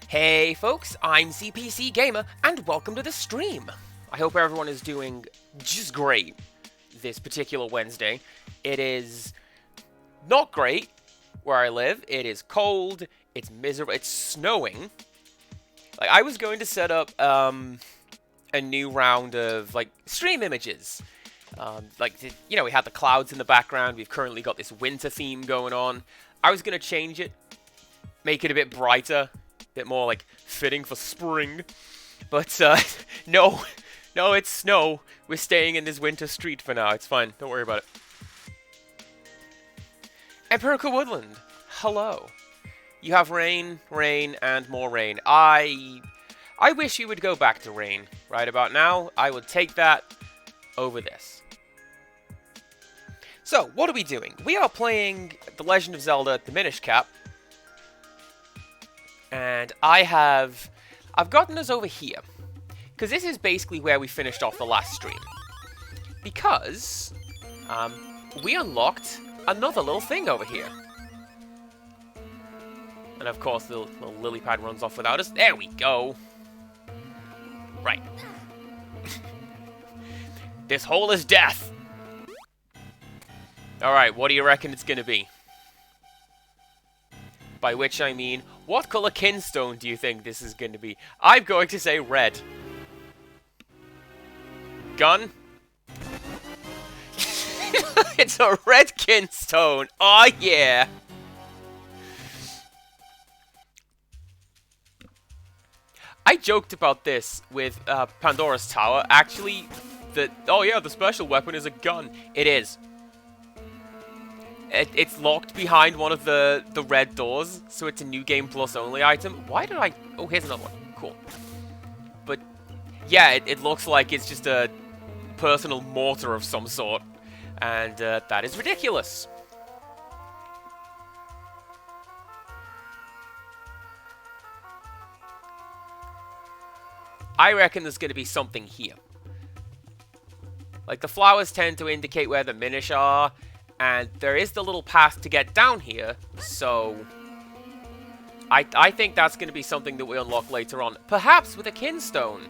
Hey folks, I'm CPC Gamer, and welcome to the stream. I hope everyone is doing just great this particular Wednesday. It is not great where I live. It is cold, it's miserable, it's snowing. Like, I was going to set up a new round of, like, stream images. We had the clouds in the background, we've currently got this winter theme going on. I was going to change it, make it a bit brighter, a bit more, like, fitting for spring. But, no, it's snow. We're staying in this winter street for now. It's fine. Don't worry about it. Empirical Woodland. Hello. You have rain, and more rain. I wish you would go back to rain right about now. I would take that over this. So, what are we doing? We are playing The Legend of Zelda, the Minish cap. And I've gotten us over here. Because this is basically where we finished off the last stream. Because we unlocked another little thing over here. And of course the little lily pad runs off without us. There we go. Right. This hole is death. Alright, what do you reckon it's gonna be? By which I mean, what color kinstone do you think this is going to be? I'm going to say red. Gun? It's a red kinstone. Oh yeah. I joked about this with Pandora's Tower. Actually, the special weapon is a gun. It is. It's locked behind one of the red doors, so it's a New Game Plus only item. Why did I... Oh, here's another one. Cool. But, yeah, it looks like it's just a personal mortar of some sort. And that is ridiculous. I reckon there's going to be something here. Like, the flowers tend to indicate where the Minish are. And there is the little path to get down here, so I think that's going to be something that we unlock later on. Perhaps with a kinstone.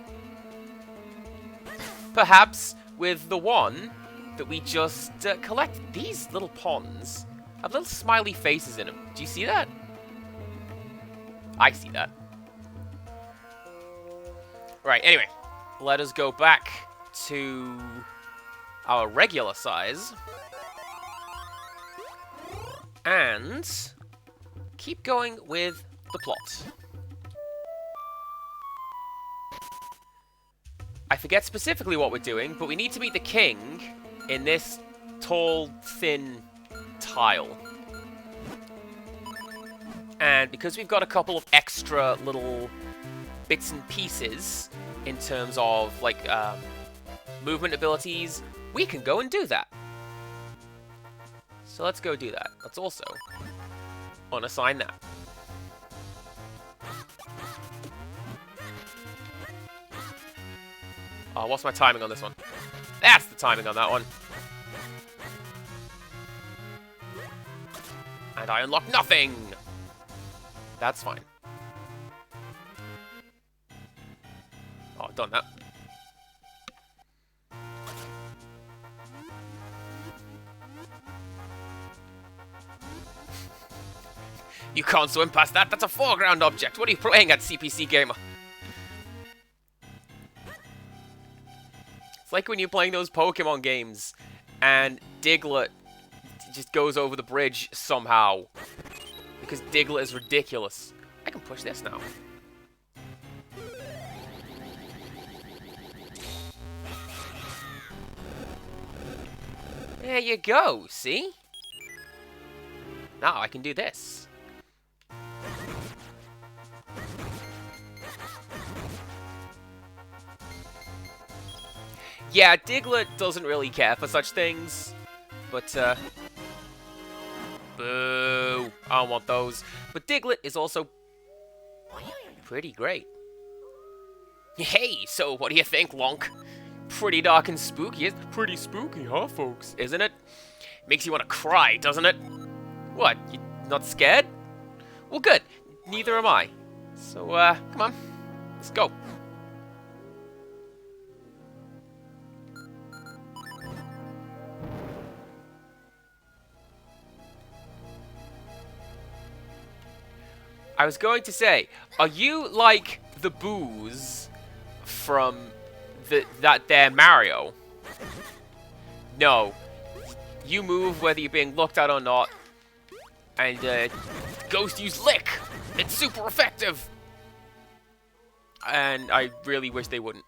Perhaps with the one that we just collect. These little ponds have little smiley faces in them. Do you see that? I see that. Right, anyway. Let us go back to our regular size. And keep going with the plot. I forget specifically what we're doing, but we need to meet the king in this tall, thin tile. And because we've got a couple of extra little bits and pieces in terms of, like, movement abilities, we can go and do that. So let's go do that. Let's also unassign that. Oh, what's my timing on this one? That's the timing on that one. And I unlock nothing! That's fine. Oh, I've done that. You can't swim past that. That's a foreground object. What are you playing at, CPC Gamer? It's like when you're playing those Pokemon games and Diglett just goes over the bridge somehow. Because Diglett is ridiculous. I can push this now. There you go, see? Now I can do this. Yeah, Diglett doesn't really care for such things, but, boo, I don't want those. But Diglett is also pretty great. Hey, so what do you think, Lonk? Pretty dark and spooky. It's pretty spooky, huh, folks? Isn't it? Makes you want to cry, doesn't it? What, you not scared? Well, good. Neither am I. So, come on. Let's go. I was going to say, are you like the Booze from that there Mario? No. You move whether you're being looked at or not. And, Ghost use Lick! It's super effective! And I really wish they wouldn't.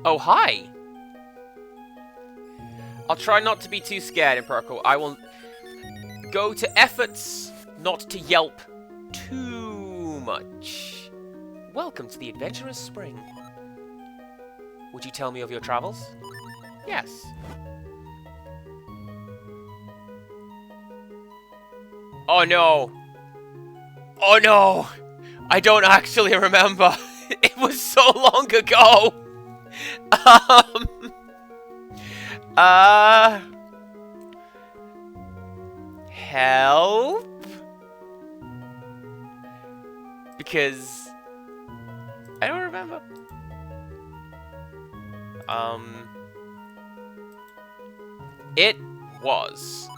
Oh, hi! I'll try not to be too scared, Empirical. I will go to efforts not to yelp too much. Welcome to the adventurous spring. Would you tell me of your travels? Yes. Oh no! Oh no! I don't actually remember. It was so long ago! Help? Because I don't remember. It was.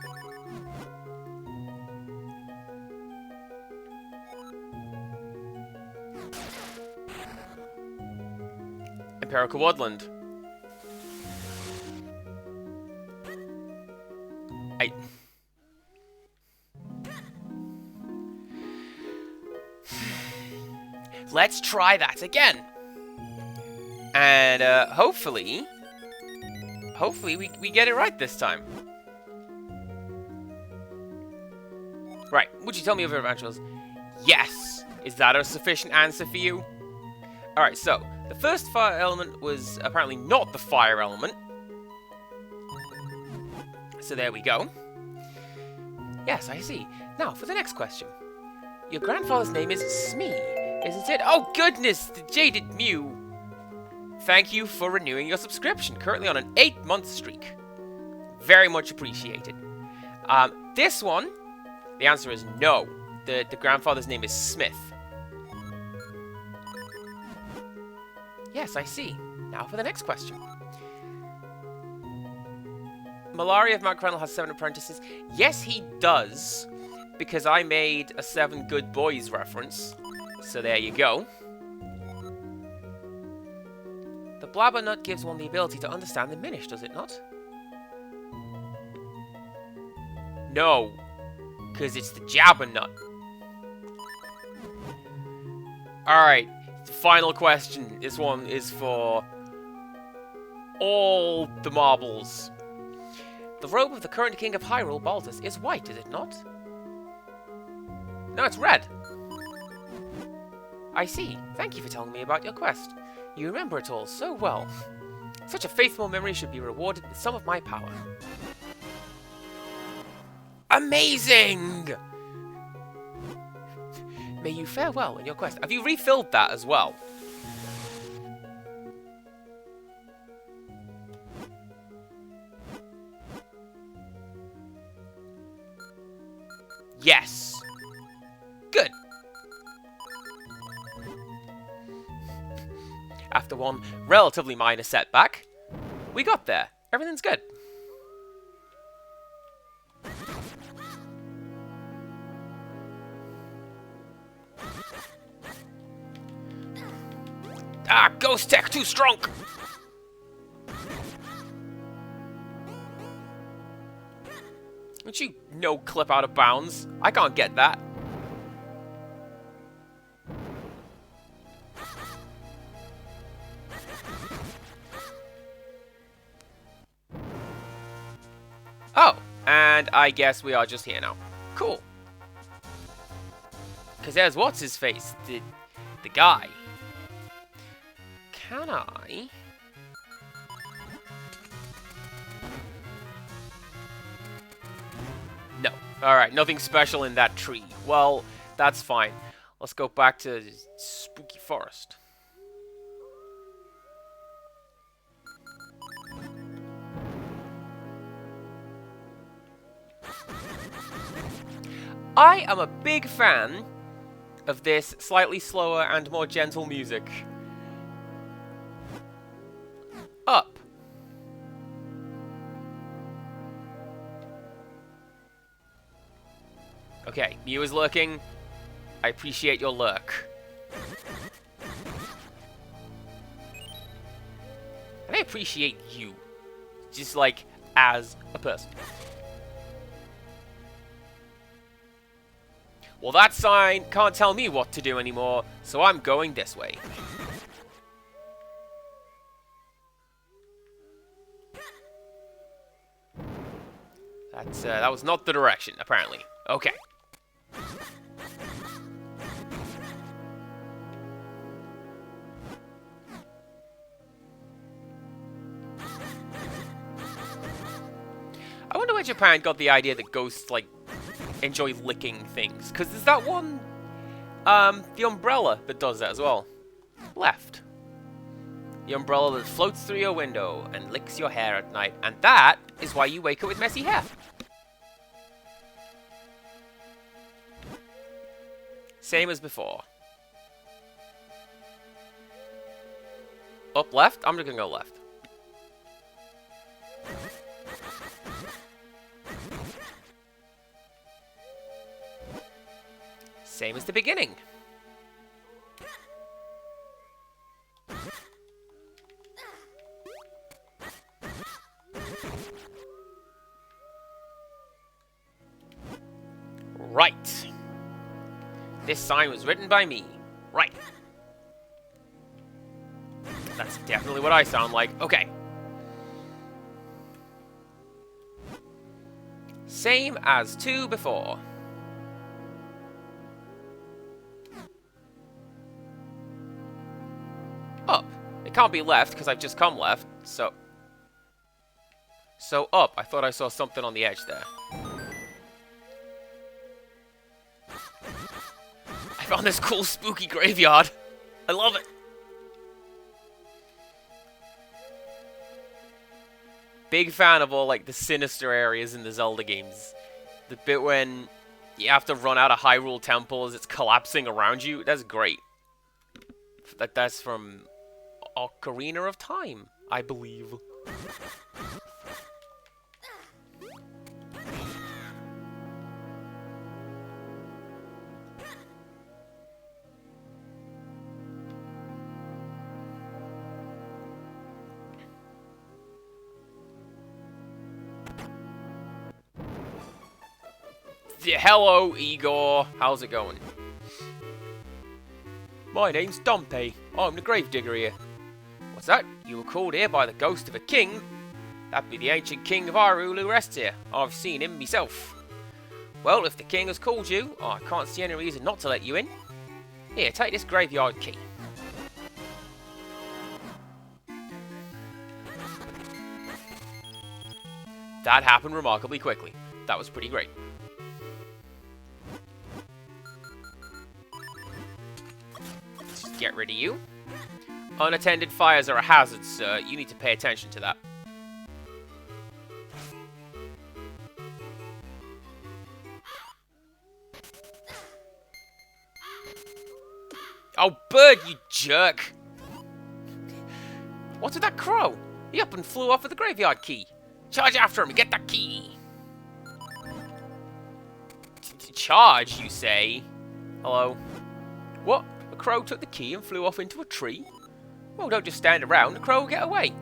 Empirical Woodland. Let's try that again. And, hopefully we get it right this time. Right, would you tell me of your adventures? Yes! Is that a sufficient answer for you? Alright, so, the first fire element was apparently not the fire element. So there we go. Yes, I see. Now, for the next question. Your grandfather's name is Smee, isn't it? Oh, goodness! The jaded Mew! Thank you for renewing your subscription. Currently on an 8-month streak. Very much appreciated. This one, the answer is no. The grandfather's name is Smith. Yes, I see. Now for the next question. Malaria of Mount Crennel has 7 apprentices. Yes, he does. Because I made a 7 Good Boys reference. So there you go. The blabber nut gives one the ability to understand the Minish, does it not? No. Because it's the jabber nut. Alright. Final question. This one is for all the marbles. The robe of the current king of Hyrule, Baltus, is white, is it not? No, it's red. I see. Thank you for telling me about your quest. You remember it all so well. Such a faithful memory should be rewarded with some of my power. Amazing! May you fare well in your quest. Have you refilled that as well? Yes. Good. After one relatively minor setback, we got there. Everything's good. Ah, Ghost Tech, too strong! Don't you no clip out of bounds? I can't get that. Oh, and I guess we are just here now. Cool. Because there's what's-his-face, the guy. Can I? No. Alright, nothing special in that tree. Well, that's fine. Let's go back to Spooky Forest. I am a big fan of this slightly slower and more gentle music. Up. Okay, Mew is lurking. I appreciate your lurk. And I appreciate you. Just like, as a person. Well, that sign can't tell me what to do anymore, so I'm going this way. That was not the direction, apparently. Okay. I wonder where Japan got the idea that ghosts, like, enjoy licking things. Because there's that one, the umbrella that does that as well. Left. The umbrella that floats through your window and licks your hair at night. And that is why you wake up with messy hair. Same as before. Up left? I'm just gonna go left. Same as the beginning. Right. This sign was written by me. Right. That's definitely what I sound like. Okay. Same as two before. Up. It can't be left, because I've just come left, so... So up. I thought I saw something on the edge there. I found this cool spooky graveyard. I love it. Big fan of all, like, the sinister areas in the Zelda games. The bit when you have to run out of Hyrule Temple as it's collapsing around you. That's great. That's from Ocarina of Time, I believe. Hello, Igor. How's it going? My name's Dompe. I'm the gravedigger here. What's that? You were called here by the ghost of a king? That'd be the ancient king of Hyrule who rests here. I've seen him myself. Well, if the king has called you, I can't see any reason not to let you in. Here, take this graveyard key. That happened remarkably quickly. That was pretty great. Get rid of you. Unattended fires are a hazard, sir. You need to pay attention to that. Oh, bird, you jerk! What's with that crow? He up and flew off with the graveyard key. Charge after him and get that key. Charge, you say? Hello? What? The crow took the key and flew off into a tree? Well, don't just stand around. The crow will get away.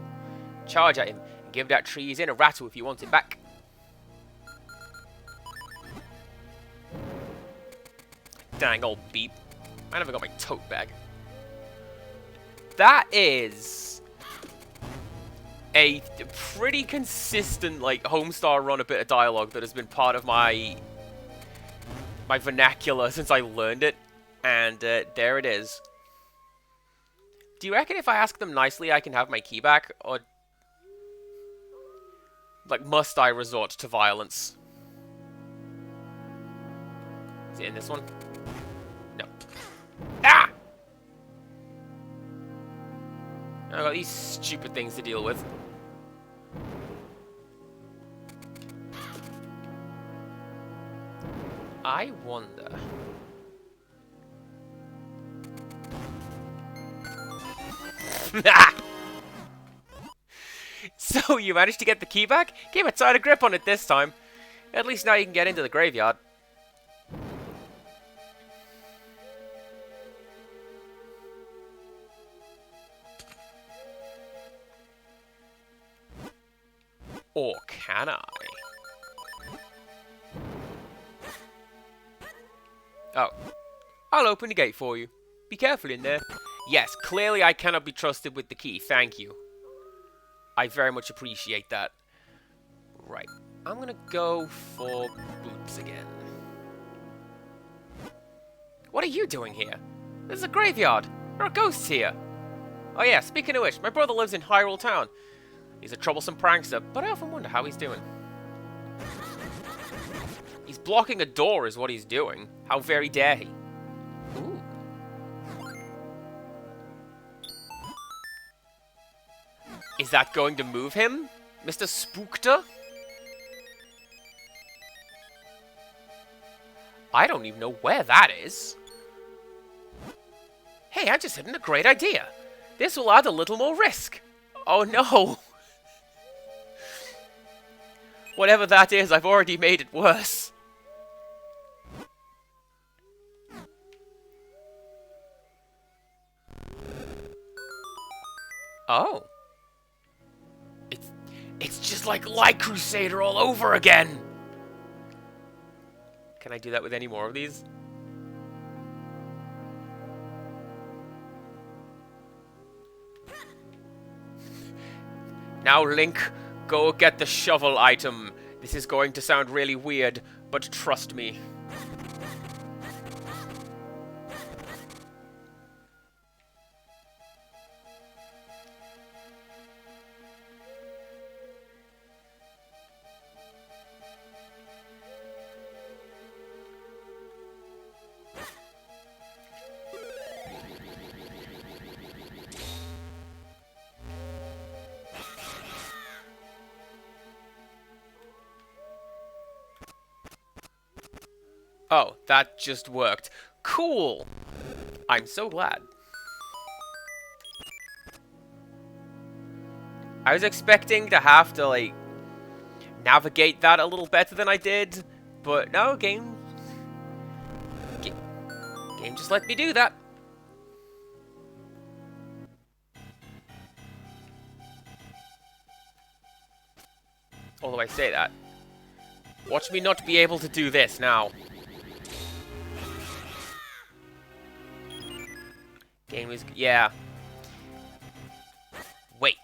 Charge at him and give that tree his inner rattle if you want it back. Dang old beep. I never got my tote bag. That is a pretty consistent, like, Homestar Run a bit of dialogue that has been part of my vernacular since I learned it. And there it is. Do you reckon if I ask them nicely I can have my key back? Or, like, must I resort to violence? Is it in this one? No. Ah! I've got these stupid things to deal with. I wonder... So, you managed to get the key back? Keep a tighter grip on it this time. At least now you can get into the graveyard. Or can I? Oh. I'll open the gate for you. Be careful in there. Yes, clearly I cannot be trusted with the key. Thank you. I very much appreciate that. Right. I'm gonna go for boots again. What are you doing here? This is a graveyard. There are ghosts here. Oh yeah, speaking of which, my brother lives in Hyrule Town. He's a troublesome prankster, but I often wonder how he's doing. He's blocking a door is what he's doing. How very dare he? Ooh. Is that going to move him, Mr. Spookter? I don't even know where that is. Hey, I just had a great idea. This will add a little more risk. Oh no. Whatever that is, I've already made it worse. Oh. It's just like Light Crusader all over again. Can I do that with any more of these? Now, Link, go get the shovel item. This is going to sound really weird, but trust me. Oh, that just worked. Cool! I'm so glad. I was expecting to have to, like, navigate that a little better than I did, but no, game just let me do that. Although I say that. Watch me not be able to do this now. Game is... yeah. Wait.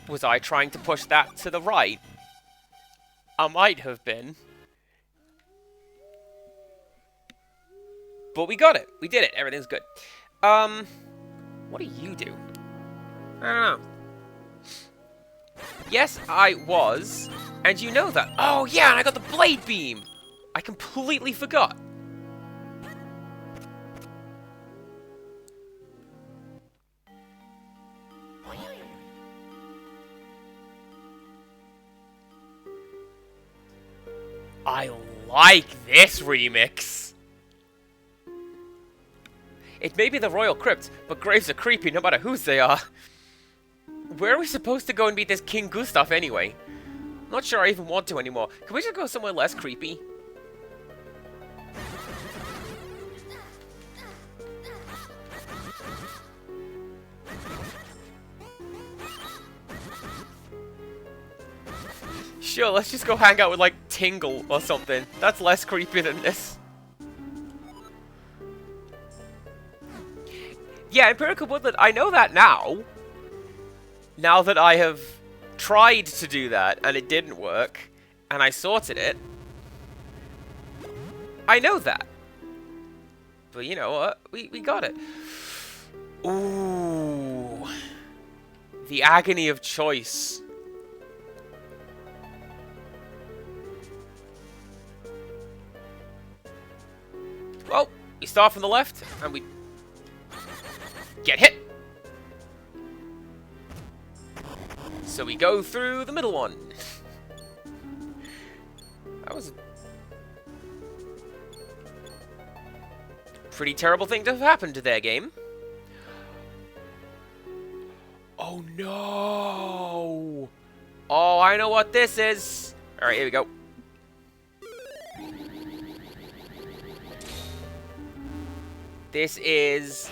Was I trying to push that to the right? I might have been. But we got it. We did it. Everything's good. What do you do? I don't know. Yes, I was. And you know that. Oh, yeah, and I got the blade beam. I completely forgot. I like this remix. It may be the Royal Crypt, but graves are creepy no matter whose they are. Where are we supposed to go and meet this King Gustav anyway? Not sure I even want to anymore. Can we just go somewhere less creepy? Sure, let's just go hang out with, like, Tingle or something. That's less creepy than this. Yeah, Empirical Woodland, I know that now. Now that I have tried to do that, and it didn't work, and I sorted it. I know that. But you know what? We got it. Ooh. The agony of choice. Well, We start from the left, and we get hit. So we go through the middle one. That was a pretty terrible thing to have happened to their game. Oh no! Oh, I know what this is. Alright, here we go. This is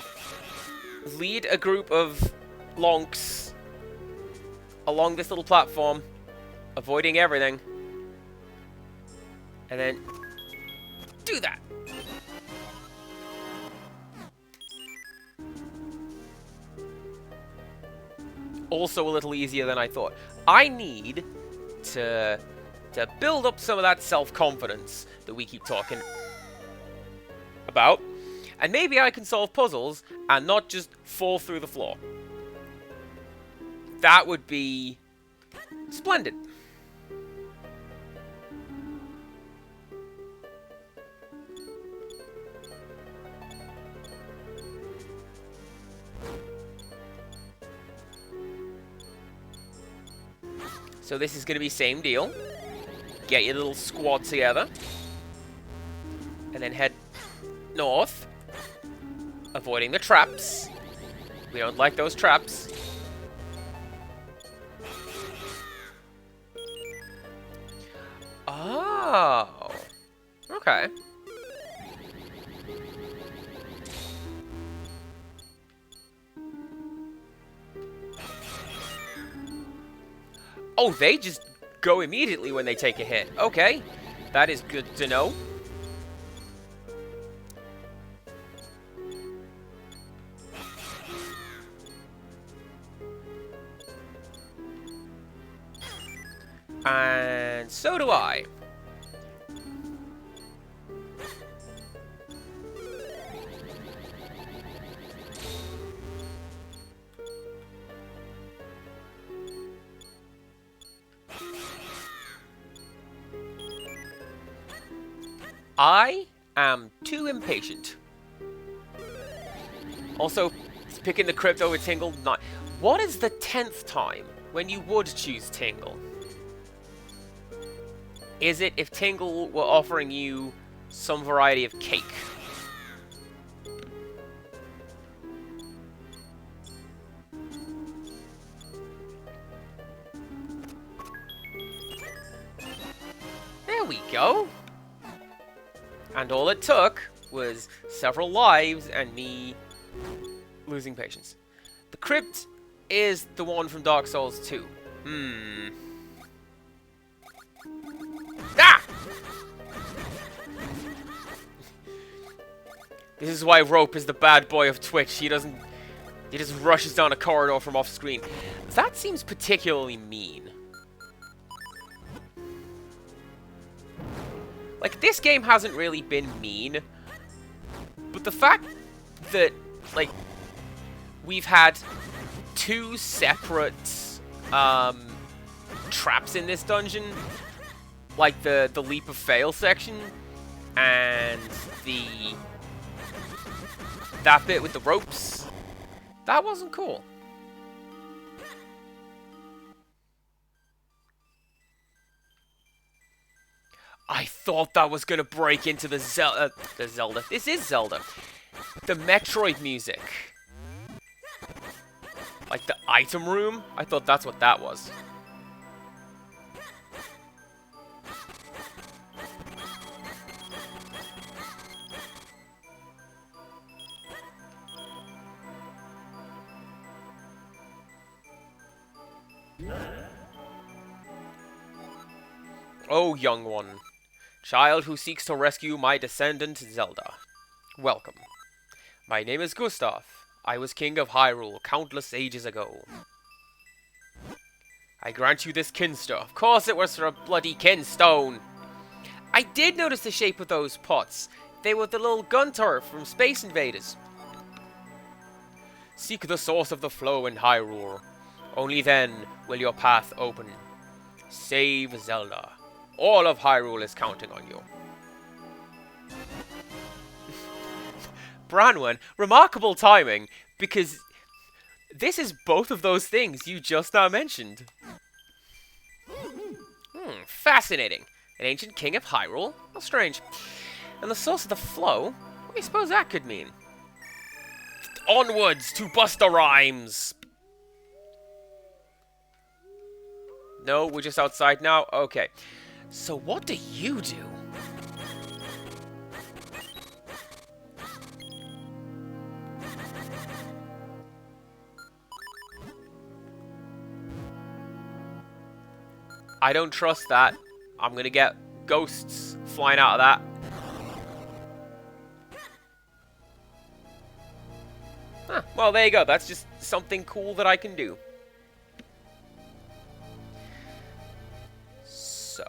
lead a group of lonks along this little platform, avoiding everything. And then do that. Also a little easier than I thought. I need to build up some of that self-confidence that we keep talking about. And maybe I can solve puzzles and not just fall through the floor. That would be splendid. So this is going to be same deal. Get your little squad together. And then head north. Avoiding the traps. We don't like those traps. Oh. Okay. Oh, they just go immediately when they take a hit. Okay. That is good to know. And so do I. I am too impatient. Also, picking the crypt over Tingle, not. What is the 10th time when you would choose Tingle? Is it if Tingle were offering you some variety of cake? There we go. And all it took was several lives and me losing patience. The crypt is the one from Dark Souls 2. Ah! This is why Rope is the bad boy of Twitch. He just rushes down a corridor from off screen. That seems particularly mean. Like, this game hasn't really been mean, but the fact that, like, we've had two separate, traps in this dungeon, like the Leap of Fail section, and that bit with the ropes, that wasn't cool. I thought that was gonna break into the Zelda. This is Zelda. The Metroid music. Like the item room? I thought that's what that was. Oh, young one. Child who seeks to rescue my descendant Zelda. Welcome. My name is Gustav. I was king of Hyrule countless ages ago. I grant you this kinstone. Of course it was for a bloody kinstone. I did notice the shape of those pots. They were the little gun turret from Space Invaders. Seek the source of the flow in Hyrule. Only then will your path open. Save Zelda. All of Hyrule is counting on you. Branwen, remarkable timing, because this is both of those things you just now mentioned. Fascinating. An ancient king of Hyrule? How strange. And the source of the flow? What do you suppose that could mean? Onwards to Buster Rhymes! No, we're just outside now? Okay. So what do you do? I don't trust that. I'm gonna get ghosts flying out of that. Huh, well, there you go. That's just something cool that I can do. So...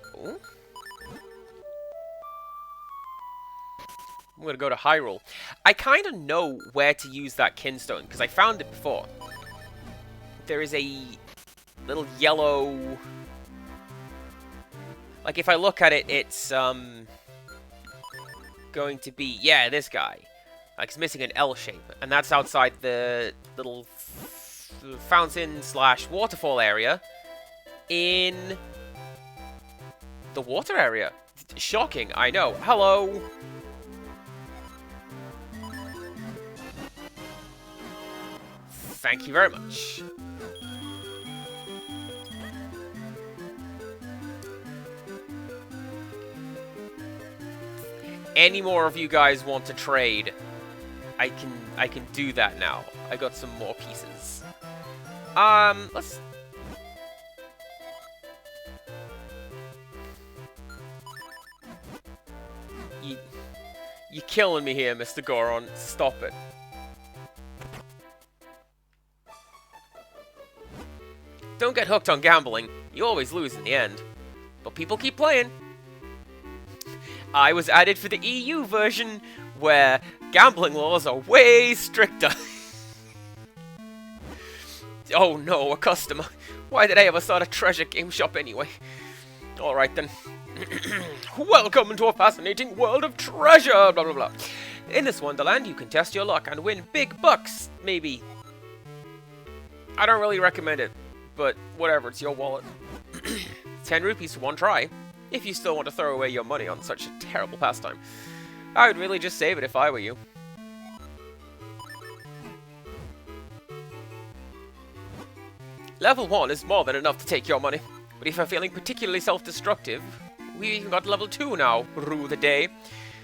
I'm gonna go to Hyrule. I kind of know where to use that Kinstone, because I found it before. There is a little yellow... Like, if I look at it, it's, going to be, yeah, this guy. Like, it's missing an L shape, and that's outside the little fountain/waterfall area in the water area. Shocking, I know. Hello! Thank you very much. Any more of you guys want to trade, I can do that now. I got some more pieces. Let's... You're killing me here, Mr. Goron. Stop it. Don't get hooked on gambling. You always lose in the end. But people keep playing. I was added for the EU version, where gambling laws are way stricter. Oh no, a customer. Why did I ever start a treasure game shop anyway? Alright then. Welcome to a fascinating world of treasure, blah blah blah. In this wonderland, you can test your luck and win big bucks, maybe. I don't really recommend it, but whatever, it's your wallet. 10 rupees for one try. If you still want to throw away your money on such a terrible pastime. I would really just save it if I were you. Level 1 is more than enough to take your money. But if you're feeling particularly self-destructive, we even got level 2 now, rue the day.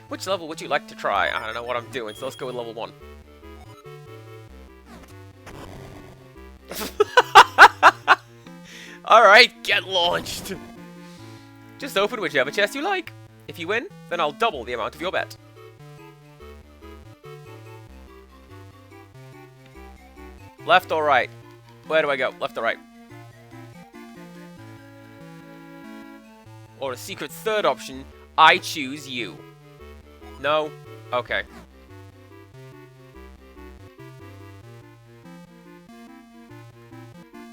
Which level would you like to try? I don't know what I'm doing, so let's go with level 1. Alright, get launched! Just open whichever chest you like. If you win, then I'll double the amount of your bet. Left or right? Where do I go? Left or right? Or a secret third option, I choose you. No? Okay.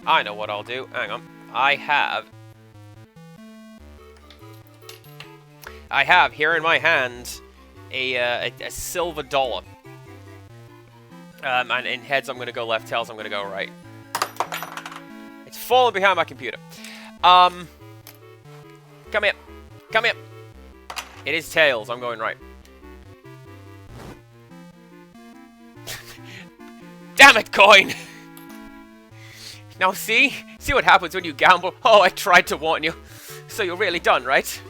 I know what I'll do. Hang on. I have here in my hand a silver dollar. And in heads I'm gonna go left, tails I'm gonna go right. It's falling behind my computer. Come here. Come here. It is tails, I'm going right. Damn it, coin! Now see? See what happens when you gamble? Oh, I tried to warn you. So you're really done, right?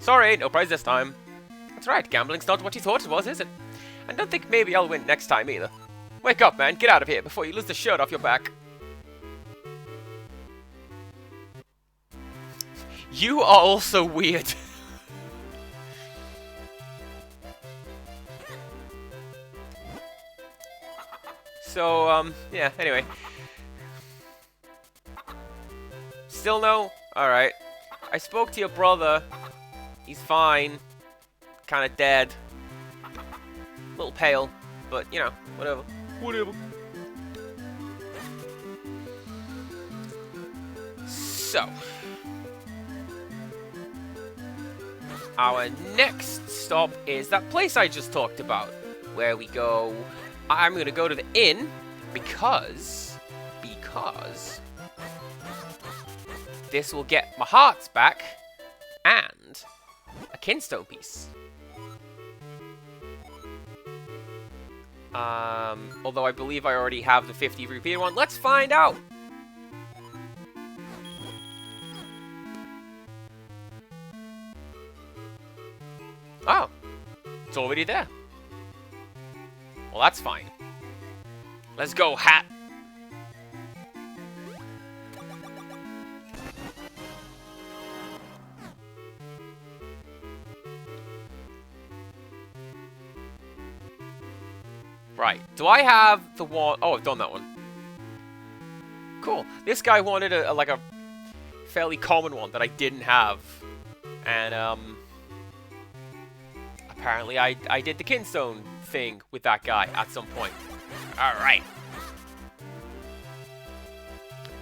Sorry, no prize this time. That's right, gambling's not what you thought it was, is it? And don't think maybe I'll win next time either. Wake up, man. Get out of here before you lose the shirt off your back. You are also weird. So, yeah, anyway. Still no? Alright. I spoke to your brother. He's fine. Kinda dead. A little pale, but, you know, whatever. Whatever. So. our next stop is that place I just talked about, where we go. I'm going to go to the inn because this will get my hearts back and a Kinstone piece. Although I believe I already have the 50 rupee one. Let's find out. Oh, it's already there. Well, that's fine. Let's go, hat. Right. Do I have the one? Oh, I've done that one. Cool. This guy wanted like a fairly common one that I didn't have. And, apparently I did the Kinstone thing with that guy at some point. Alright.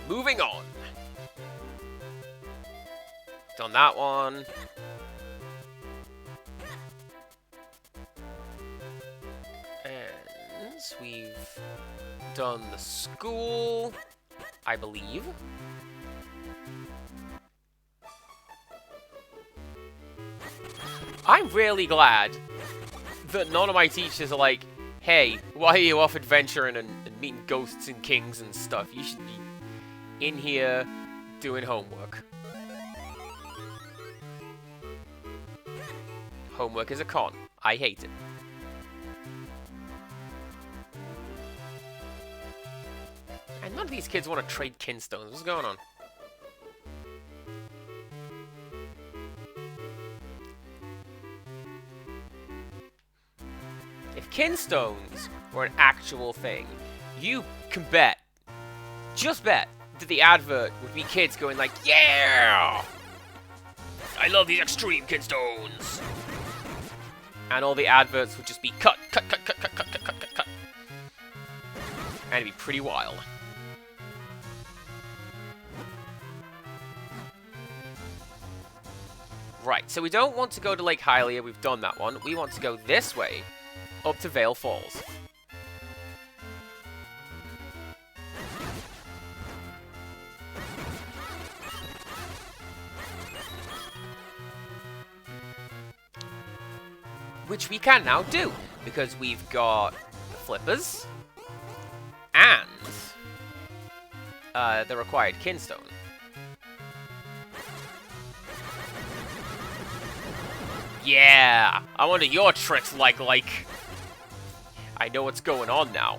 Moving on. Done that one. And we've done the school, I believe. I'm really glad that none of my teachers are like, hey, why are you off adventuring and meeting ghosts and kings and stuff? You should be in here doing homework. Homework is a con. I hate it. And none of these kids want to trade Kinstones. What's going on? If Kinstones were an actual thing, you can bet, just bet, that the advert would be kids going like, yeah! I love these extreme Kinstones! And all the adverts would just be cut. And it'd be pretty wild. Right, so we don't want to go to Lake Hylia, we've done that one. We want to go this way, up to Vale Falls. Which we can now do, because we've got the flippers, and the required Kinstone. Yeah! I wonder your tricks like... I know what's going on now.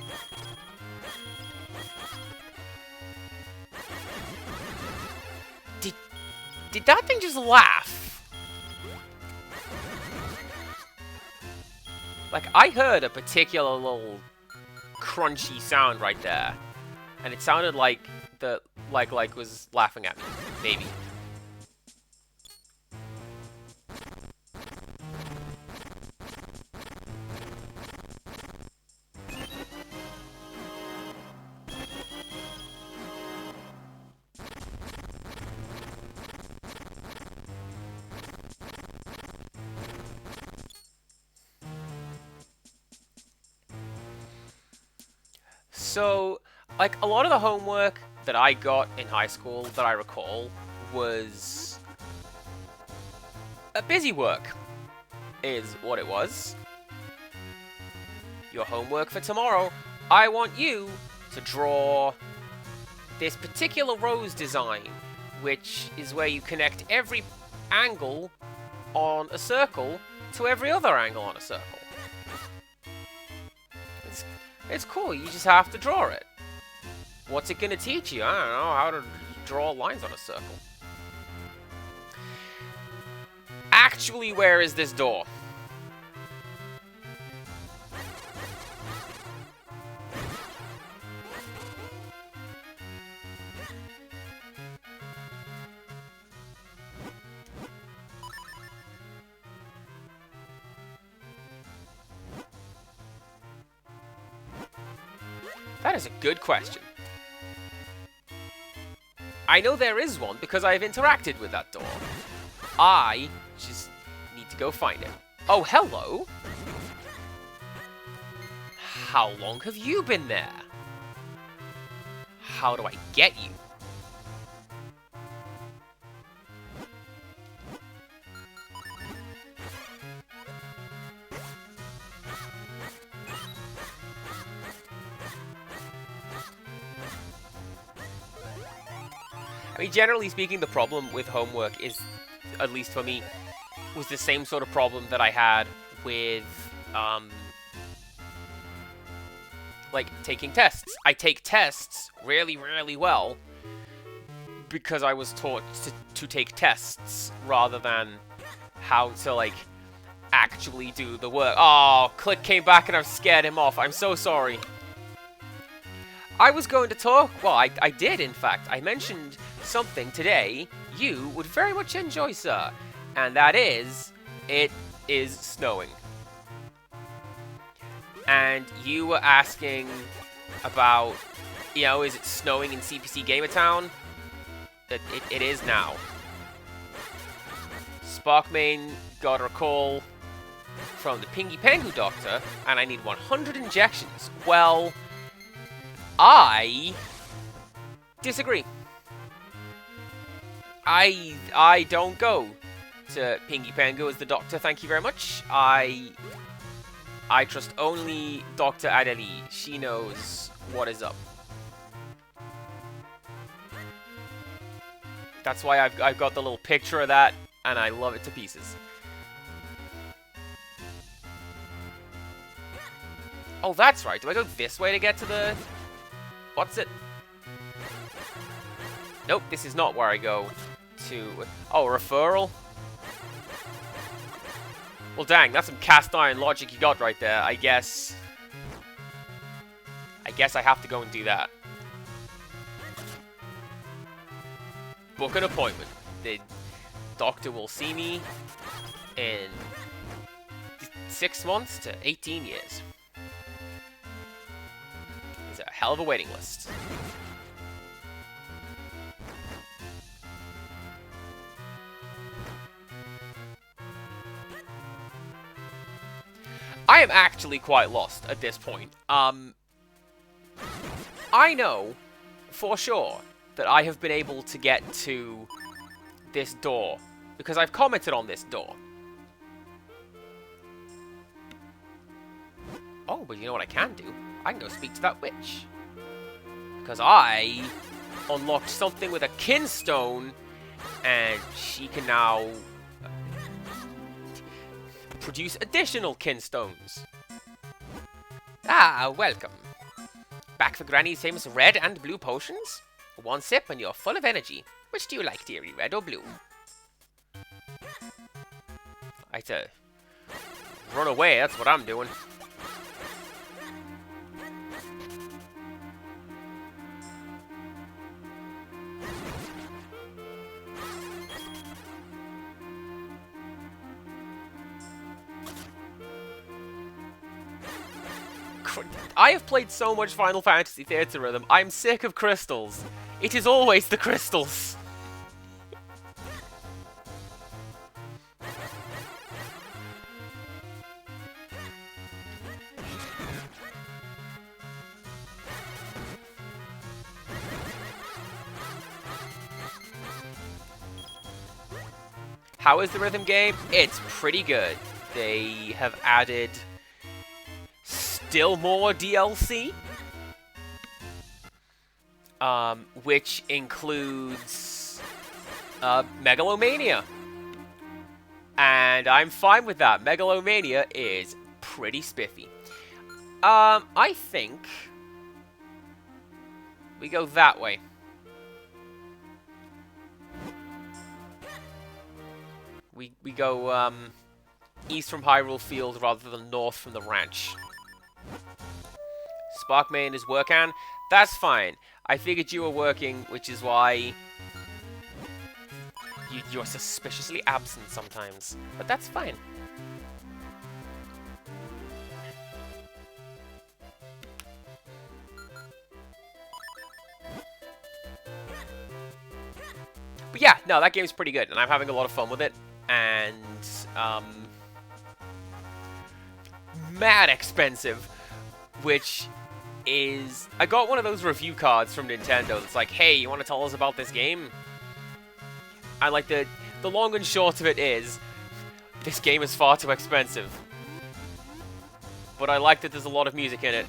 Did that thing just laugh? Like, I heard a particular little crunchy sound right there. And it sounded like the... Like was laughing at me. Maybe. So, like, a lot of the homework that I got in high school that I recall was a busy work, is what it was. Your homework for tomorrow, I want you to draw this particular rose design, which is where you connect every angle on a circle to every other angle on a circle. It's cool, you just have to draw it. What's it gonna teach you? I don't know, how to draw lines on a circle. Actually, where is this door? That is a good question. I know there is one because I've interacted with that door. I just Need to go find it. Oh, hello! How long have you been there? How do I get you? I mean, generally speaking, the problem with homework is, at least for me, was the same sort of problem that I had with, like, taking tests. I take tests really, really well because I was taught to take tests rather than how to, like, actually do the work. Oh, Click came back and I've scared him off. I'm so sorry. I was going to talk, well, I did, in fact. I mentioned something today you would very much enjoy, sir. And that is, it is snowing. And you were asking about, you know, is it snowing in CPC Gamertown? It is now. Sparkmane got a call from the Pingy Pengu doctor, and I need 100 injections. Well, I disagree. I don't go to Pingy Pengu as the doctor, thank you very much. I trust only Dr. Adeli. She knows what is up. That's why I've got the little picture of that, and I love it to pieces. Oh, that's right. Do I go this way to get to the... What's it? Nope, this is not where I go to... Oh, referral? Well, dang, that's some cast iron logic you got right there. I guess I have to go and do that. Book an appointment. The doctor will see me in 6 months to 18 years. It's a hell of a waiting list. I am actually quite lost at this point. I know for sure that I have been able to get to this door because I've commented on this door. Oh, but you know what I can do? I can go speak to that witch. Because I unlocked something with a Kinstone, and she can now produce additional Kinstones. Ah, welcome. Back for Granny's famous red and blue potions? One sip and you're full of energy. Which do you like, dearie, red or blue? I had to run away, that's what I'm doing. I have played so much Final Fantasy Theater Rhythm, I'm sick of crystals. It is always the crystals. How is the rhythm game? It's pretty good. They have added still more DLC, which includes Megalomania. And I'm fine with that. Megalomania is pretty spiffy. I think we go that way. We go east from Hyrule Field rather than north from the ranch. Sparkmane is working. That's fine. I figured you were working, which is why you're suspiciously absent sometimes. But that's fine. But yeah, no, that game's pretty good, and I'm having a lot of fun with it. and mad expensive, which is... I got one of those review cards from Nintendo that's like, hey, you want to tell us about this game? And like the long and short of it is, this game is far too expensive. But I like that there's a lot of music in it.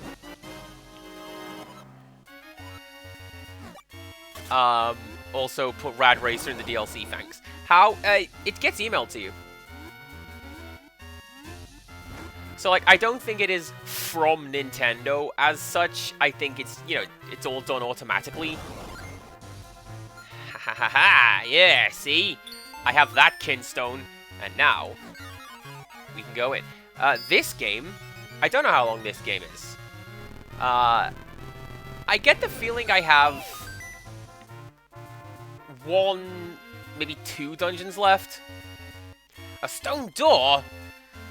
Also put Rad Racer in the DLC, thanks. How? It gets emailed to you. So, like, I don't think it is from Nintendo as such. I think it's, you know, it's all done automatically. Ha ha ha ha! Yeah, see? I have that Kinstone, and now we can go in. This game, I don't know how long this game is. I get the feeling I have one, maybe 2 dungeons left. A stone door?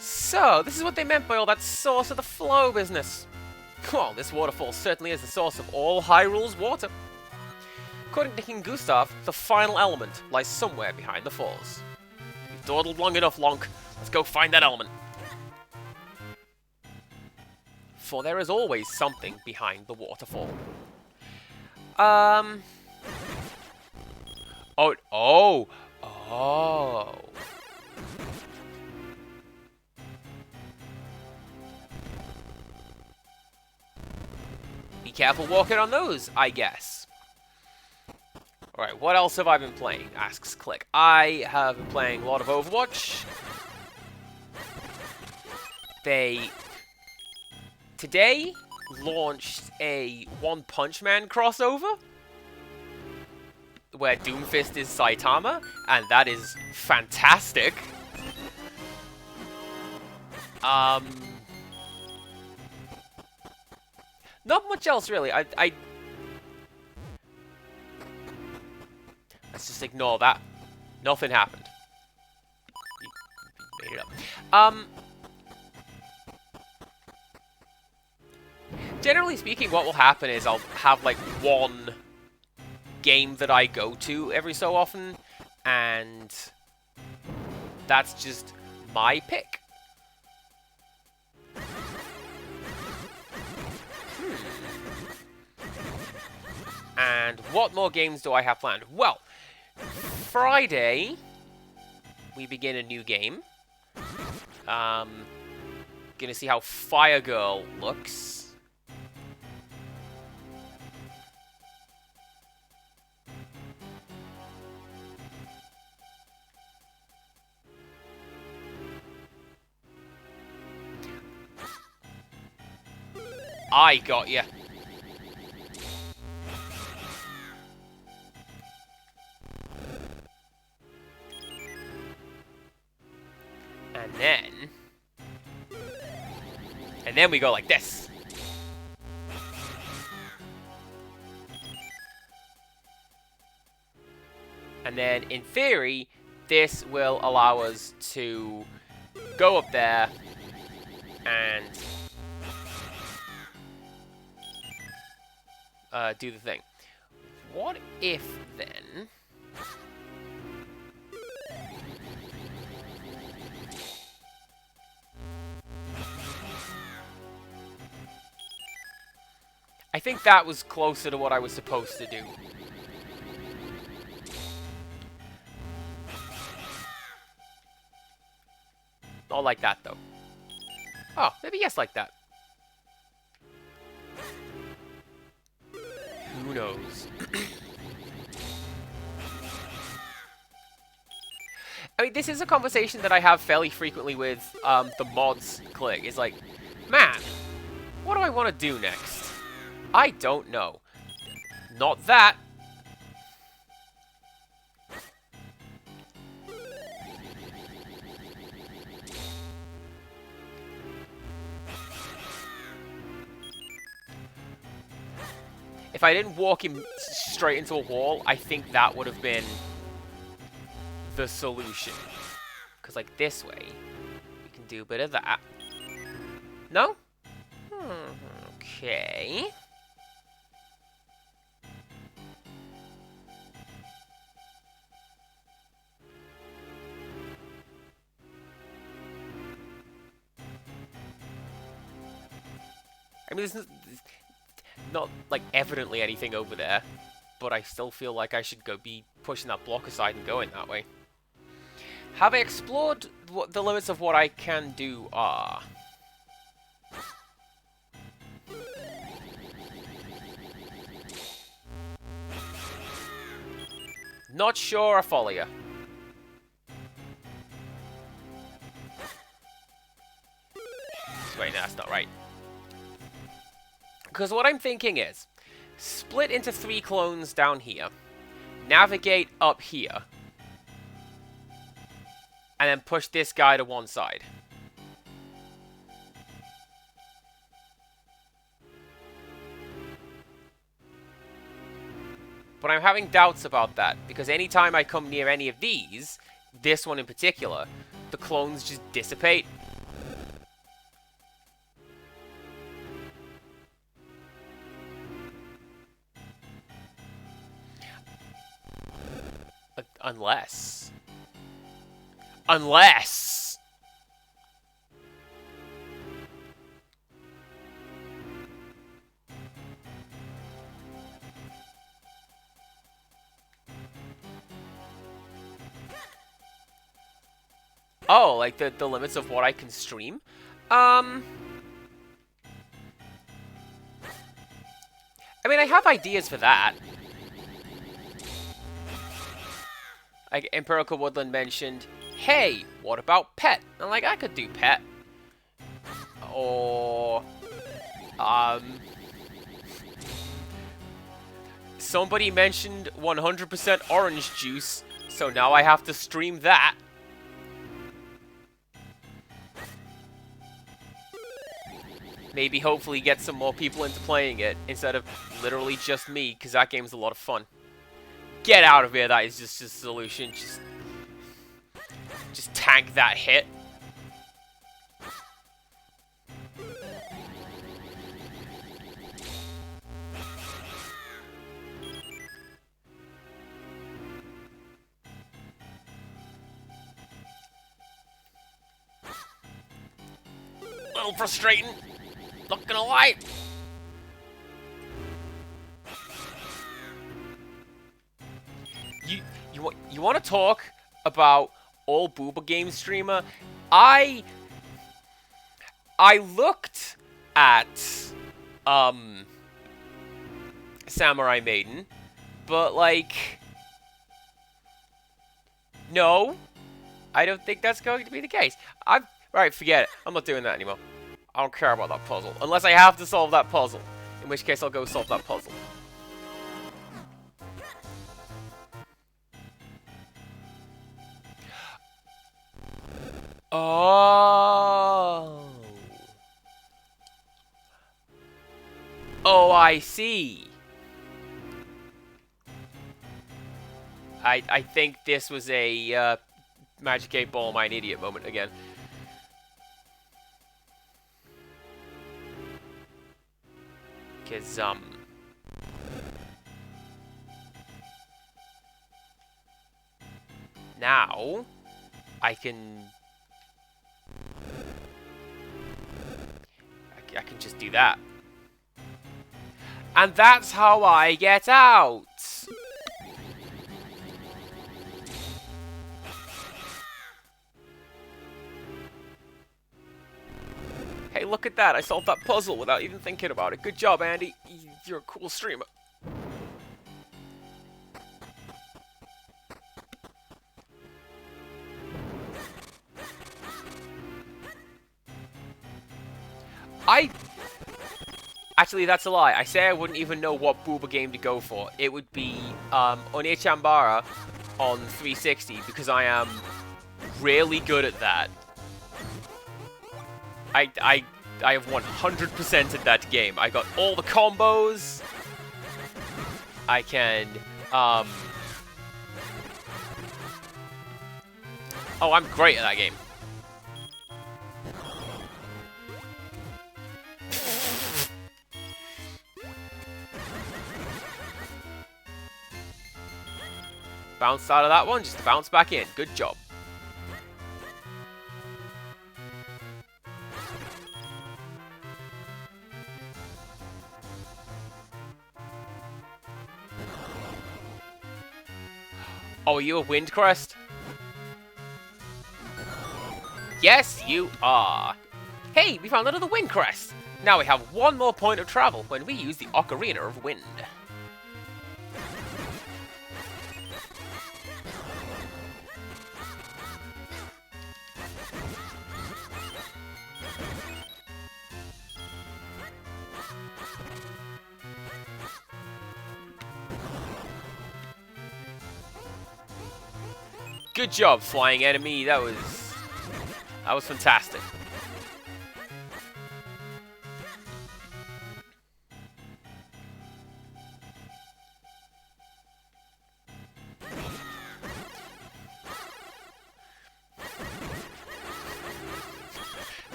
So, this is what they meant by all that source of the flow business. Well, this waterfall certainly is the source of all Hyrule's water. According to King Gustav, the final element lies somewhere behind the falls. You've dawdled long enough, Lonk. Let's go find that element. For there is always something behind the waterfall. Oh. Be careful walking on those, I guess. Alright, what else have I been playing? Asks Click. I have been playing a lot of Overwatch. They today launched a One Punch Man crossover where Doomfist is Saitama, and that is fantastic. Not much else, really. Let's just ignore that. Nothing happened. You made it up. Generally speaking, what will happen is I'll have, like, one game that I go to every so often, and that's just my pick. And what more games do I have planned? Well, Friday, we begin a new game. Gonna see how Fire Girl looks. I got ya. And then we go like this. And then, in theory, this will allow us to go up there and do the thing. What if, then... I think that was closer to what I was supposed to do. Not like that, though. Oh, maybe yes like that. Who knows? I mean, this is a conversation that I have fairly frequently with the mods clique. It's like, man, what do I want to do next? I don't know. Not that. If I didn't walk him straight into a wall, I think that would have been the solution. Because, like, this way, we can do a bit of that. No? Okay. I mean, there's not, like, evidently anything over there, but I still feel like I should be pushing that block aside and going that way. Have I explored what the limits of what I can do are? Not sure I follow you. Wait, no, that's not right. Because what I'm thinking is, split into 3 clones down here, navigate up here, and then push this guy to one side. But I'm having doubts about that, because anytime I come near any of these, this one in particular, the clones just dissipate. Unless... Oh, like the limits of what I can stream? I mean, I have ideas for that. Like, Empirical Woodland mentioned, hey, what about pet? I'm like, I could do pet. Or... Somebody mentioned 100% orange juice, so now I have to stream that. Maybe hopefully get some more people into playing it, instead of literally just me, because that game's a lot of fun. Get out of here, that is just a solution. Just tank that hit. A little frustrating, not gonna lie. You want to talk about all booba game streamer? I looked at Samurai Maiden, but like, no, I don't think that's going to be the case. Right, forget it. I'm not doing that anymore. I don't care about that puzzle unless I have to solve that puzzle, in which case I'll go solve that puzzle. Oh. Oh, I see. I think this was a Magic 8 Ball, my idiot moment again. Because, now, I can just do that. And that's how I get out! Hey, look at that! I solved that puzzle without even thinking about it. Good job, Andy. You're a cool streamer. Actually, that's a lie. I say I wouldn't even know what booba game to go for. It would be Onechambara on 360, because I am really good at that. I have 100%ed that game. I got all the combos. I can, oh, I'm great at that game. Bounced out of that one, just to bounce back in. Good job. are you a wind crest? Yes, you are. Hey, we found another wind crest. Now we have one more point of travel when we use the Ocarina of Wind. Good job, flying enemy. That was fantastic.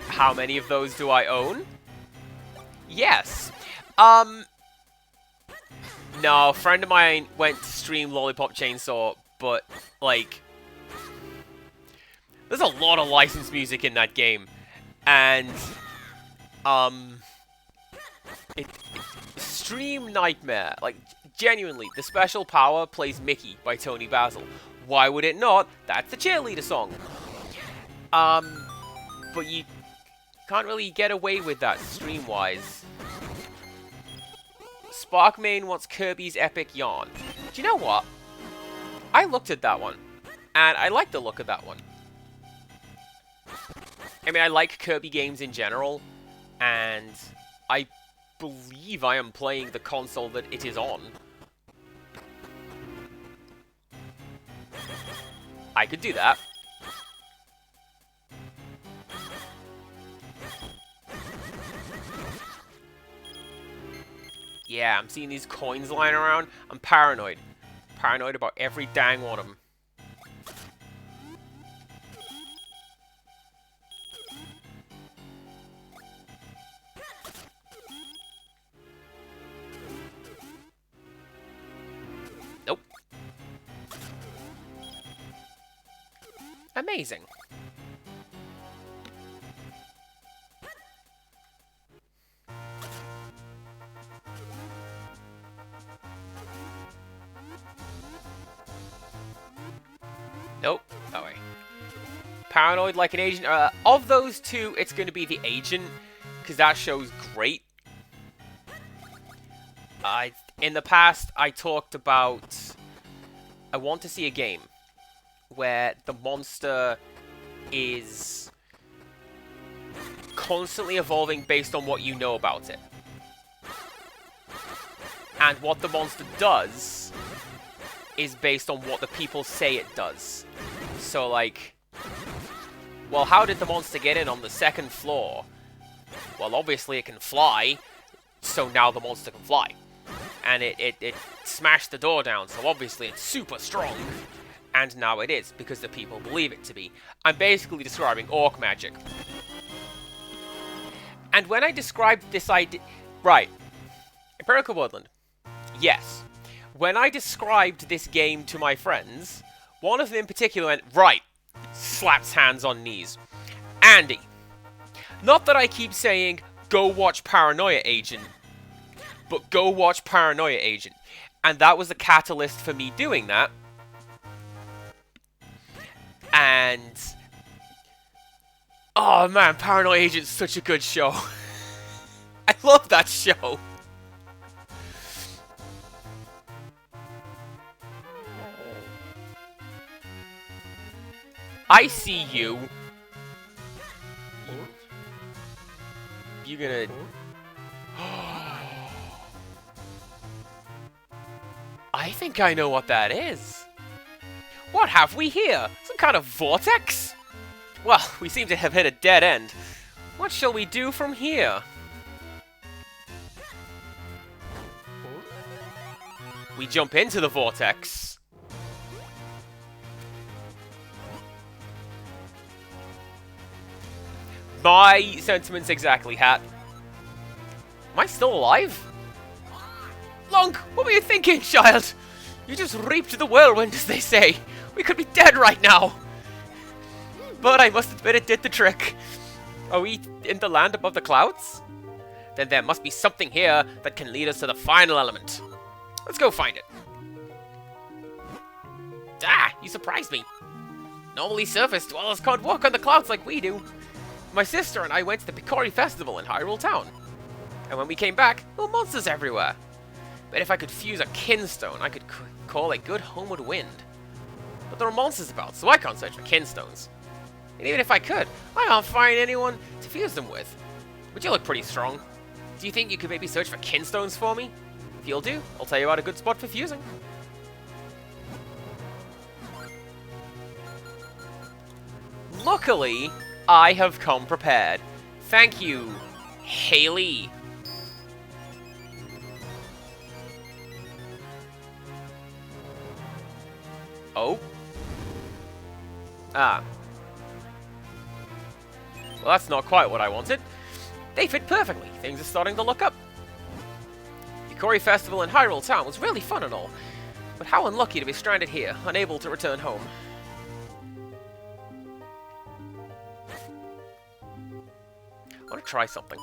How many of those do I own? Yes. No, a friend of mine went to stream Lollipop Chainsaw, but, like, there's a lot of licensed music in that game, and, Stream Nightmare, like, genuinely, the special power plays Mickey by Tony Basil. Why would it not? That's the cheerleader song. But you can't really get away with that stream-wise. Sparkmane wants Kirby's Epic Yarn. Do you know what? I looked at that one, and I like the look of that one. I mean, I like Kirby games in general, and I believe I am playing the console that it is on. I could do that. Yeah, I'm seeing these coins lying around. I'm paranoid. Paranoid about every dang one of them. Nope. Amazing. Nope. That way. Paranoid like an agent. Of those two, it's going to be the agent, because that show's great. In the past, I talked about... I want to see a game where the monster is constantly evolving based on what you know about it. And what the monster does is based on what the people say it does. So, like, well, how did the monster get in on the second floor? Well, obviously it can fly, so now the monster can fly. And it smashed the door down, so obviously it's super strong. And now it is, because the people believe it to be. I'm basically describing orc magic. And when I described this idea... Right. Empirical Woodland. Yes. When I described this game to my friends, one of them in particular went, right, slaps hands on knees. Andy, not that I keep saying, go watch Paranoia Agent, but go watch Paranoia Agent. And that was the catalyst for me doing that. And... oh man, Paranoia Agent's such a good show. I love that show. I see you. You gonna... I think I know what that is. What have we here? Some kind of vortex? Well, we seem to have hit a dead end. What shall we do from here? We jump into the vortex. My sentiments exactly, Hat. Am I still alive? Lunk, what were you thinking, child? You just reaped the whirlwind, as they say. We could be dead right now. But I must admit it did the trick. Are we in the land above the clouds? Then there must be something here that can lead us to the final element. Let's go find it. Ah, you surprised me. Normally surface dwellers can't walk on the clouds like we do. My sister and I went to the Picori Festival in Hyrule Town. And when we came back, there were monsters everywhere. But if I could fuse a Kinstone, I could call a good homeward wind. But there are monsters about, so I can't search for Kinstones. And even if I could, I can't find anyone to fuse them with. But you look pretty strong. Do you think you could maybe search for Kinstones for me? If you'll do, I'll tell you about a good spot for fusing. Luckily, I have come prepared. Thank you, Haley. Oh. Ah. Well, that's not quite what I wanted. They fit perfectly. Things are starting to look up. The Picori Festival in Hyrule Town was really fun and all, but how unlucky to be stranded here, unable to return home. I want to try something.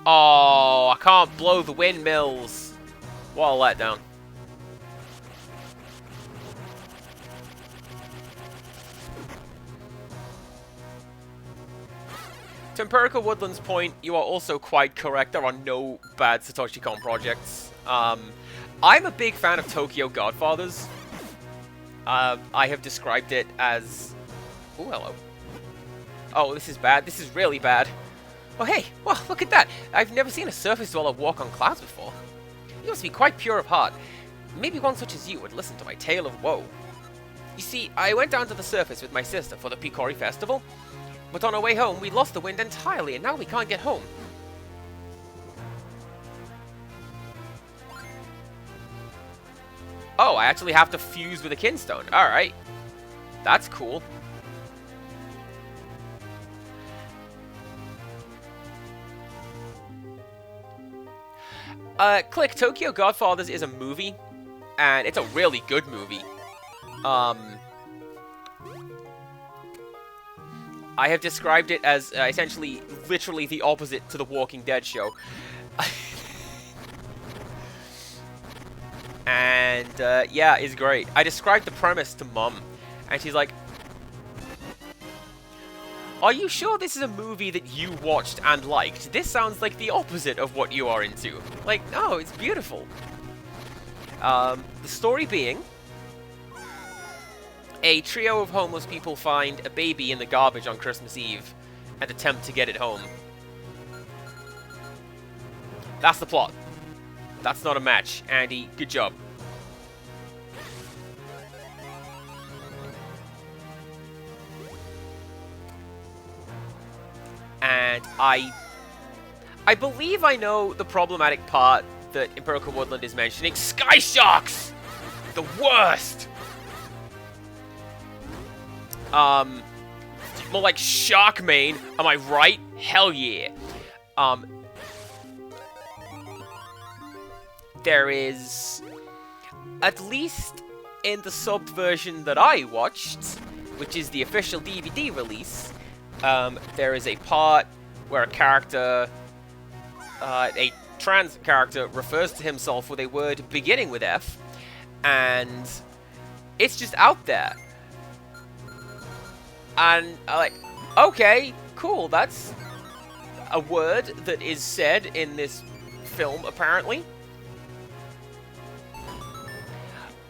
Oh, I can't blow the windmills. What a letdown. To Empirical Woodland's point, you are also quite correct. There are no bad Satoshi Kon projects. I'm a big fan of Tokyo Godfathers. I have described it as... Oh, hello. Oh, this is bad. This is really bad. Oh, hey. Well, look at that. I've never seen a surface dweller walk on clouds before. You must be quite pure of heart. Maybe one such as you would listen to my tale of woe. You see, I went down to the surface with my sister for the Picori Festival, but on our way home, we lost the wind entirely, and now we can't get home. Oh, I actually have to fuse with a Kinstone. Alright. That's cool. Click, Tokyo Godfathers is a movie, and it's a really good movie. I have described it as essentially, literally the opposite to the Walking Dead show. And, yeah, it's great. I described the premise to Mum, and she's like, are you sure this is a movie that you watched and liked? This sounds like the opposite of what you are into. Like, no, it's beautiful. The story being, a trio of homeless people find a baby in the garbage on Christmas Eve and attempt to get it home. That's the plot. That's not a match. Andy, good job. And I believe I know the problematic part that Empirical Woodland is mentioning. Sky Sharks! The worst! More like Sharkmane, am I right? Hell yeah. There is, at least in the subbed version that I watched, which is the official DVD release, there is a part where a character, a trans character, refers to himself with a word beginning with F, and it's just out there. And I'm like, okay, cool, that's a word that is said in this film, apparently.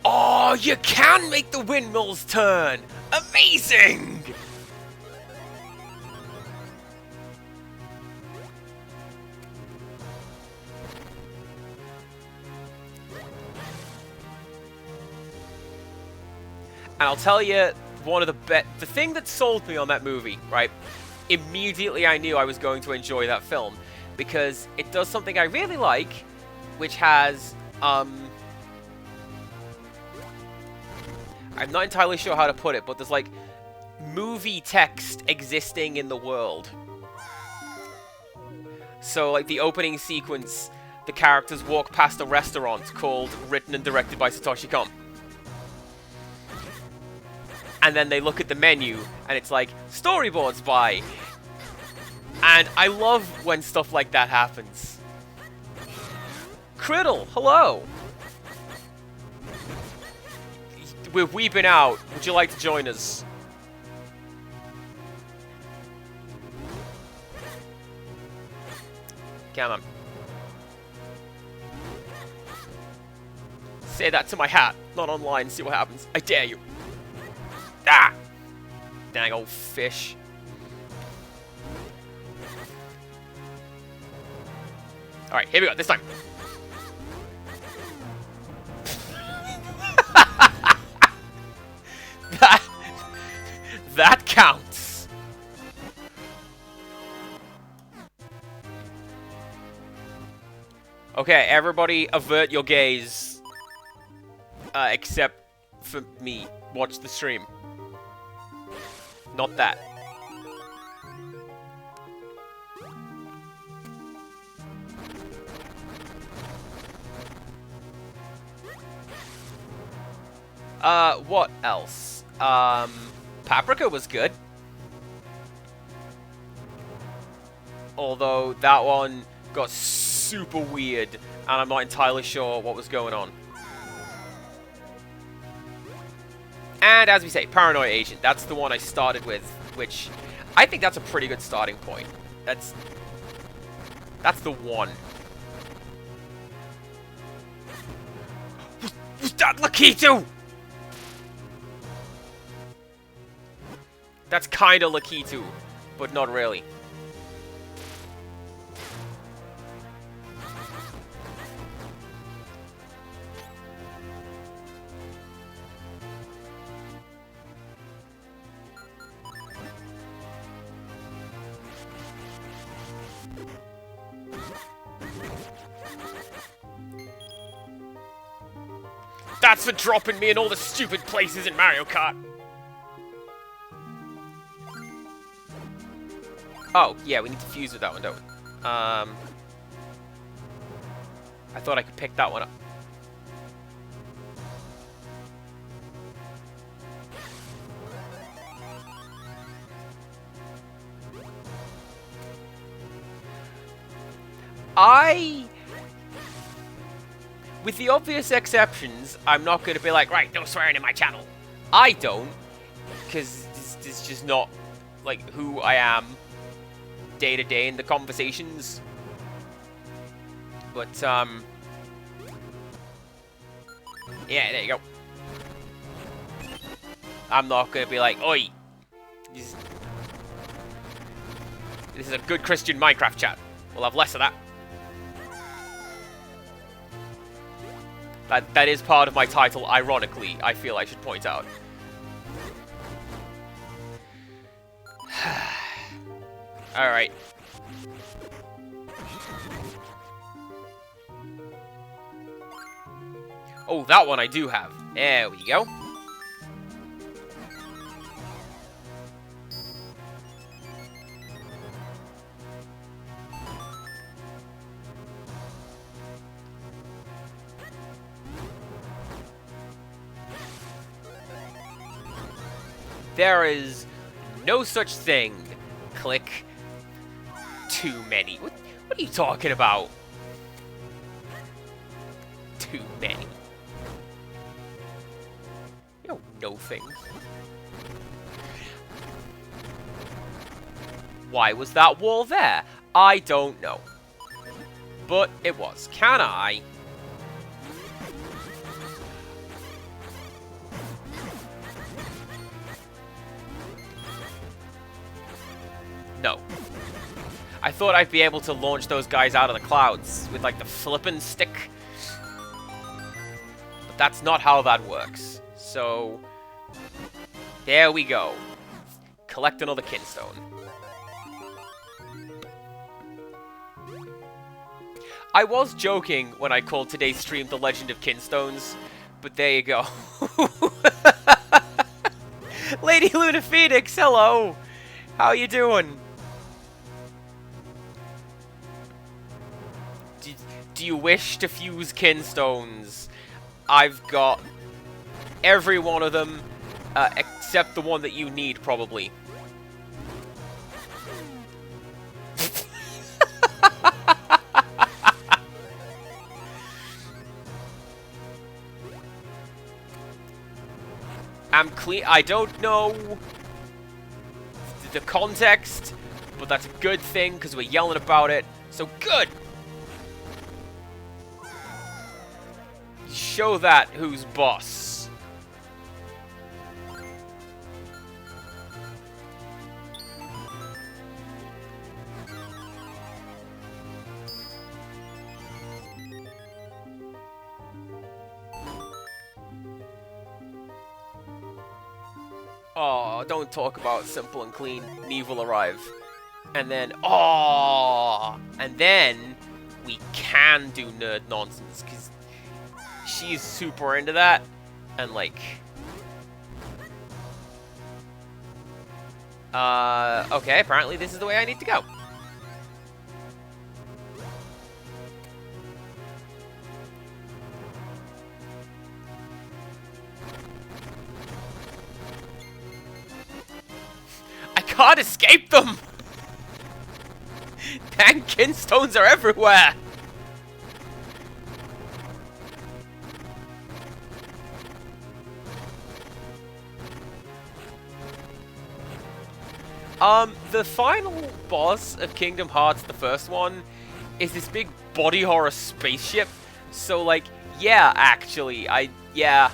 Oh, you can make the windmills turn! Amazing! And I'll tell you, one of the thing that sold me on that movie, right? Immediately I knew I was going to enjoy that film, because it does something I really like, which has, I'm not entirely sure how to put it, but there's like movie text existing in the world. So like the opening sequence, the characters walk past a restaurant called Written and Directed by Satoshi Kon. And then they look at the menu, and it's like, storyboards by. And I love when stuff like that happens. Criddle, hello! We're weeping out. Would you like to join us? Come on. Say that to my hat, not online, see what happens. I dare you. Ah! Dang old fish. Alright, here we go, this time. That counts. Okay, everybody avert your gaze. Except for me. Watch the stream. Not that. What else? Paprika was good. Although, that one got super weird, and I'm not entirely sure what was going on. And, as we say, Paranoia Agent. That's the one I started with, which I think that's a pretty good starting point. That's the one. Was that Lakitu? That's kinda Lakitu, but not really. That's for dropping me in all the stupid places in Mario Kart. Oh, yeah, we need to fuse with that one, don't we? I thought I could pick that one up. With the obvious exceptions, I'm not going to be like, right, no swearing in my channel. I don't, because this is just not, like, who I am day to day in the conversations. But, yeah, there you go. I'm not going to be like, oi, this is a good Christian Minecraft chat. We'll have less of that. That is part of my title, ironically, I feel I should point out. Alright. Oh, that one I do have. There we go. There is no such thing. Click. Too many. What are you talking about? Too many. You don't know things. Why was that wall there? I don't know. But it was. Can I? No. I thought I'd be able to launch those guys out of the clouds with, like, the flippin' stick. But that's not how that works. So, there we go. Collect another Kinstone. I was joking when I called today's stream The Legend of Kinstones, but there you go. Lady Luna Phoenix, hello! How you doing? Do you wish to fuse Kinstones? I've got every one of them, except the one that you need, probably. I'm clean. I don't know the context, but that's a good thing because we're yelling about it. So good. Show that who's boss. Oh, don't talk about simple and clean. Neve will arrive. And then, oh, and then we can do nerd nonsense, because she's super into that, and like, okay, apparently this is the way I need to go. I can't escape them! Dang, Kinstones are everywhere! The final boss of Kingdom Hearts, the first one, is this big body horror spaceship. So, like, yeah, actually, yeah.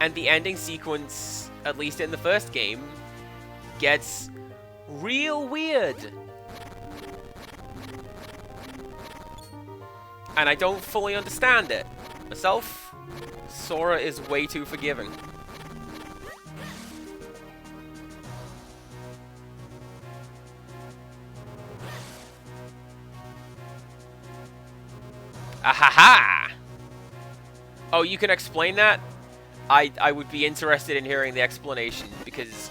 And the ending sequence, at least in the first game, gets real weird. And I don't fully understand it. Myself, Sora is way too forgiving. Ahaha! Oh, you can explain that? I would be interested in hearing the explanation, because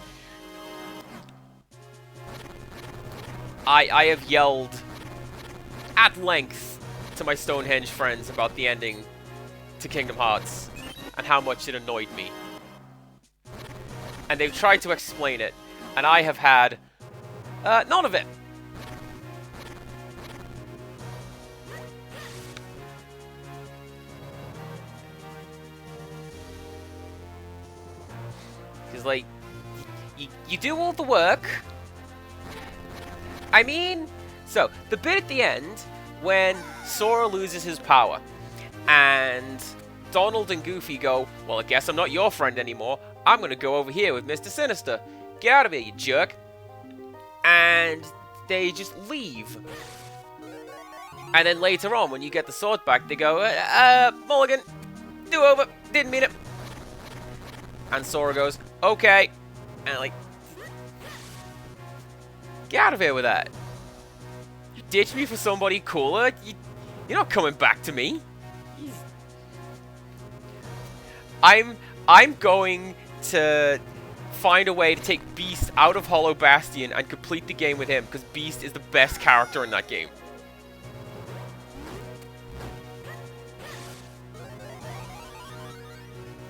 I have yelled at length to my Stonehenge friends about the ending to Kingdom Hearts and how much it annoyed me. And they've tried to explain it, and I have had none of it. Because, like, you do all the work. I mean, so, the bit at the end, when Sora loses his power, and Donald and Goofy go, well, I guess I'm not your friend anymore, I'm gonna go over here with Mr. Sinister. Get out of here, you jerk. And they just leave. And then later on, when you get the sword back, they go, Mulligan, do over, didn't mean it. And Sora goes, okay. And like, get out of here with that. You ditched me for somebody cooler. You're not coming back to me. I'm going to find a way to take Beast out of Hollow Bastion and complete the game with him, because Beast is the best character in that game.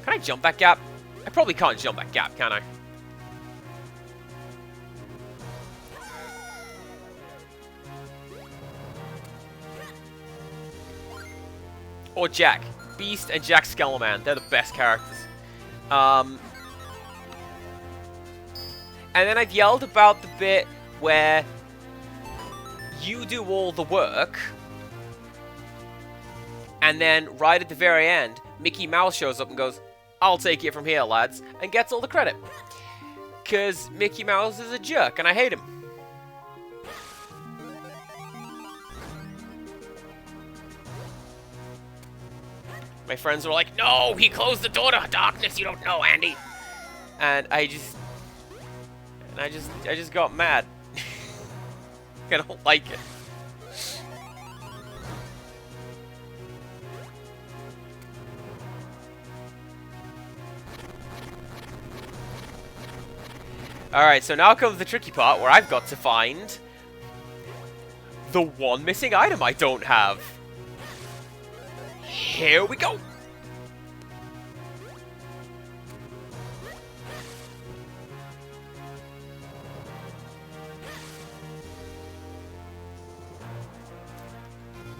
Can I jump that gap? I probably can't jump that gap, can I? Or Jack. Beast and Jack Skeleman. They're the best characters. And then I've yelled about the bit where you do all the work, and then right at the very end, Mickey Mouse shows up and goes, I'll take it from here, lads, and gets all the credit. Because Mickey Mouse is a jerk, and I hate him. My friends were like, no, he closed the door to darkness, you don't know, Andy. And I just got mad. I don't like it. Alright, so now comes the tricky part where I've got to find the one missing item I don't have. Here we go!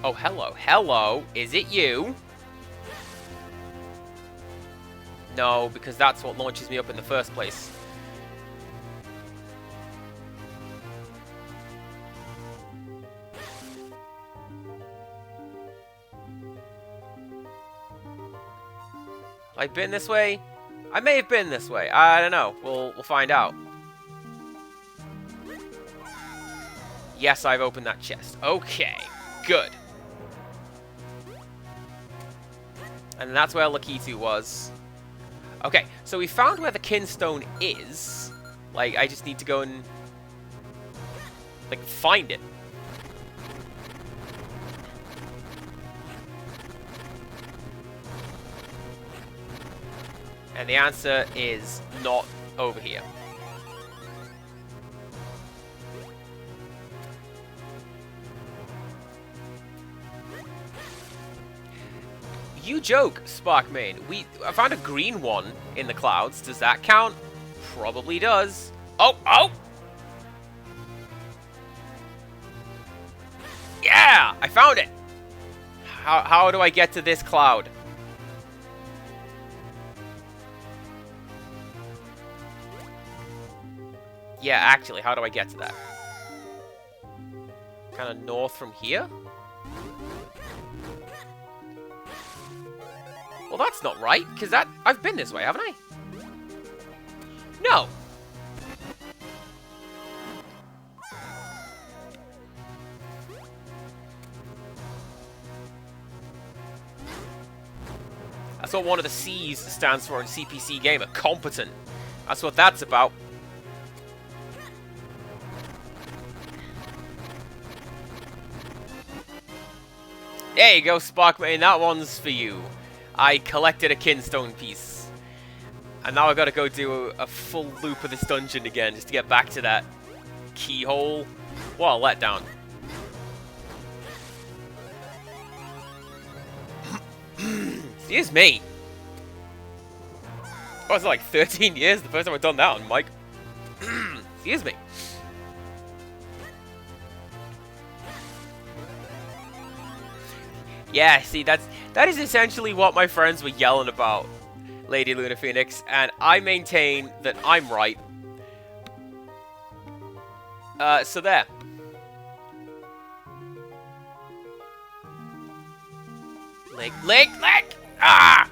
Oh, hello. Hello, is it you? No, because that's what launches me up in the first place. Have I been this way? I may have been this way. I don't know. We'll find out. Yes, I've opened that chest. Okay, good. And that's where Lakitu was. Okay, so we found where the Kinstone is. Like, I just need to go and, like, find it. And the answer is not over here. You joke, Sparkmane. I found a green one in the clouds. Does that count? Probably does. Oh, oh! Yeah! I found it! How do I get to this cloud? Yeah, actually, how do I get to that? Kind of north from here? Well, that's not right, because I've been this way, haven't I? No. That's what one of the C's stands for in CPC Gamer. Competent. That's what that's about. There you go, Sparkmane. That one's for you. I collected a Kinstone piece. And now I've got to go do a full loop of this dungeon again just to get back to that keyhole. What a letdown. Excuse me. Oh, it's like 13 years the first time I've done that on mic. Excuse me. Yeah, see, that is essentially what my friends were yelling about, Lady Luna Phoenix, and I maintain that I'm right. So there. Leg! Ah!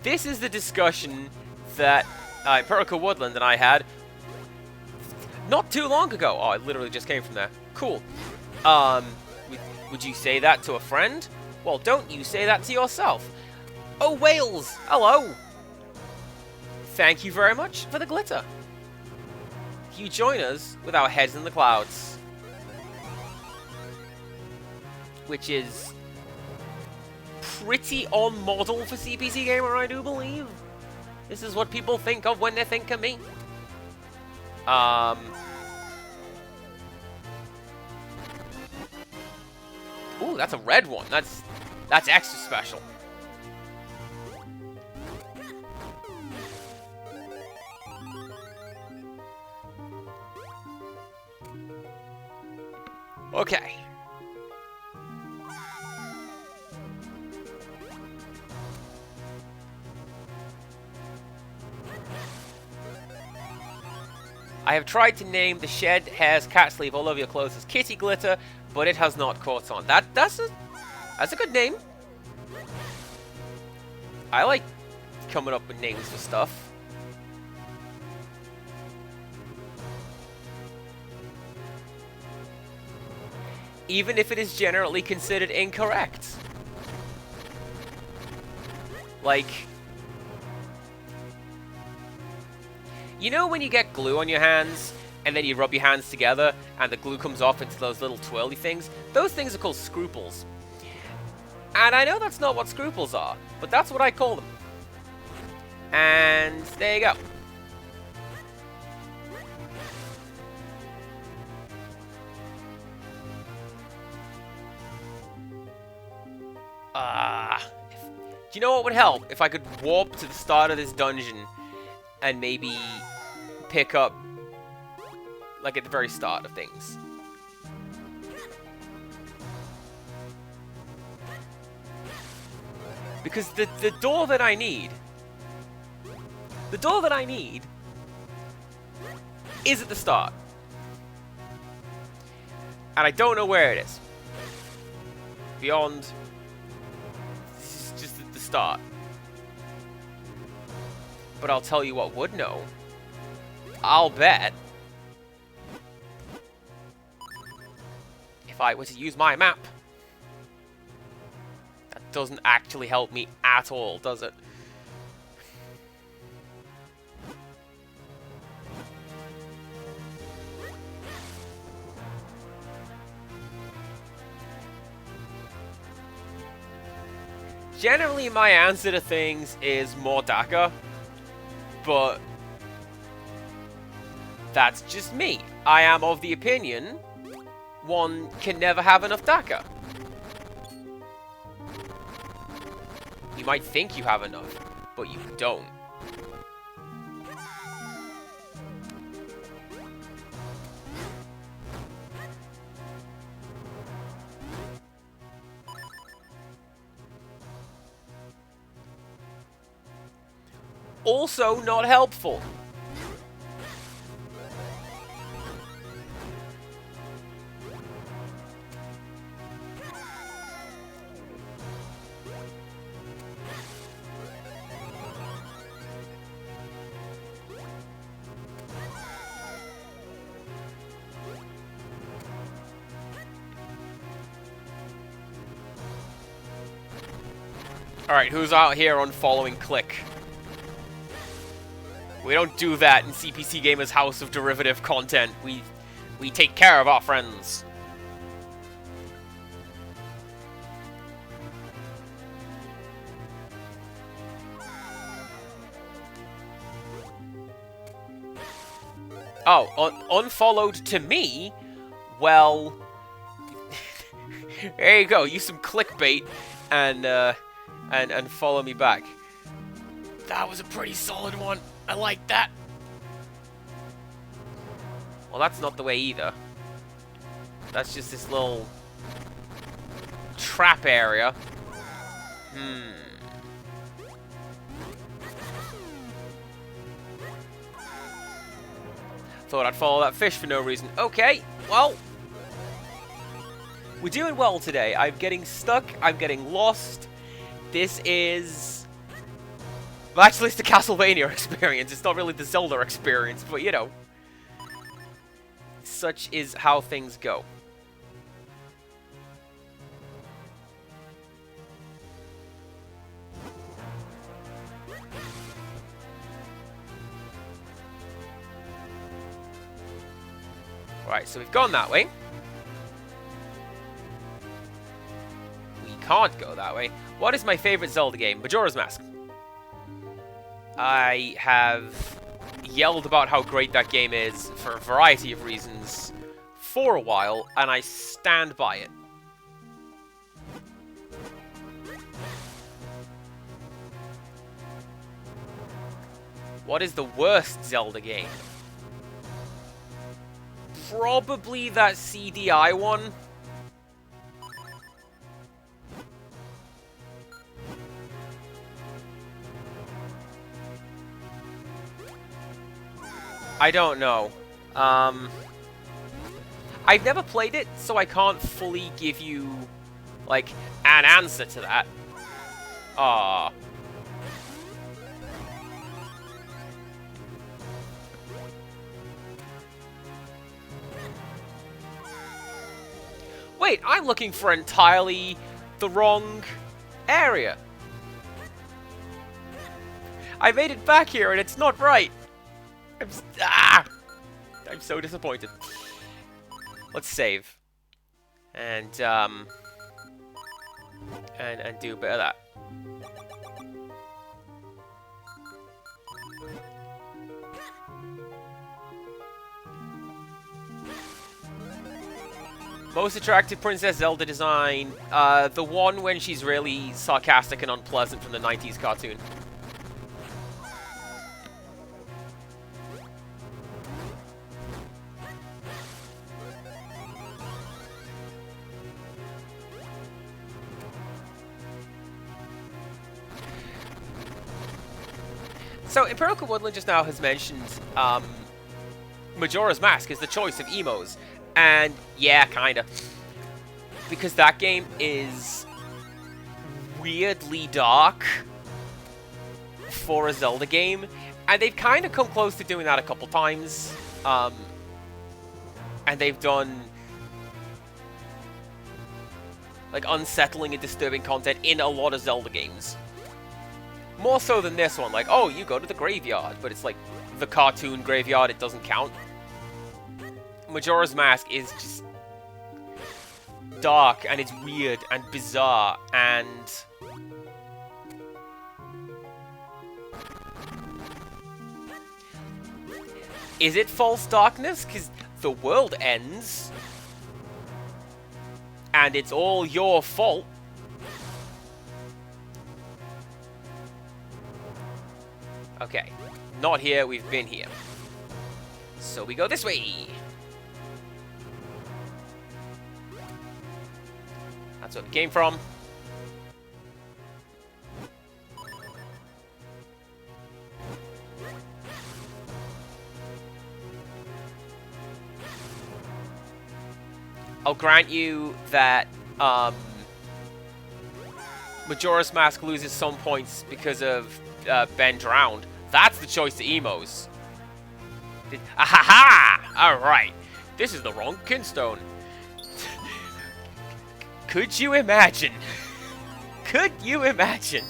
This is the discussion that Imperial Woodland and I had not too long ago. Oh, I literally just came from there. Cool. Would you say that to a friend? Well, don't you say that to yourself. Oh, Wales! Hello! Thank you very much for the glitter. You join us with our heads in the clouds. Which is pretty on model for CPC Gamer, I do believe. This is what people think of when they think of me. Ooh, that's a red one. That's extra special. Okay. I have tried to name the shed hairs cat sleeve all over your clothes as Kitty Glitter, but it has not caught on. That's a good name. I like coming up with names for stuff. Even if it is generally considered incorrect. Like, you know when you get glue on your hands, and then you rub your hands together, and the glue comes off into those little twirly things? Those things are called scruples. And I know that's not what scruples are, but that's what I call them. And there you go. Do you know what would help? If I could warp to the start of this dungeon and maybe pick up, like, at the very start of things. Because the door that I need... The door that I need is at the start. And I don't know where it is. Beyond... This is just at the start. But I'll tell you what would know. I'll bet. If I were to use my map. That doesn't actually help me at all, does it? Generally, my answer to things is more Daka, but that's just me. I am of the opinion one can never have enough Daka. You might think you have enough, but you don't. Also not helpful. Alright, who's out here on following click? We don't do that in CPC Gamer's House of Derivative Content. We take care of our friends. Oh, unfollowed to me? Well, there you go. Use some clickbait and follow me back. That was a pretty solid one. I like that. Well, that's not the way either. That's just this little trap area. Thought I'd follow that fish for no reason. Okay, well. We're doing well today. I'm getting stuck. I'm getting lost. This is... Well, actually, it's the Castlevania experience. It's not really the Zelda experience, but, you know. Such is how things go. Right, so we've gone that way. We can't go that way. What is my favorite Zelda game? Majora's Mask. I have yelled about how great that game is for a variety of reasons for a while, and I stand by it. What is the worst Zelda game? Probably that CDI one. I don't know. I've never played it, so I can't fully give you, like, an answer to that. Aww. Wait, I'm looking for entirely the wrong area. I made it back here and it's not right. I'm so disappointed. Let's save. And do a bit of that. Most attractive Princess Zelda design. The one when she's really sarcastic and unpleasant from the 90s cartoon. So, Empirical Woodland just now has mentioned Majora's Mask is the choice of emos. And, yeah, kinda. Because that game is weirdly dark for a Zelda game. And they've kind of come close to doing that a couple times. And they've done like unsettling and disturbing content in a lot of Zelda games. More so than this one, like, oh, you go to the graveyard, but it's like the cartoon graveyard, it doesn't count. Majora's Mask is just dark, and it's weird, and bizarre, and... Is it false darkness? Because the world ends, and it's all your fault. Okay, not here, we've been here. So we go this way. That's where we came from. I'll grant you that Majora's Mask loses some points because of Ben drowned. That's the choice to emos. Ahaha! Alright. This is the wrong Kinstone. Could you imagine? Could you imagine?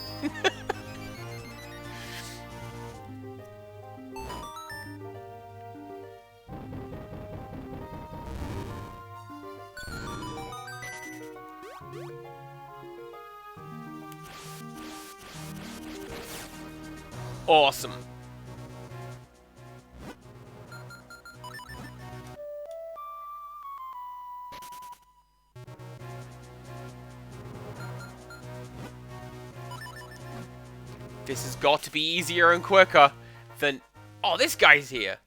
Awesome. This has got to be easier and quicker than... Oh, this guy's here.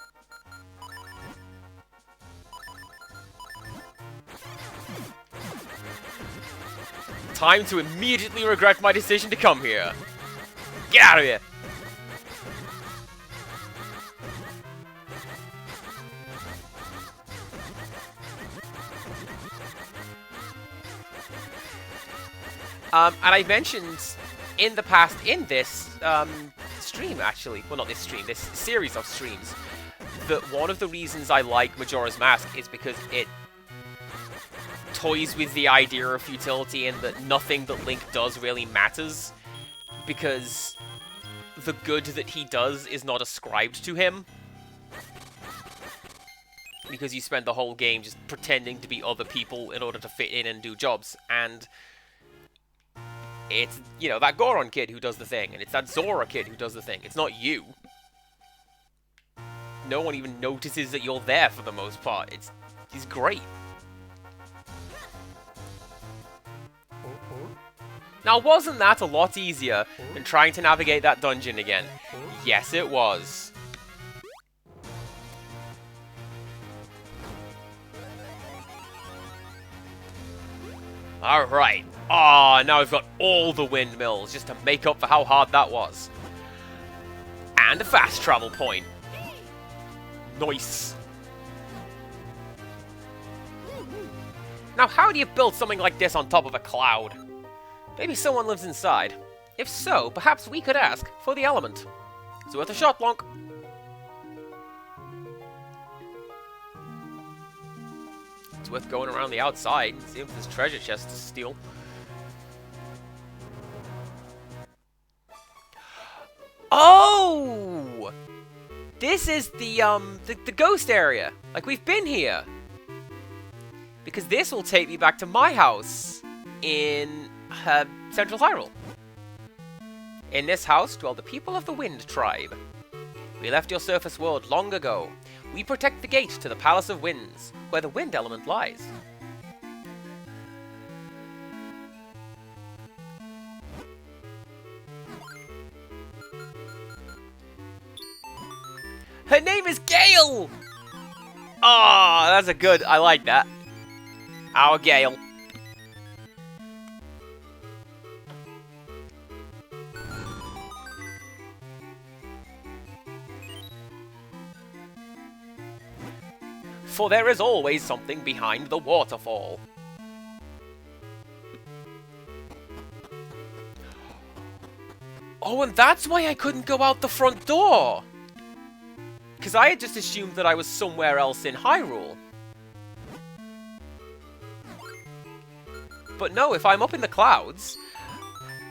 Time to immediately regret my decision to come here. Get out of here. And I mentioned in the past, in this stream, actually, well, not this stream, this series of streams, that one of the reasons I like Majora's Mask is because it toys with the idea of futility and that nothing that Link does really matters, because the good that he does is not ascribed to him. Because you spend the whole game just pretending to be other people in order to fit in and do jobs, and... It's, you know, that Goron kid who does the thing, and it's that Zora kid who does the thing. It's not you. No one even notices that you're there for the most part. He's great. Now, wasn't that a lot easier than trying to navigate that dungeon again? Yes, it was. Alright. Ah, now we've got all the windmills, just to make up for how hard that was. And a fast travel point. Nice. Now, how do you build something like this on top of a cloud? Maybe someone lives inside. If so, perhaps we could ask for the element. It's worth a shot, Lonk. It's worth going around the outside and seeing if there's treasure chests to steal. Oh! This is the ghost area. Like, we've been here. Because this will take me back to my house in Central Hyrule. In this house dwell the people of the Wind Tribe. We left your surface world long ago. We protect the gate to the Palace of Winds, where the wind element lies. Her name is Gale! Oh, that's a good... I like that. Our Gale. for there is always something behind the waterfall. Oh, and that's why I couldn't go out the front door! Because I had just assumed that I was somewhere else in Hyrule. But no, if I'm up in the clouds,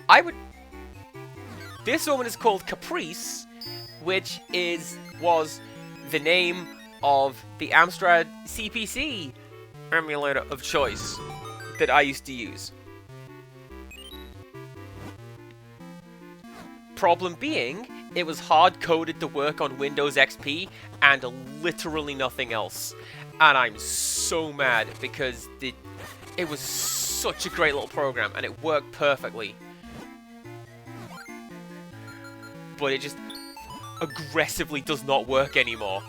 I would... This woman is called Caprice, which was the name of the Amstrad CPC emulator of choice that I used to use. Problem being, it was hard-coded to work on Windows XP and literally nothing else. And I'm so mad because it was such a great little program and it worked perfectly. But it just aggressively does not work anymore.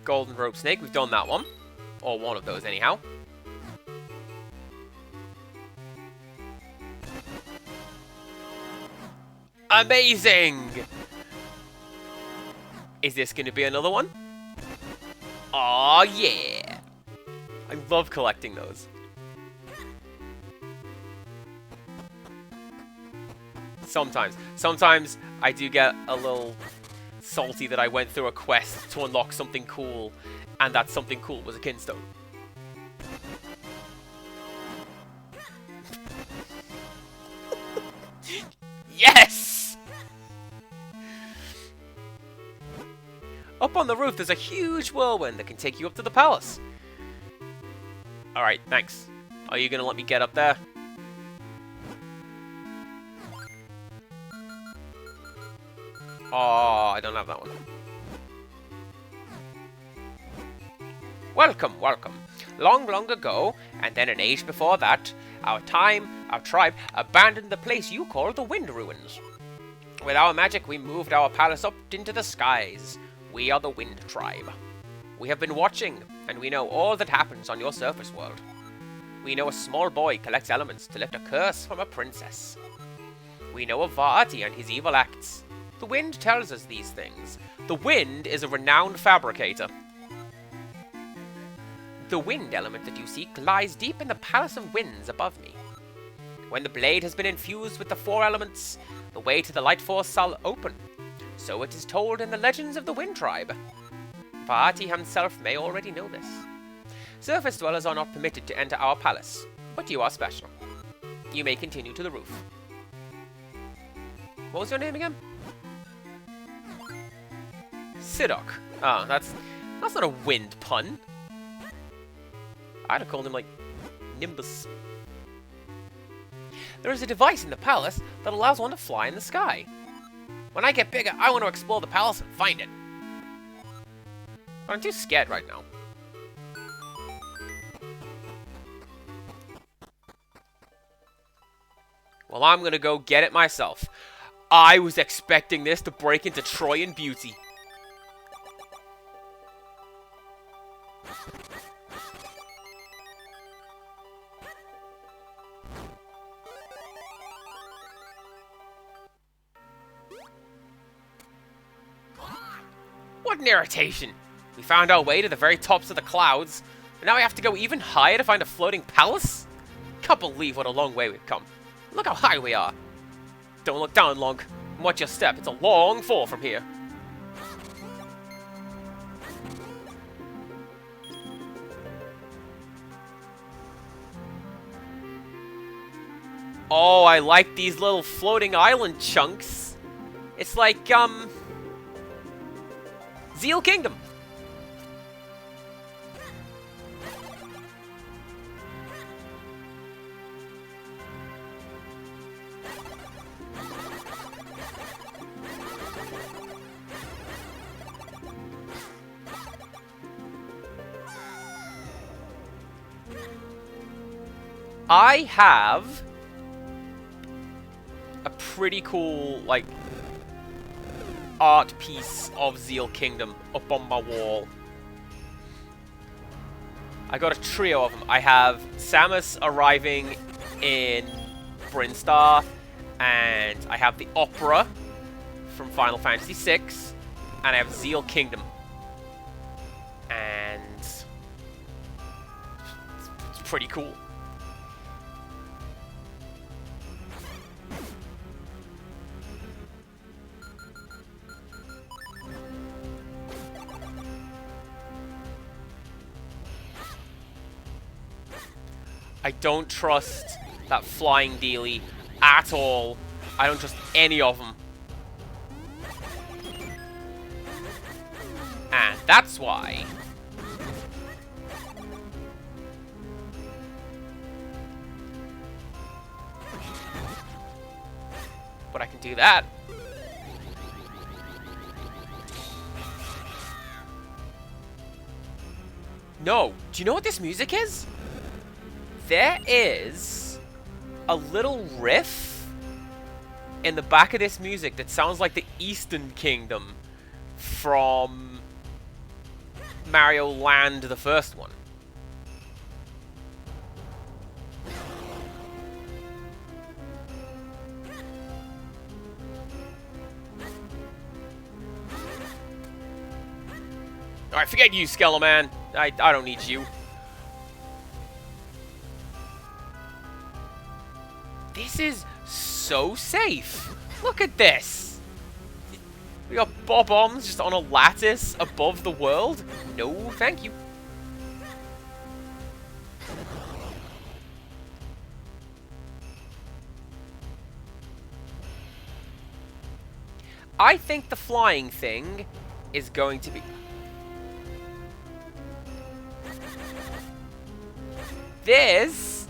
Golden Rope Snake, we've done that one. Or one of those, anyhow. Amazing! Is this going to be another one? Aw, yeah! I love collecting those. Sometimes. Sometimes I do get a little salty that I went through a quest to unlock something cool, and that something cool was a Kinstone. Yes! Up on the roof, there's a huge whirlwind that can take you up to the palace. Alright, thanks. Are you gonna let me get up there? Oh, I don't have that one. Welcome, welcome. Long, long ago, and then an age before that, our tribe, abandoned the place you call the Wind Ruins. With our magic, we moved our palace up into the skies. We are the Wind Tribe. We have been watching, and we know all that happens on your surface world. We know a small boy collects elements to lift a curse from a princess. We know of Vaati and his evil acts. The wind tells us these things. The wind is a renowned fabricator. The wind element that you seek lies deep in the Palace of Winds above me. When the blade has been infused with the four elements, the way to the light force shall open. So it is told in the legends of the Wind Tribe. Vaati himself may already know this. Surface dwellers are not permitted to enter our palace, but you are special. You may continue to the roof. What was your name again? Sidok. Oh, that's not a wind pun. I'd have called him, like, Nimbus. There is a device in the palace that allows one to fly in the sky. When I get bigger, I want to explore the palace and find it. But I'm too scared right now. Well, I'm gonna go get it myself. I was expecting this to break into Troyan beauty. What an irritation! We found our way to the very tops of the clouds, and now we have to go even higher to find a floating palace? Can't believe what a long way we've come. Look how high we are. Don't look down, Long. Watch your step. It's a long fall from here. Oh, I like these little floating island chunks. It's like, Zeal Kingdom. I have a pretty cool, like, art piece of Zeal Kingdom up on my wall. I got a trio of them. I have Samus arriving in Brinstar, and I have the Opera from Final Fantasy VI, and I have Zeal Kingdom. And it's pretty cool. I don't trust that flying dealie at all. I don't trust any of them. And that's why but I can do that. No, do you know what this music is? There is a little riff in the back of this music that sounds like the Eastern Kingdom from Mario Land, the first one. Alright, forget you, Skeleman. I don't need you. This is so safe. Look at this. We got bob-ombs just on a lattice above the world. No, thank you. I think the flying thing is going to be... This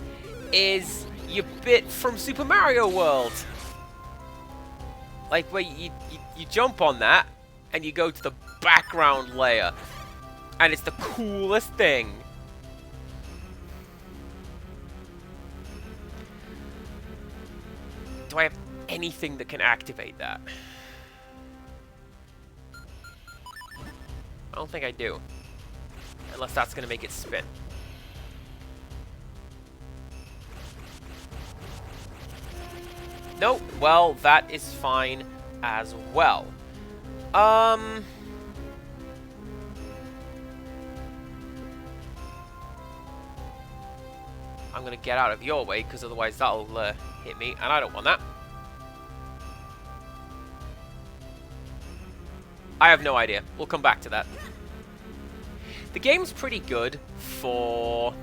is your bit from Super Mario World. Like where you jump on that and you go to the background layer. And it's the coolest thing. Do I have anything that can activate that? I don't think I do. Unless that's going to make it spin. Nope. Well, that is fine as well. I'm gonna get out of your way, because otherwise that'll hit me, and I don't want that. I have no idea. We'll come back to that. The game's pretty good for...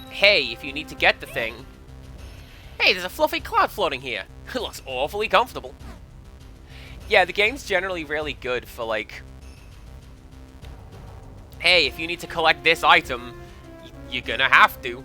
Hey, if you need to get the thing... Hey, there's a fluffy cloud floating here. It looks awfully comfortable. Yeah, the game's generally really good for, like... Hey, if you need to collect this item, you're gonna have to.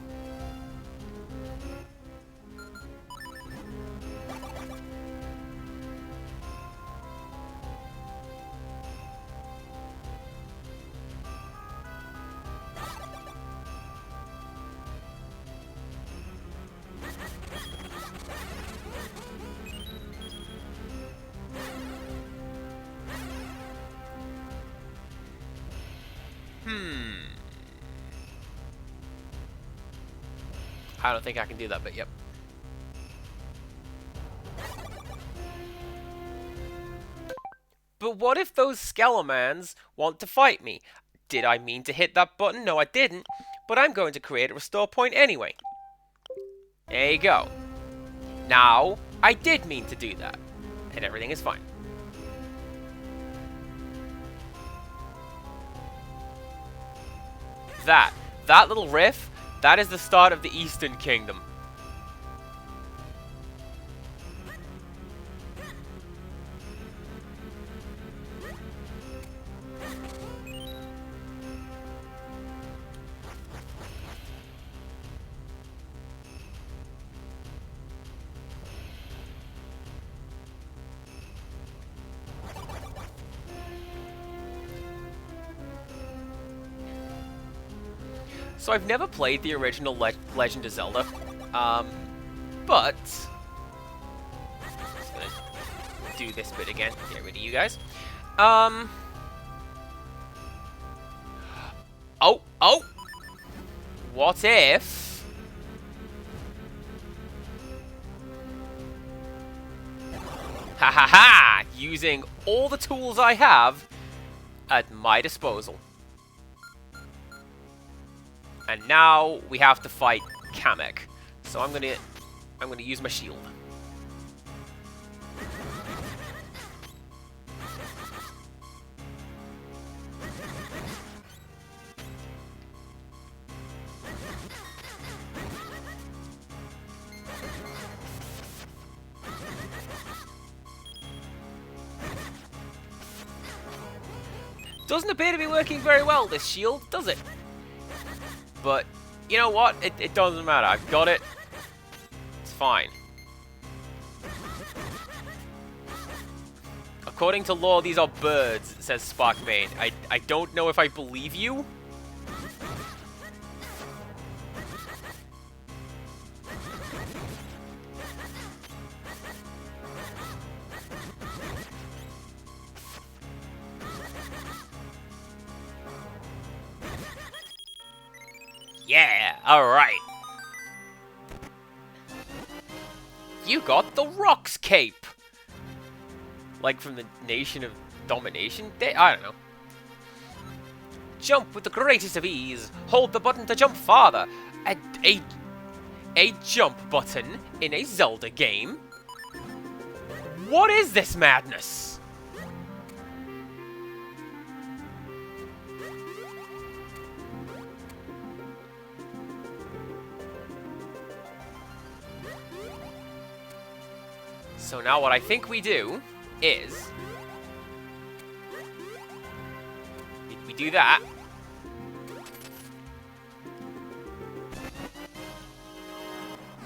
I don't think I can do that, but yep. But what if those Skelemans want to fight me? Did I mean to hit that button? No, I didn't. But I'm going to create a restore point anyway. There you go. Now, I did mean to do that. And everything is fine. That little riff, that is the start of the Eastern Kingdom. So I've never played the original Legend of Zelda, but I'm just gonna do this bit again, get rid of you guys. Oh! What if Ha ha ha! Using all the tools I have at my disposal. And now we have to fight Kamek. So I'm gonna use my shield. Doesn't appear to be working very well, this shield, does it? But, you know what? It doesn't matter. I've got it. It's fine. According to lore, these are birds, says Sparkbane. I don't know if I believe you. Yeah, alright. You got the Rocks Cape. Like from the Nation of Domination? I don't know. Jump with the greatest of ease. Hold the button to jump farther. A jump button in a Zelda game? What is this madness? So now what I think we do is... we do that.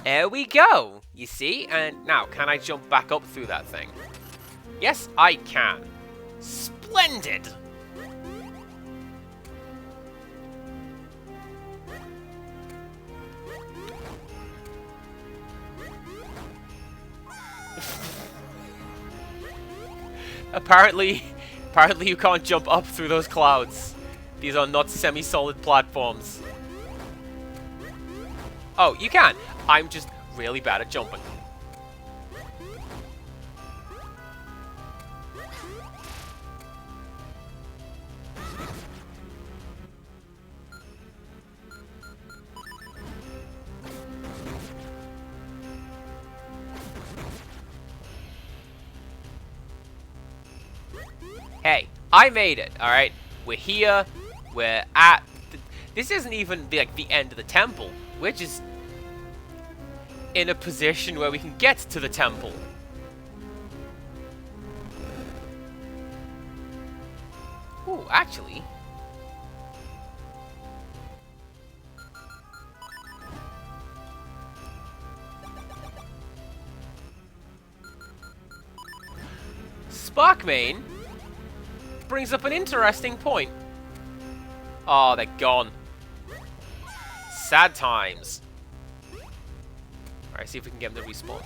There we go! You see? And now, can I jump back up through that thing? Yes, I can. Splendid! Apparently you can't jump up through those clouds. These are not semi-solid platforms. Oh, you can. I'm just really bad at jumping. Hey, I made it, alright? We're here, we're at... this isn't even, like, the end of the temple. We're just in a position where we can get to the temple. Ooh, actually... Sparkmane brings up an interesting point. Oh, they're gone. Sad times. Alright, see if we can get them to respawn.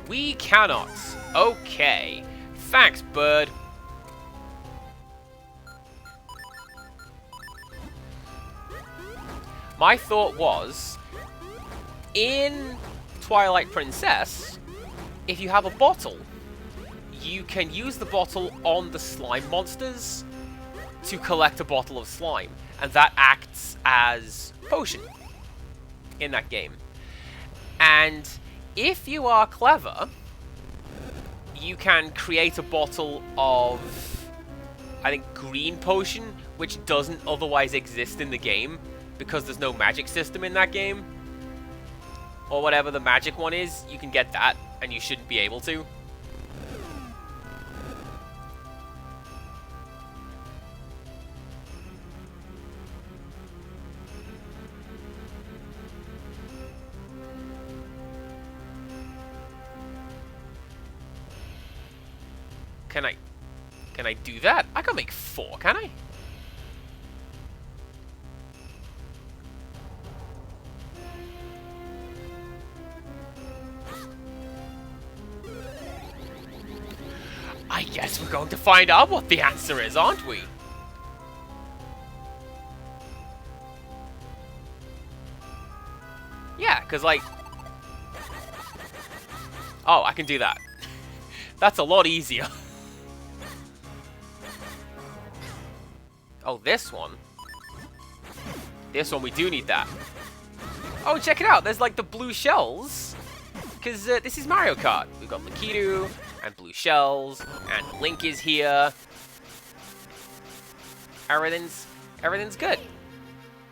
We cannot. Okay. Thanks, bird. My thought was, in Twilight Princess, if you have a bottle, you can use the bottle on the slime monsters to collect a bottle of slime, and that acts as potion in that game. And if you are clever, you can create a bottle of, I think, green potion, which doesn't otherwise exist in the game, because there's no magic system in that game. Or whatever the magic one is, you can get that, and you shouldn't be able to. Can I do that? I can make 4, can I? I guess we're going to find out what the answer is, aren't we? because, like... Oh, I can do that. That's a lot easier. Oh, this one. This one, we do need that. Oh, check it out. There's, like, the blue shells. Because this is Mario Kart. We've got Lakitu and blue shells, and Link is here. Everything's good.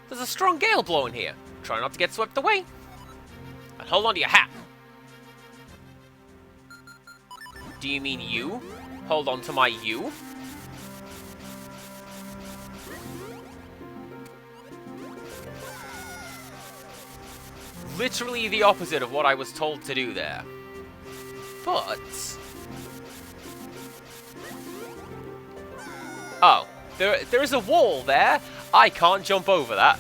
There's a strong gale blowing here. Try not to get swept away. And hold on to your hat. Do you mean you? Hold on to my you? Literally the opposite of what I was told to do there. But... Oh, there is a wall there. I can't jump over that.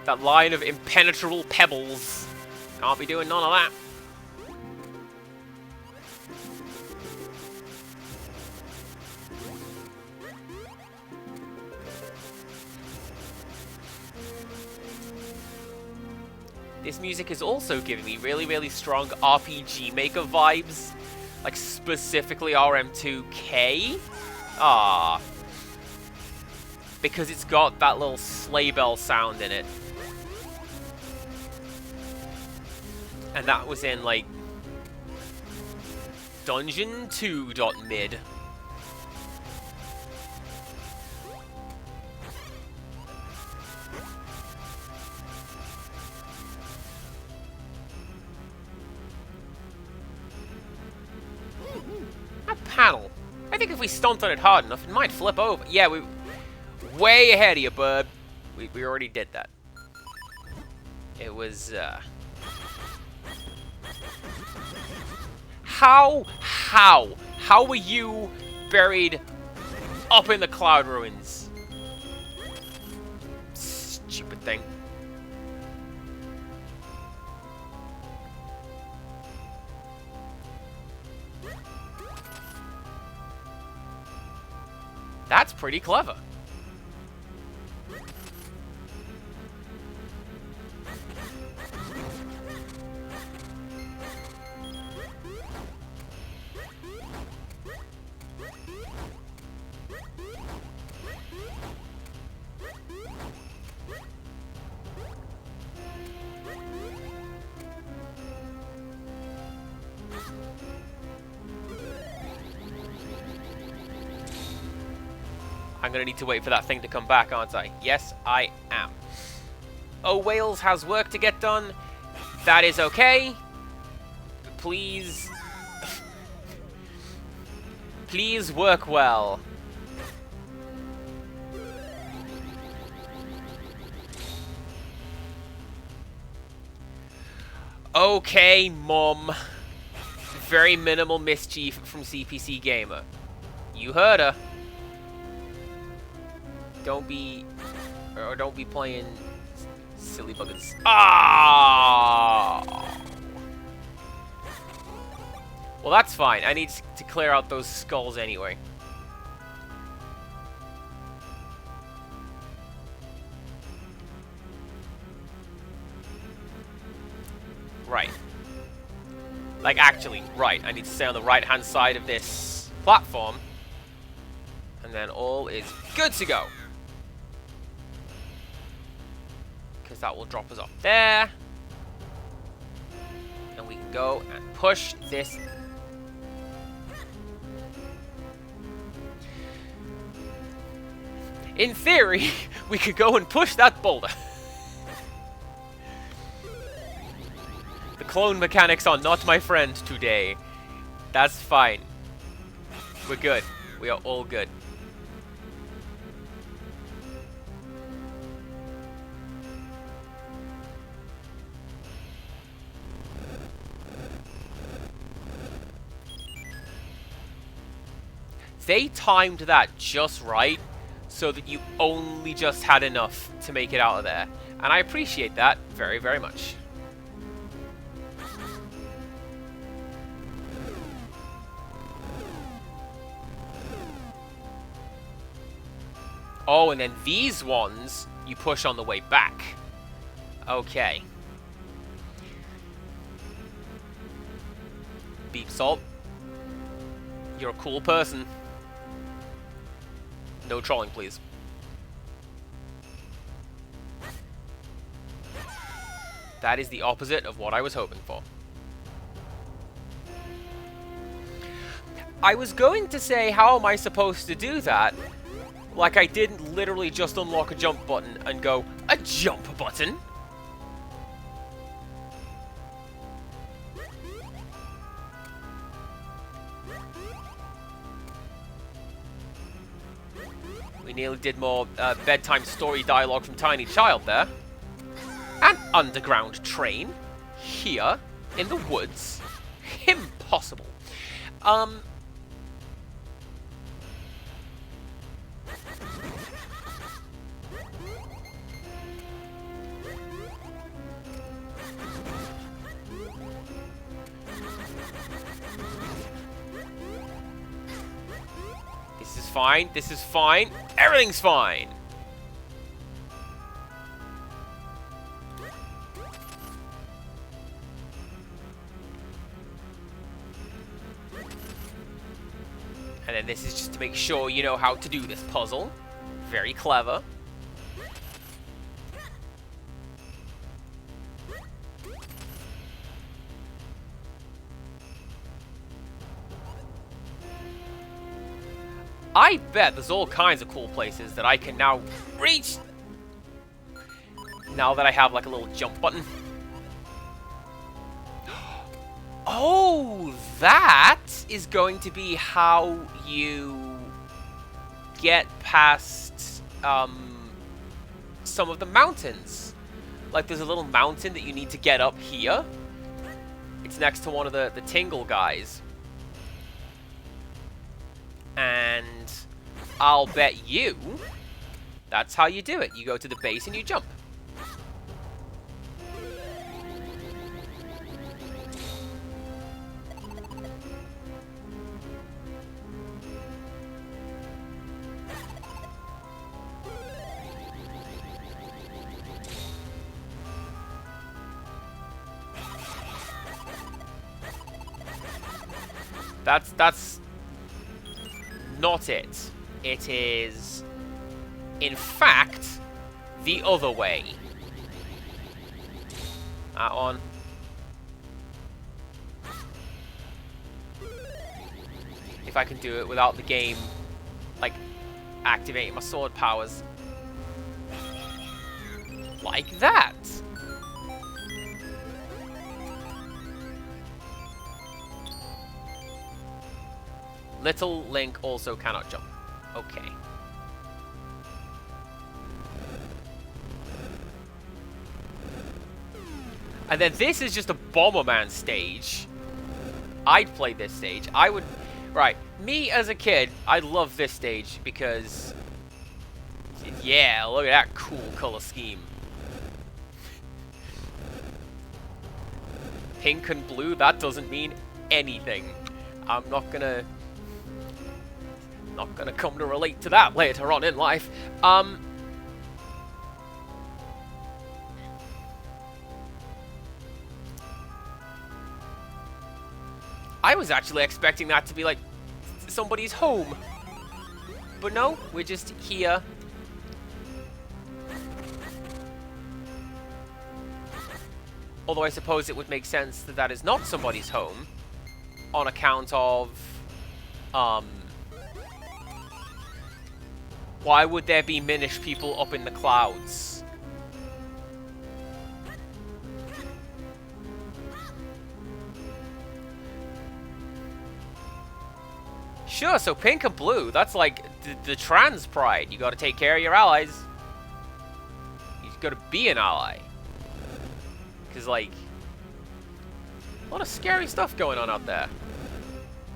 That line of impenetrable pebbles. Can't be doing none of that. This music is also giving me really, really strong RPG Maker vibes. Like, specifically RM2K. Ah. Because it's got that little sleigh bell sound in it. And that was in, like, Dungeon 2.mid. That panel. I think if we stomped on it hard enough, it might flip over. Yeah, we... Way ahead of you, bud. We already did that. It was, How were you buried up in the cloud ruins? Stupid thing. That's pretty clever. I'm gonna need to wait for that thing to come back, aren't I? Yes, I am. Oh, Wales has work to get done. That is okay. Please... Please work well. Okay, Mom. Very minimal mischief from CPC Gamer. You heard her. Don't be playing silly buggers. Ah! Well, that's fine. I need to clear out those skulls anyway. Right. Like, actually, right. I need to stay on the right-hand side of this platform. And then all is good to go. Because that will drop us off there. And we can go and push this. In theory, we could go and push that boulder. The clone mechanics are not my friend today. That's fine. We're good. We are all good. They timed that just right so that you only just had enough to make it out of there. And I appreciate that very, very much. Oh, and then these ones you push on the way back. Okay. Beep Salt. You're a cool person. No trolling, please. That is the opposite of what I was hoping for. I was going to say, how am I supposed to do that? Like I didn't literally just unlock a jump button and go, a jump button? We nearly did more bedtime story dialogue from Tiny Child there. An underground train? Here? In the woods? Impossible. This is fine. This is fine. Everything's fine. And then this is just to make sure you know how to do this puzzle. Very clever. I bet there's all kinds of cool places that I can now reach. Now that I have like a little jump button. Oh, that is going to be how you get past some of the mountains. Like there's a little mountain that you need to get up here. It's next to one of the Tingle guys. And I'll bet you that's how you do it. You go to the base and you jump. That's not it. It is, in fact, the other way. That one. If I can do it without the game, like, activating my sword powers. Like that. Little Link also cannot jump. Okay. And then this is just a Bomberman stage. I'd play this stage. I would... Right. Me as a kid, I love this stage because... Yeah, look at that cool color scheme. Pink and blue, that doesn't mean anything. I'm not gonna come to relate to that later on in life. I was actually expecting that to be like somebody's home. But no, we're just here. Although I suppose it would make sense that that is not somebody's home on account of why would there be Minish people up in the clouds? Sure, so pink and blue, that's like the trans pride. You gotta take care of your allies. You gotta be an ally. Because, like, a lot of scary stuff going on out there.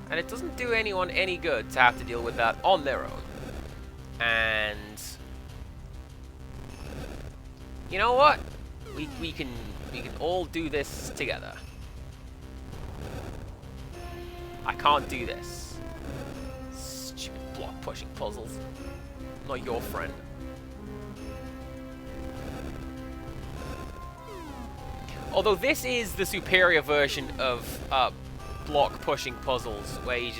And it doesn't do anyone any good to have to deal with that on their own. And you know what? We can all do this together. I can't do this. Stupid block pushing puzzles. I'm not your friend. Although this is the superior version of block pushing puzzles, where you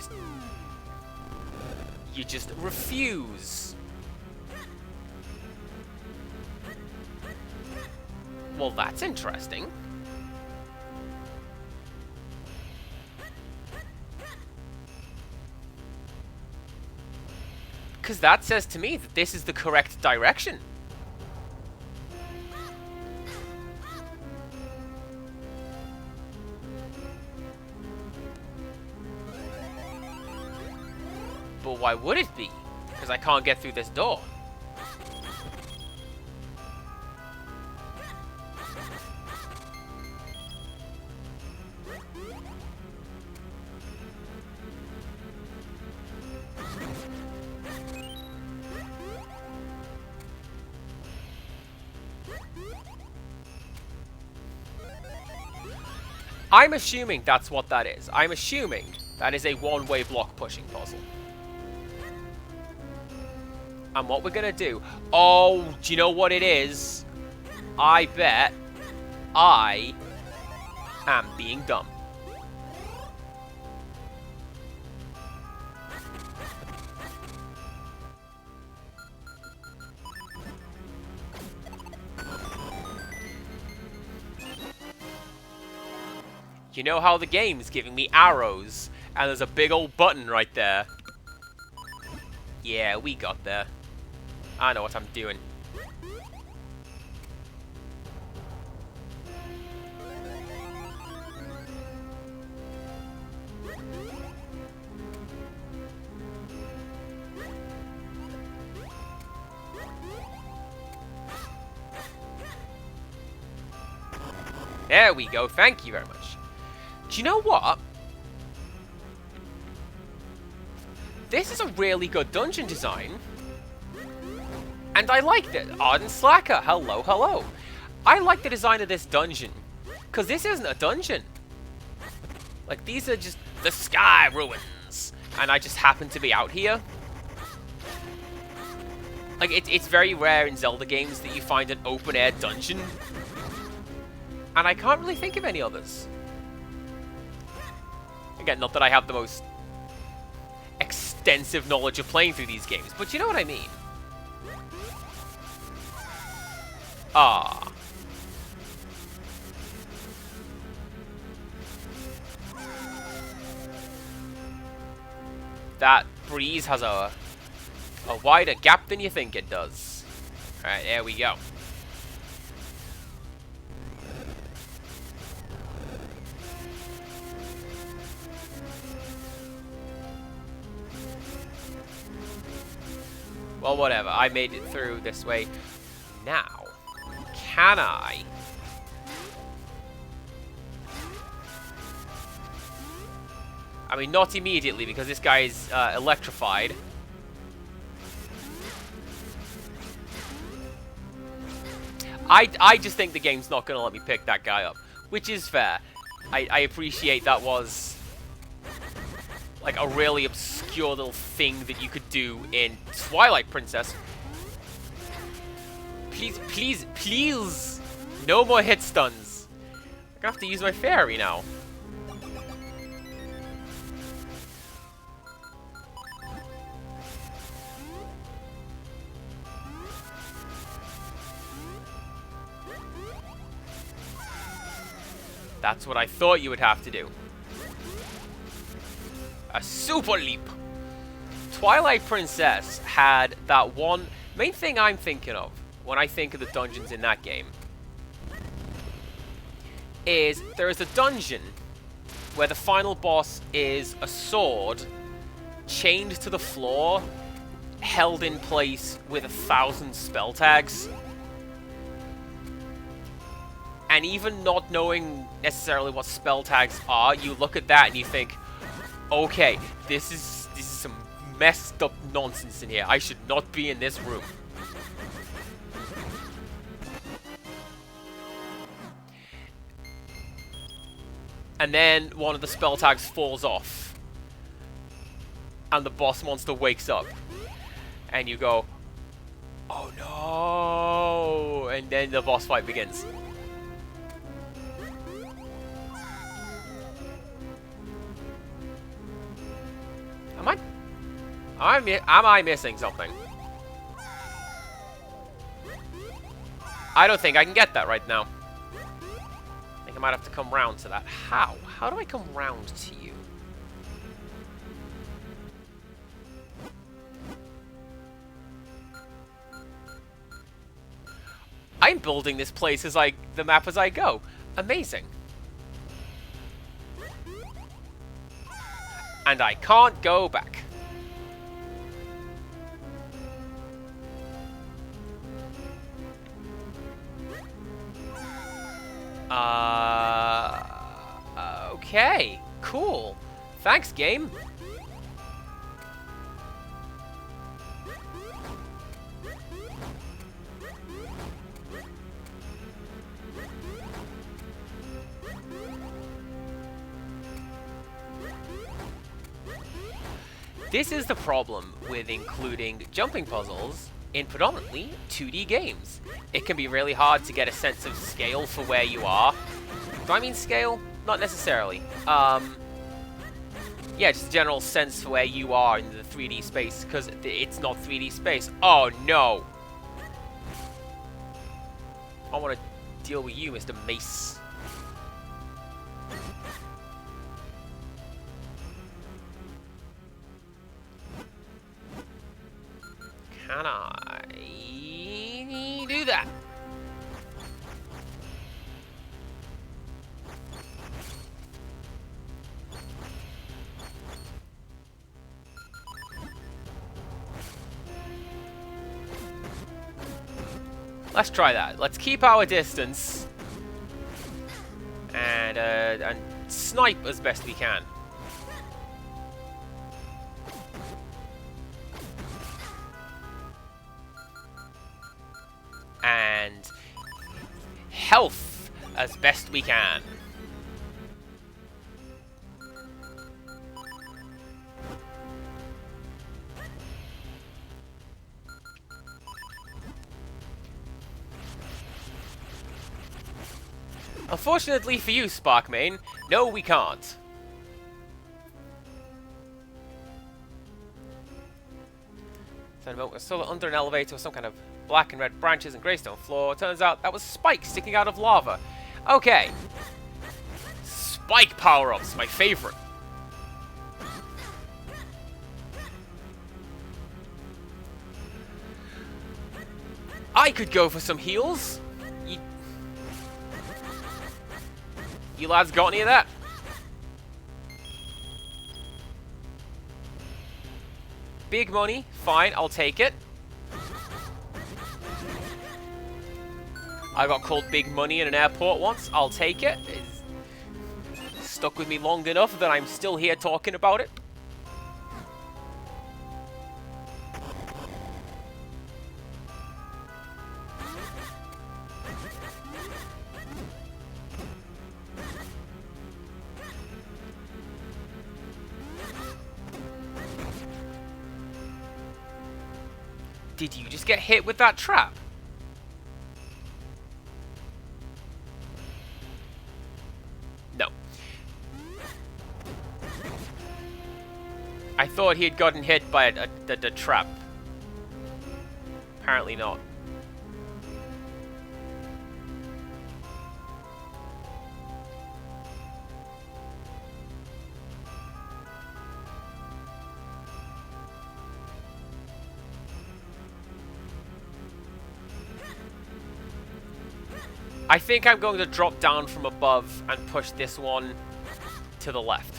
just refuse. Well, that's interesting. Because that says to me that this is the correct direction. But why would it be? Because I can't get through this door. I'm assuming that's what that is. I'm assuming that is a one-way block pushing puzzle. And what we're gonna do... Oh, do you know what it is? I bet I am being dumb. You know how the game's giving me arrows, and there's a big old button right there? Yeah, we got there. I know what I'm doing. There we go, thank you very much. Do you know what? This is a really good dungeon design. And I liked it. Arden Slacker, hello, hello. I like the design of this dungeon. Because this isn't a dungeon. Like, these are just the sky ruins. And I just happen to be out here. Like, it's very rare in Zelda games that you find an open-air dungeon. And I can't really think of any others. Again, not that I have the most extensive knowledge of playing through these games, but you know what I mean. Ah. That breeze has a wider gap than you think it does. Alright, there we go. Well, whatever. I made it through this way. Now, can I? I mean, not immediately, because this guy is electrified. I just think the game's not going to let me pick that guy up, which is fair. I appreciate that was like a really obscure little thing that you could do in Twilight Princess. Please, please, please! No more hit stuns. I'm gonna have to use my fairy now. That's what I thought you would have to do. A super leap. Twilight Princess had that one main thing I'm thinking of when I think of the dungeons in that game is there is a dungeon where the final boss is a sword chained to the floor, held in place with 1,000 spell tags. And even not knowing necessarily what spell tags are, you look at that and you think, okay, this is some messed up nonsense in here. I should not be in this room. And then one of the spell tags falls off. And the boss monster wakes up. And you go, oh no! And then the boss fight begins. Am I missing something? I don't think I can get that right now. I think I might have to come round to that. How? How do I come round to you? I'm building this place as the map as I go. Amazing. And I can't go back. Okay. Cool. Thanks, game. This is the problem with including jumping puzzles in predominantly 2D games. It can be really hard to get a sense of scale for where you are. Do I mean scale? Not necessarily. Yeah, just a general sense for where you are in the 3D space, because it's not 3D space. Oh no! I want to deal with you, Mr. Mace. Can I do that? Let's try that. Let's keep our distance and snipe as best we can. And health as best we can. Unfortunately for you, Sparkmane, no, we can't. We're still under an elevator with some kind of black and red branches and greystone floor. Turns out that was spikes sticking out of lava. Okay. Spike power-ups, my favorite. I could go for some heals. You lads got any of that? Big money. Fine, I'll take it. I got called big money in an airport once. I'll take it. It's stuck with me long enough that I'm still here talking about it. Did you just get hit with that trap? No. I thought he had gotten hit by the trap. Apparently not. I think I'm going to drop down from above and push this one to the left.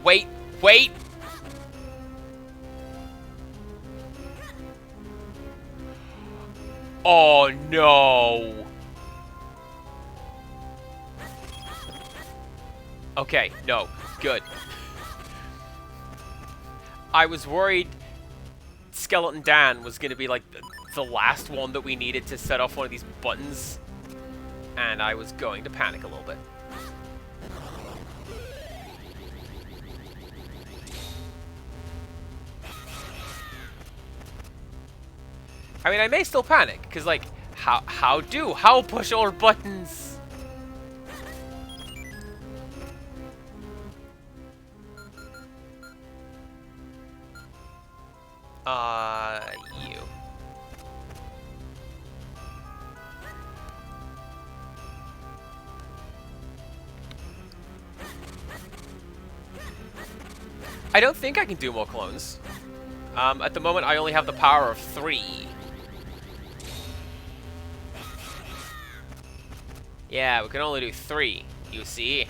Wait, wait! Oh no! Okay, no, good. I was worried Skeleton Dan was going to be like the last one that we needed to set off one of these buttons, and I was going to panic a little bit. I mean, I may still panic, because like, How push all buttons? You. I don't think I can do more clones. At the moment, I only have the power of 3. Yeah, we can only do 3, you see.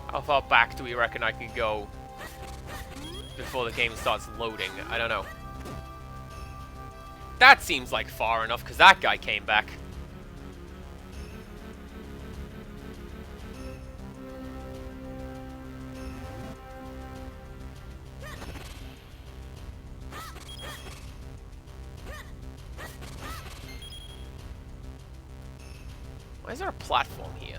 How far back do we reckon I could go before the game starts loading? I don't know. That seems like far enough, because that guy came back. Why is there a platform here?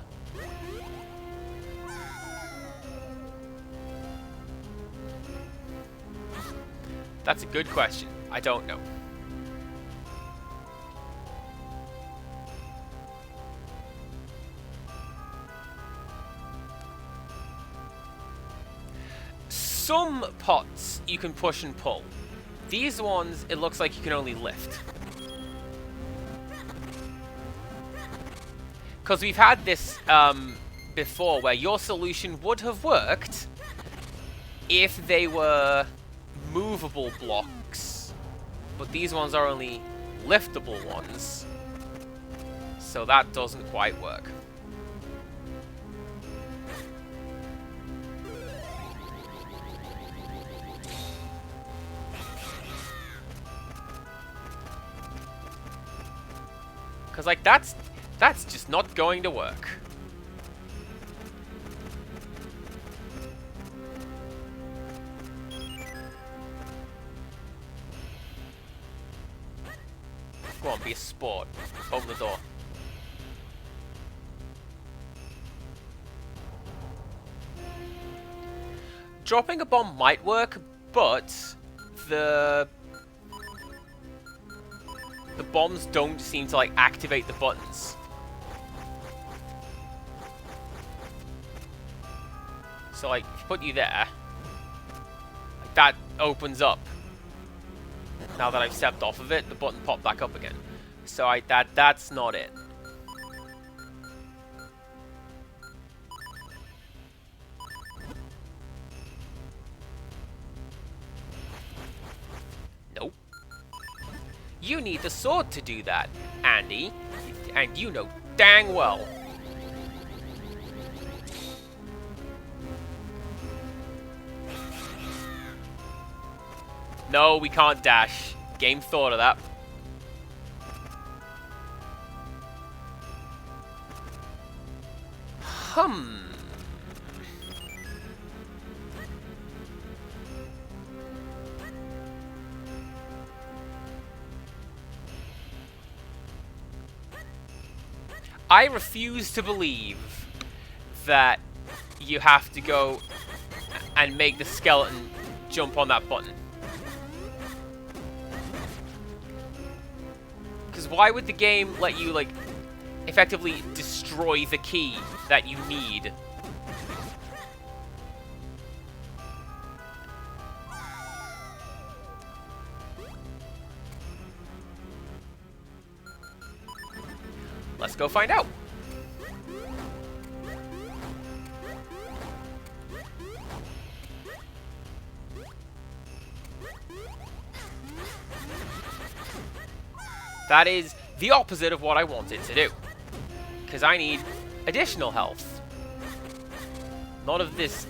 That's a good question. I don't know. Some pots you can push and pull. These ones, it looks like you can only lift. Because we've had this before, where your solution would have worked if they were movable blocks, but these ones are only liftable ones, so that doesn't quite work. Because, like, that's just not going to work. Go on, be a sport. Open the door. Dropping a bomb might work, but the bombs don't seem to, like, activate the buttons. So, like, if you put you there, like, that opens up. Now that I've stepped off of it, the button popped back up again. So that's not it. Nope. You need the sword to do that, Andy. And you know dang well. No, we can't dash. Game thought of that. I refuse to believe that you have to go and make the skeleton jump on that button. Because why would the game let you, like, effectively destroy the key that you need? Let's go find out. That is the opposite of what I wanted to do. Because I need additional health. None of this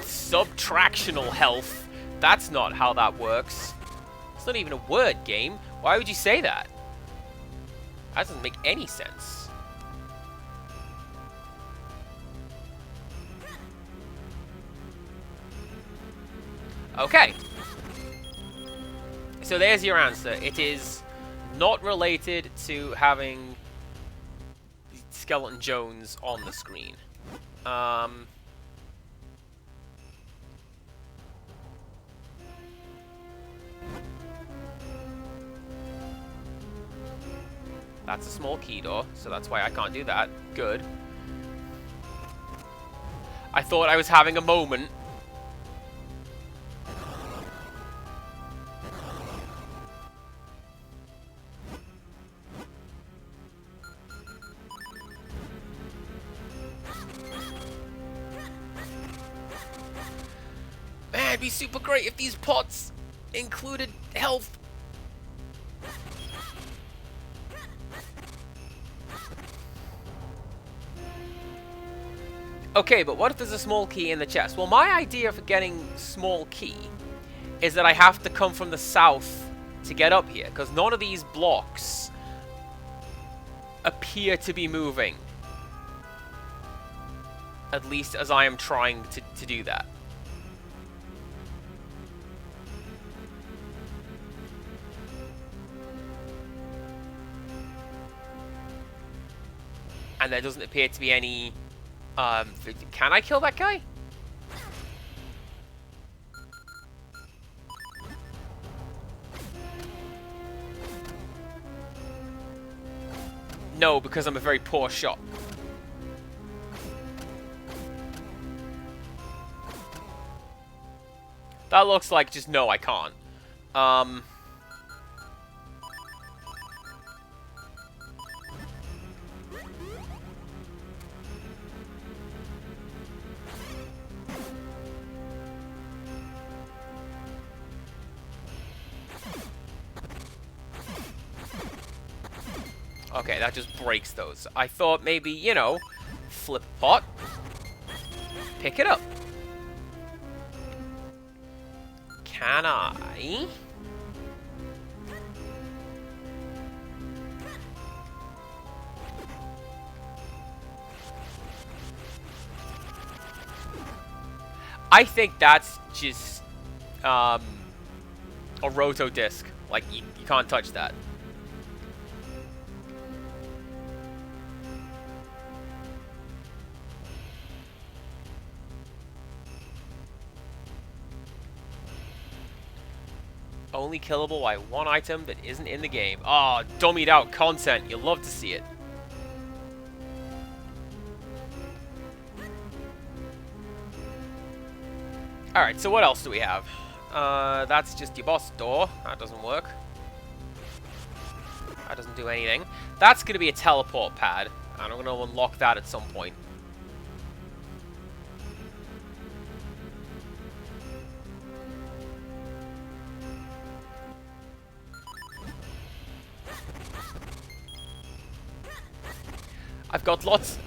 subtractional health. That's not how that works. It's not even a word, game. Why would you say that? That doesn't make any sense. Okay. So there's your answer. It is Not related to having Skeleton Jones on the screen. That's a small key door, so that's why I can't do that. Good. I thought I was having a moment. Man, it'd be super great if these pots included health. Okay, but what if there's a small key in the chest? Well, my idea for getting small key is that I have to come from the south to get up here, because none of these blocks appear to be moving. At least as I am trying to do that. And there doesn't appear to be any... can I kill that guy? No, because I'm a very poor shot. That looks like just no, I can't. Okay, that just breaks those. I thought maybe, you know, flip a pot, pick it up. Can I? I think that's just a roto disc. Like, you can't touch that. Only killable by one item that isn't in the game. Oh, dummied out content. You'll love to see it. Alright, so what else do we have? That's just your boss door. That doesn't work. That doesn't do anything. That's going to be a teleport pad. And I'm going to unlock that at some point. I've got lots...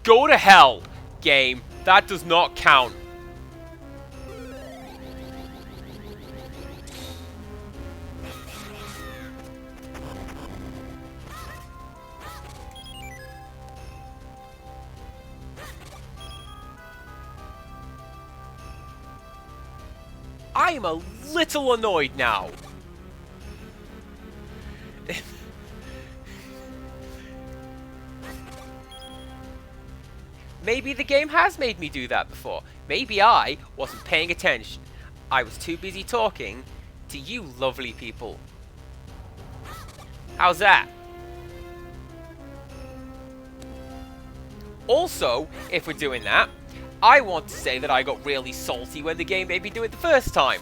Go to hell, game. That does not count. I am a little annoyed now. Maybe the game has made me do that before. Maybe I wasn't paying attention. I was too busy talking to you lovely people. How's that? Also, if we're doing that, I want to say that I got really salty when the game made me do it the first time.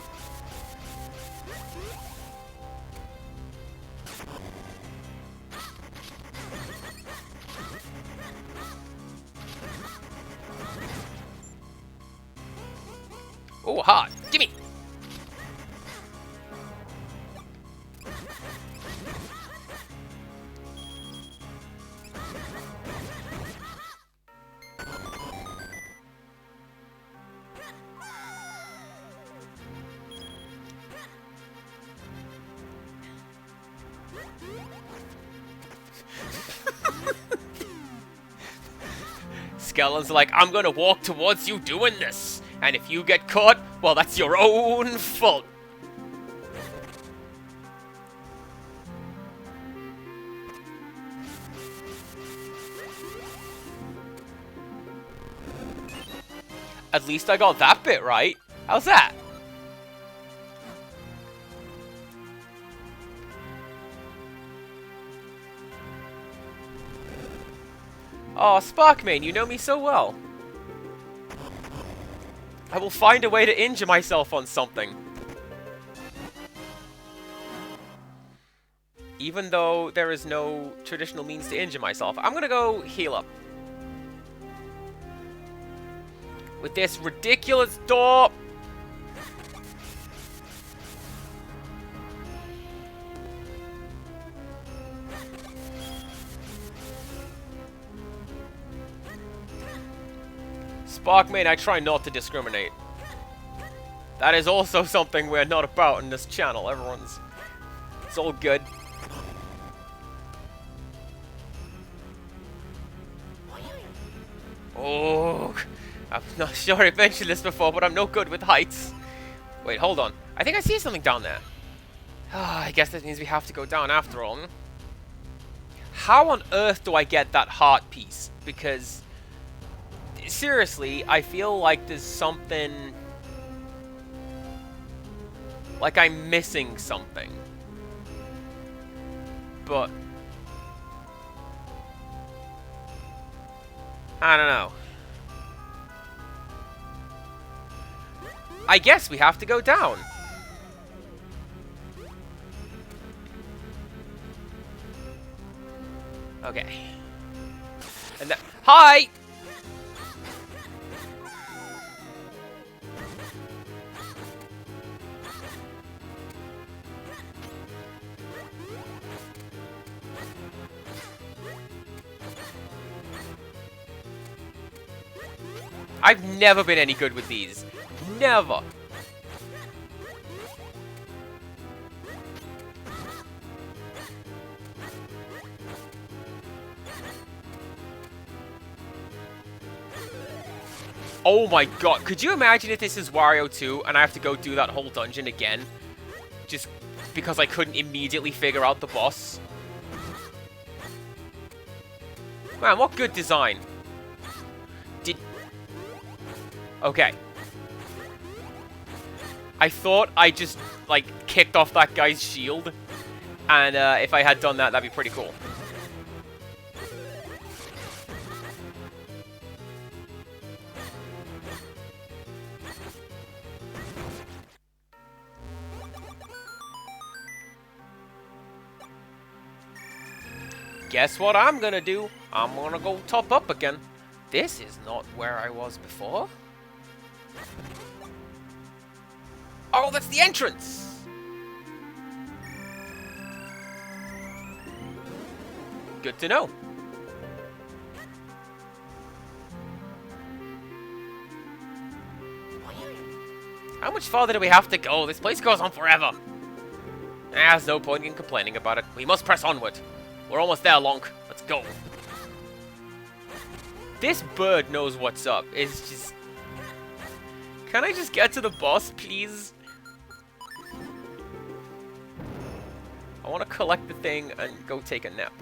Oh, hard. Gimme! Skeletons are like, I'm gonna walk towards you doing this. And if you get caught, well, that's your own fault. At least I got that bit right. How's that? Oh, Sparkmane, you know me so well. I will find a way to injure myself on something. Even though there is no traditional means to injure myself. I'm gonna go heal up. With this ridiculous door. Sparkmane, I try not to discriminate. That is also something we're not about in this channel. It's all good. Oh, I'm not sure I mentioned this before, but I'm no good with heights. Wait, hold on. I think I see something down there. I guess that means we have to go down after all. How on earth do I get that heart piece? Because, seriously, I feel like there's something... like I'm missing something. But... I don't know. I guess we have to go down. Okay. And that... Hi! I've never been any good with these. Never. Oh my god, could you imagine if this is Wario 2 and I have to go do that whole dungeon again? Just because I couldn't immediately figure out the boss? Man, what good design. Okay. I thought I just, like, kicked off that guy's shield. And if I had done that, that'd be pretty cool. Guess what I'm gonna do? I'm gonna go top up again. This is not where I was before. Oh, that's the entrance! Good to know. How much farther do we have to go? This place goes on forever. There's no point in complaining about it. We must press onward. We're almost there, Lonk. Let's go. This bird knows what's up. It's just... Can I just get to the boss, please? I want to collect the thing and go take a nap.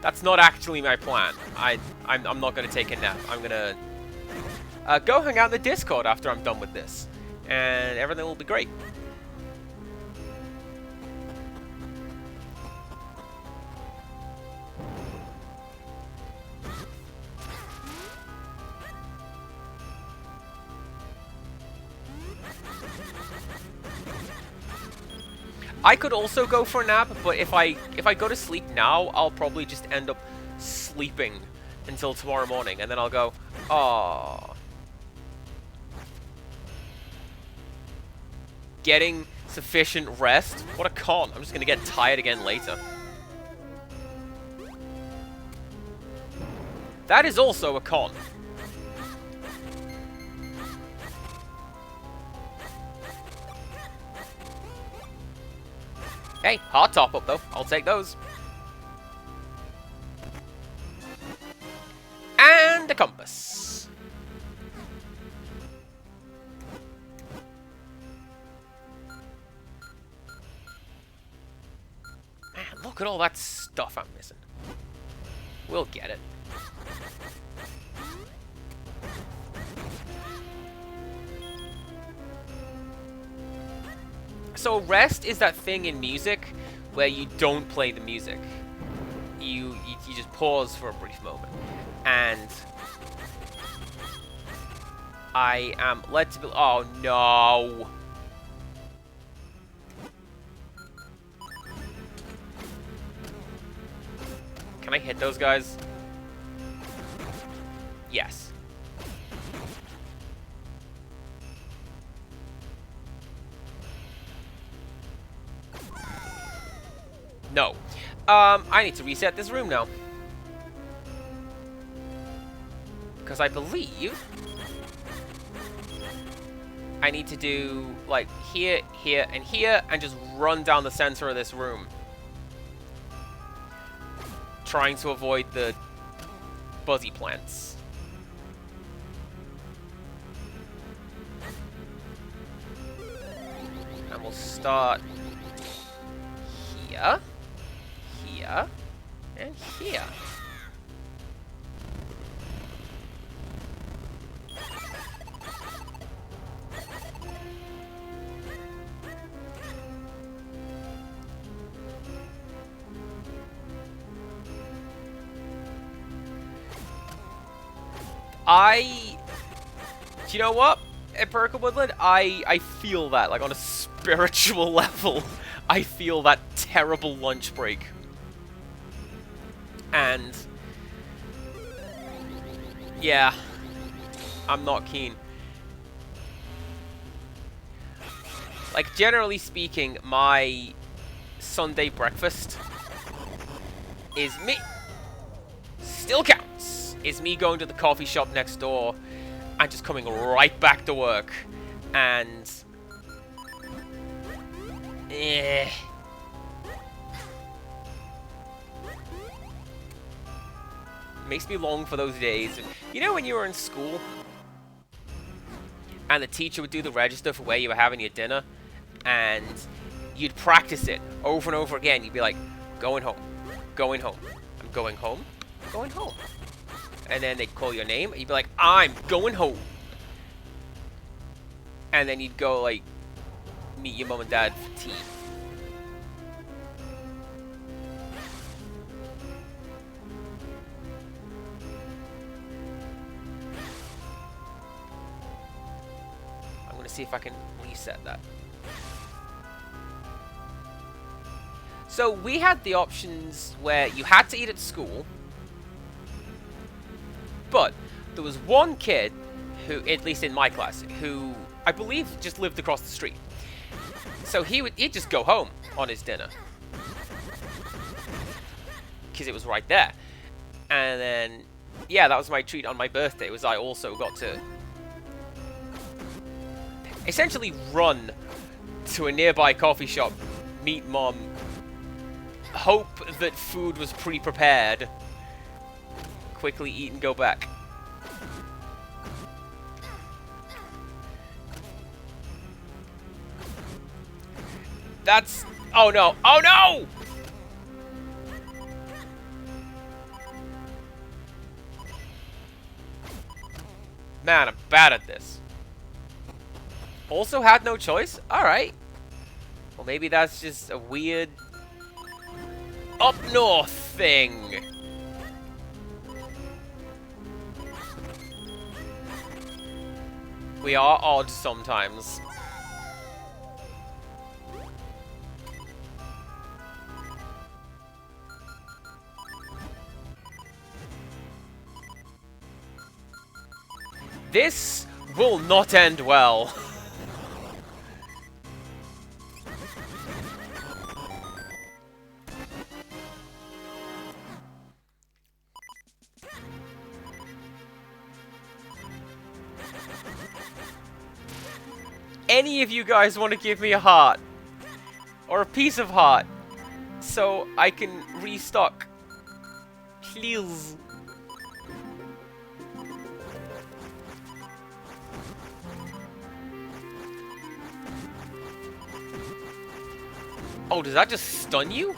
That's not actually my plan. I'm not going to take a nap. I'm going to go hang out in the Discord after I'm done with this. And everything will be great. I could also go for a nap, but if I go to sleep now, I'll probably just end up sleeping until tomorrow morning, and then I'll go, oh. Getting sufficient rest? What a con. I'm just gonna get tired again later. That is also a con. Hey, hard top up though. I'll take those. And a compass. Look at all that stuff I'm missing. We'll get it. So rest is that thing in music where you don't play the music. You just pause for a brief moment. And I am led to be... Oh, no. Can I hit those guys? Yes. No. I need to reset this room now. Because I believe I need to do, like, here, here, and here, and just run down the center of this room. Trying to avoid the buzzy plants. And we'll start here, here, and here. Do you know what? Empirical Woodland, I feel that, like, on a spiritual level. I feel that terrible lunch break. And yeah, I'm not keen. Like, generally speaking, my Sunday breakfast is me. Still counts. Is me going to the coffee shop next door and just coming right back to work. And makes me long for those days. You know when you were in school and the teacher would do the register for where you were having your dinner, and you'd practice it over and over again. You'd be like, going home, going home, I'm going home, going home. And then they'd call your name, and you'd be like, I'm going home. And then you'd go, like, meet your mom and dad for tea. I'm gonna see if I can reset that. So we had the options where you had to eat at school, but there was one kid who, at least in my class, who I believe just lived across the street. So he'd just go home on his dinner because it was right there. And then, yeah, that was my treat on my birthday, was I also got to essentially run to a nearby coffee shop, meet mom, hope that food was pre-prepared, quickly eat and go back. That's... oh no! Oh no! Man, I'm bad at this. Also had no choice? Alright. Well, maybe that's just a weird up north thing. We are odd sometimes. This will not end well. Any of you guys want to give me a heart? Or a piece of heart? So I can restock? Please. Oh, does that just stun you?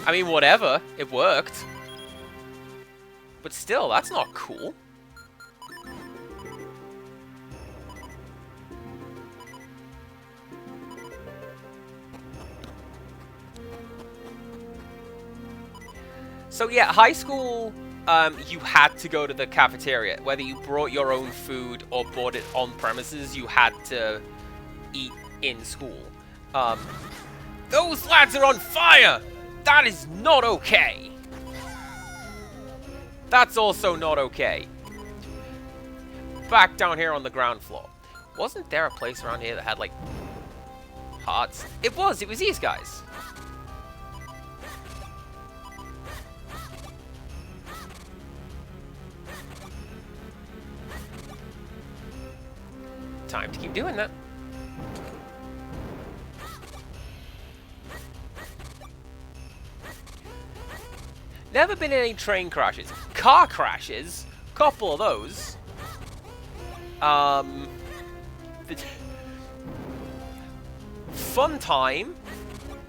I mean, whatever. It worked. But still, that's not cool. So yeah, high school, you had to go to the cafeteria. Whether you brought your own food or bought it on premises, you had to eat in school. Those lads are on fire! That is not okay! That's also not okay. Back down here on the ground floor. Wasn't there a place around here that had, like, hearts? It was these guys. Time to keep doing that. Never been in any train crashes. Car crashes, couple of those. Fun time.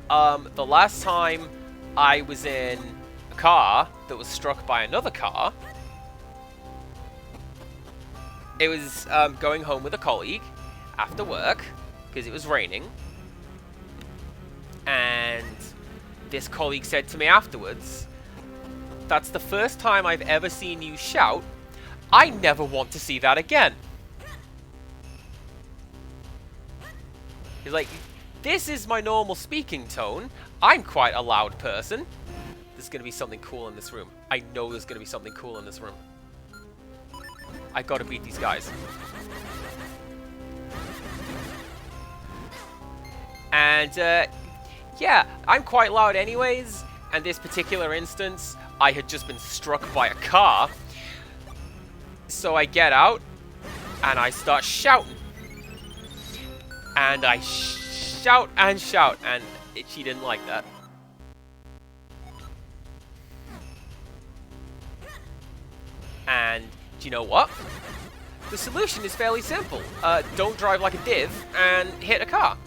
The last time I was in a car that was struck by another car. It was going home with a colleague after work because it was raining. And this colleague said to me afterwards, "That's the first time I've ever seen you shout. I never want to see that again." He's like, "This is my normal speaking tone. I'm quite a loud person." There's going to be something cool in this room. I know there's going to be something cool in this room. I gotta beat these guys. And, yeah, I'm quite loud anyways, and this particular instance, I had just been struck by a car. So I get out, and I start shouting. And I shout, and she didn't like that. And do you know what? The solution is fairly simple. Don't drive like a div and hit a car.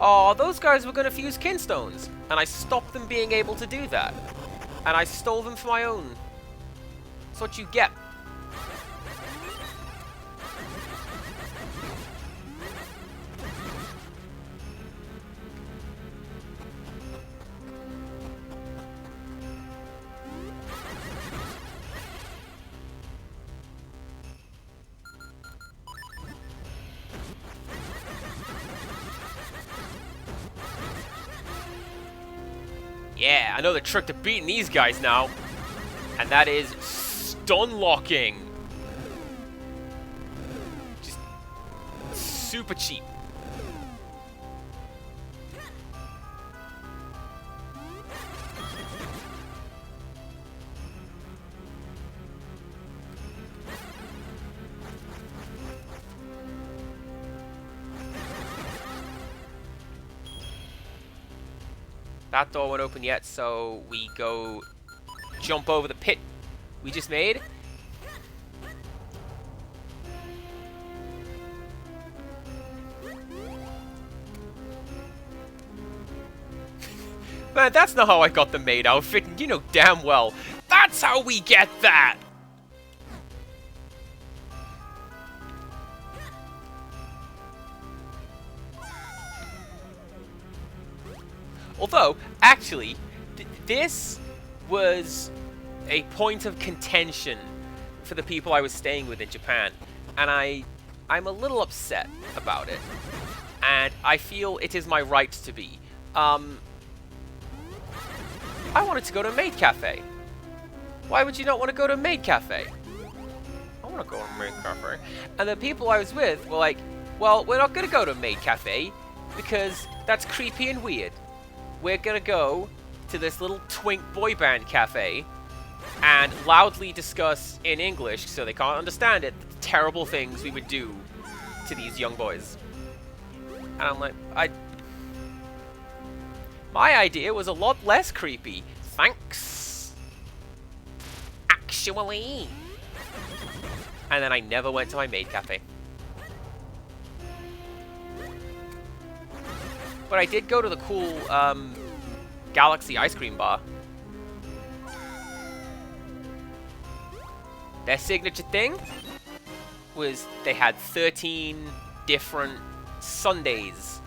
Oh, those guys were going to fuse Kinstones, and I stopped them being able to do that. And I stole them for my own. That's what you get. Yeah, I know the trick to beating these guys now. And that is stun locking. Just super cheap. That door won't open yet, so we go jump over the pit we just made. Man, that's not how I got the maid outfit, and you know damn well, that's how we get that! Although, actually, this was a point of contention for the people I was staying with in Japan, and I'm a little upset about it, and I feel it is my right to be. I wanted to go to a maid cafe. Why would you not want to go to a maid cafe? I want to go to a maid cafe. And the people I was with were like, well, we're not going to go to a maid cafe because that's creepy and weird. We're gonna go to this little twink boy band cafe and loudly discuss in English, so they can't understand it, the terrible things we would do to these young boys. And I'm like, my idea was a lot less creepy. Thanks. Actually. And then I never went to my maid cafe. But I did go to the cool Galaxy ice cream bar. Their signature thing was they had 13 different sundaes,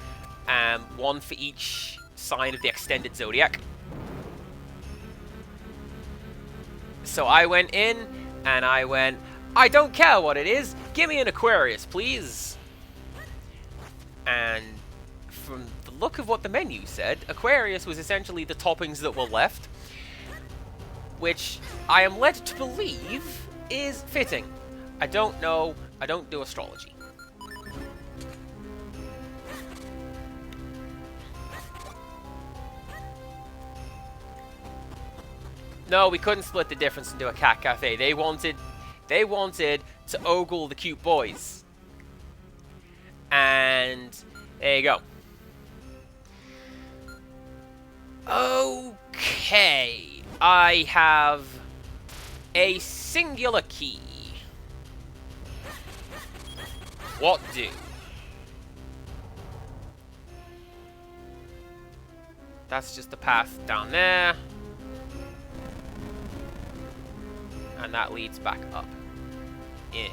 one for each sign of the extended zodiac. So I went in, and I went, I don't care what it is, give me an Aquarius, please. And from the look of what the menu said, Aquarius was essentially the toppings that were left, which I am led to believe is fitting. I don't know, I don't do astrology. No, we couldn't split the difference into a cat cafe. They wanted to ogle the cute boys. And there you go. Okay, I have a singular key. What do? That's just the path down there. And that leads back up. Yeah.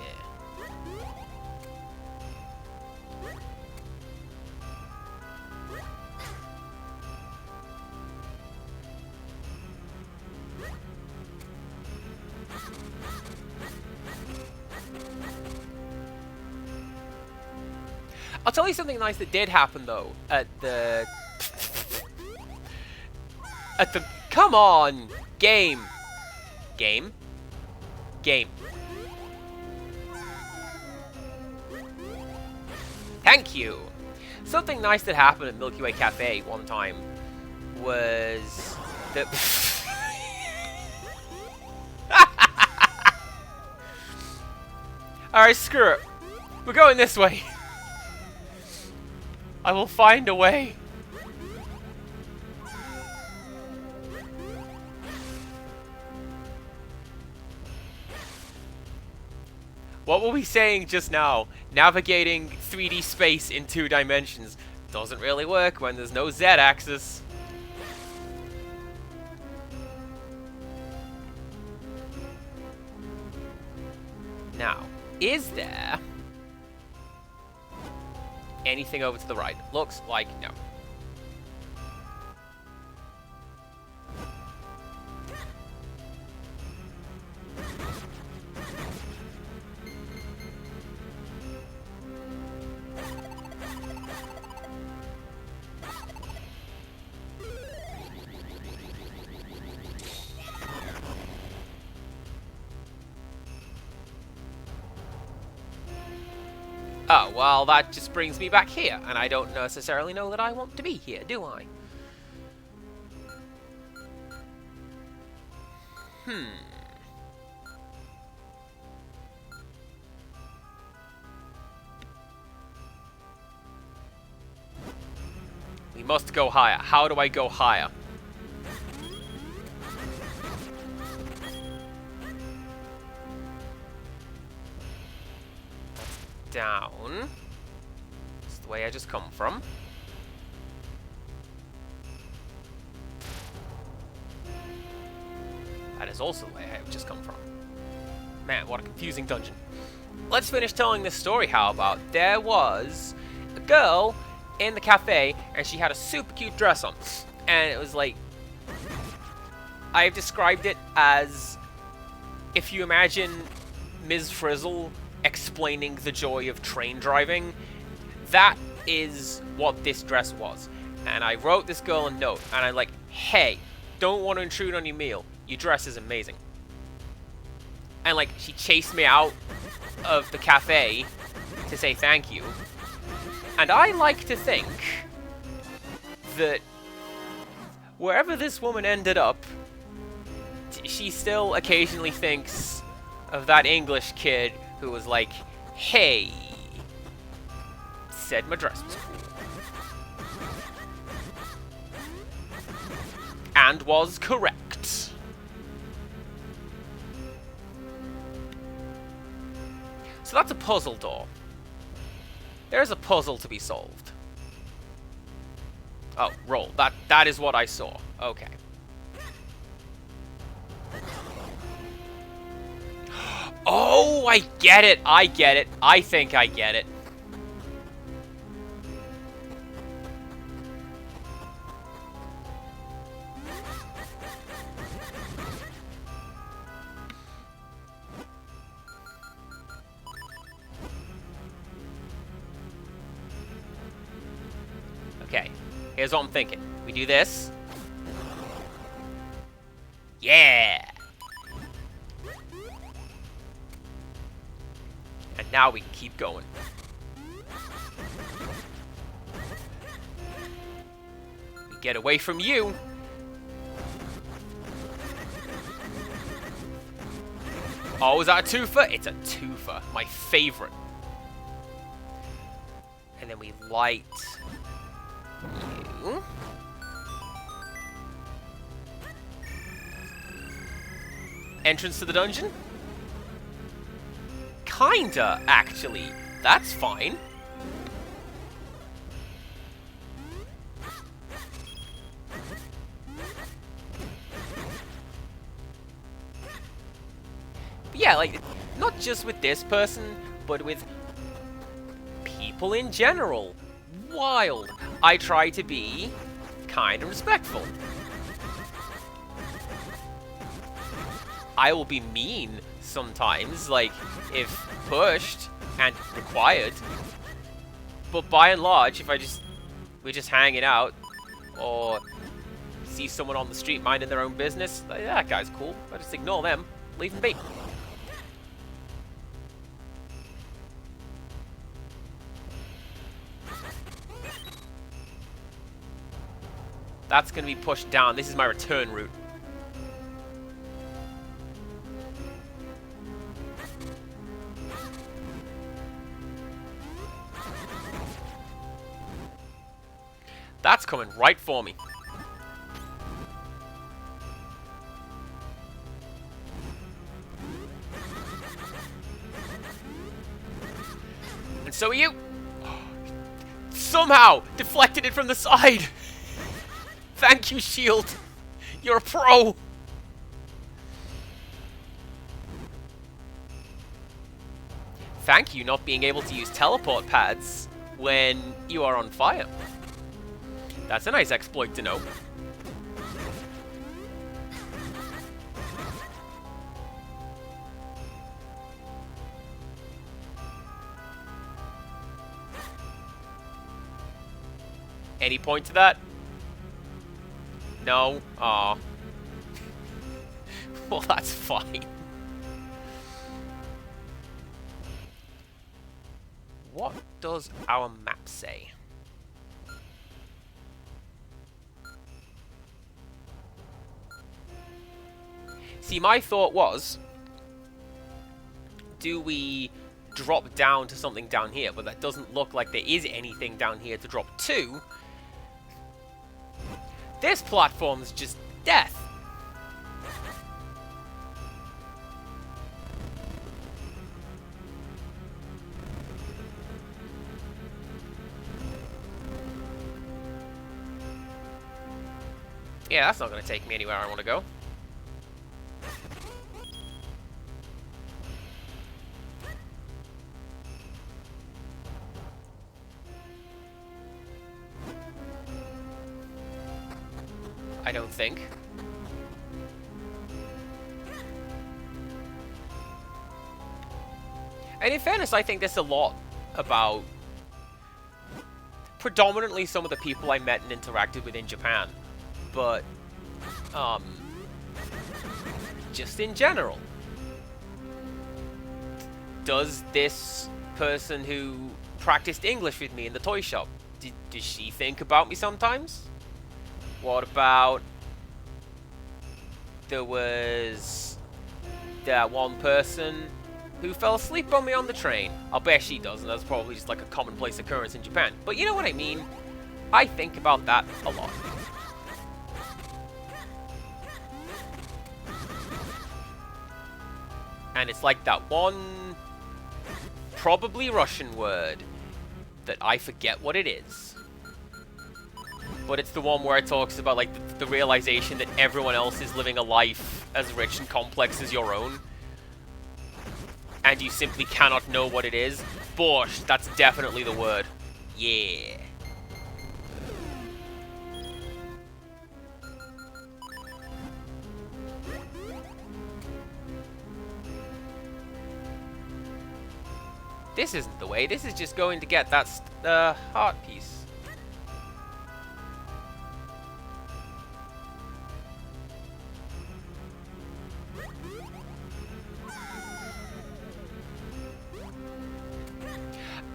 I'll tell you something nice that did happen though at the come on, game. Thank you. Something nice that happened at Milky Way Cafe one time was that alright, screw it. We're going this way. I will find a way. What were we saying just now? Navigating 3D space in 2 dimensions doesn't really work when there's no Z-axis. Now, is there anything over to the right? Looks like no. Oh, well, that just brings me back here, and I don't necessarily know that I want to be here, do I? We must go higher. How do I go higher? Down. It's the way I just come from. That is also the way I have just come from. Man, what a confusing dungeon. Let's finish telling this story, how about? There was a girl in the cafe, and she had a super cute dress on. And it was like... I've described it as... if you imagine Ms. Frizzle explaining the joy of train driving, that is what this dress was. And I wrote this girl a note, and I'm like, hey, don't want to intrude on your meal. Your dress is amazing. And like, she chased me out of the cafe to say thank you. And I like to think that wherever this woman ended up, she still occasionally thinks of that English kid who was like, hey, said my dress was cool. And was correct. So that's a puzzle door. There's a puzzle to be solved. Oh, roll. That is what I saw. Okay. Oh, I get it. I get it. I think I get it. Okay. Here's what I'm thinking. We do this. Yeah. And now we can keep going. We get away from you. Oh, is that a twofer? It's a twofer. My favorite. And then we light you. Entrance to the dungeon? Kinda, actually. That's fine. But yeah, like, not just with this person, but with people in general. Wild. I try to be kind and respectful. I will be mean sometimes, like, if pushed and required. But by and large, if we're just hanging out, or see someone on the street minding their own business, like, yeah, that guy's cool. I just ignore them, leave them be. That's going to be pushed down. This is my return route. That's coming right for me. And so are you. Somehow deflected it from the side. Thank you, shield. You're a pro. Thank you not being able to use teleport pads when you are on fire. That's a nice exploit to know. Any point to that? No? Aw. Well, that's fine. What does our map say? See, my thought was, do we drop down to something down here? But that doesn't look like there is anything down here to drop to. This platform's just death. Yeah, that's not going to take me anywhere I want to go. I don't think. And in fairness, I think there's a lot about predominantly some of the people I met and interacted with in Japan. But, just in general. Does this person who practiced English with me in the toy shop, does she think about me sometimes? What about, there was that one person who fell asleep on me on the train. I'll bet she does, and that's probably just like a commonplace occurrence in Japan. But you know what I mean? I think about that a lot. And it's like that one, probably Russian word, that I forget what it is. but it's the one where it talks about like the realization that everyone else is living a life as rich and complex as your own, and you simply cannot know what it is. Bosh, that's definitely the word. Yeah. This isn't the way. This is just going to get that heart piece.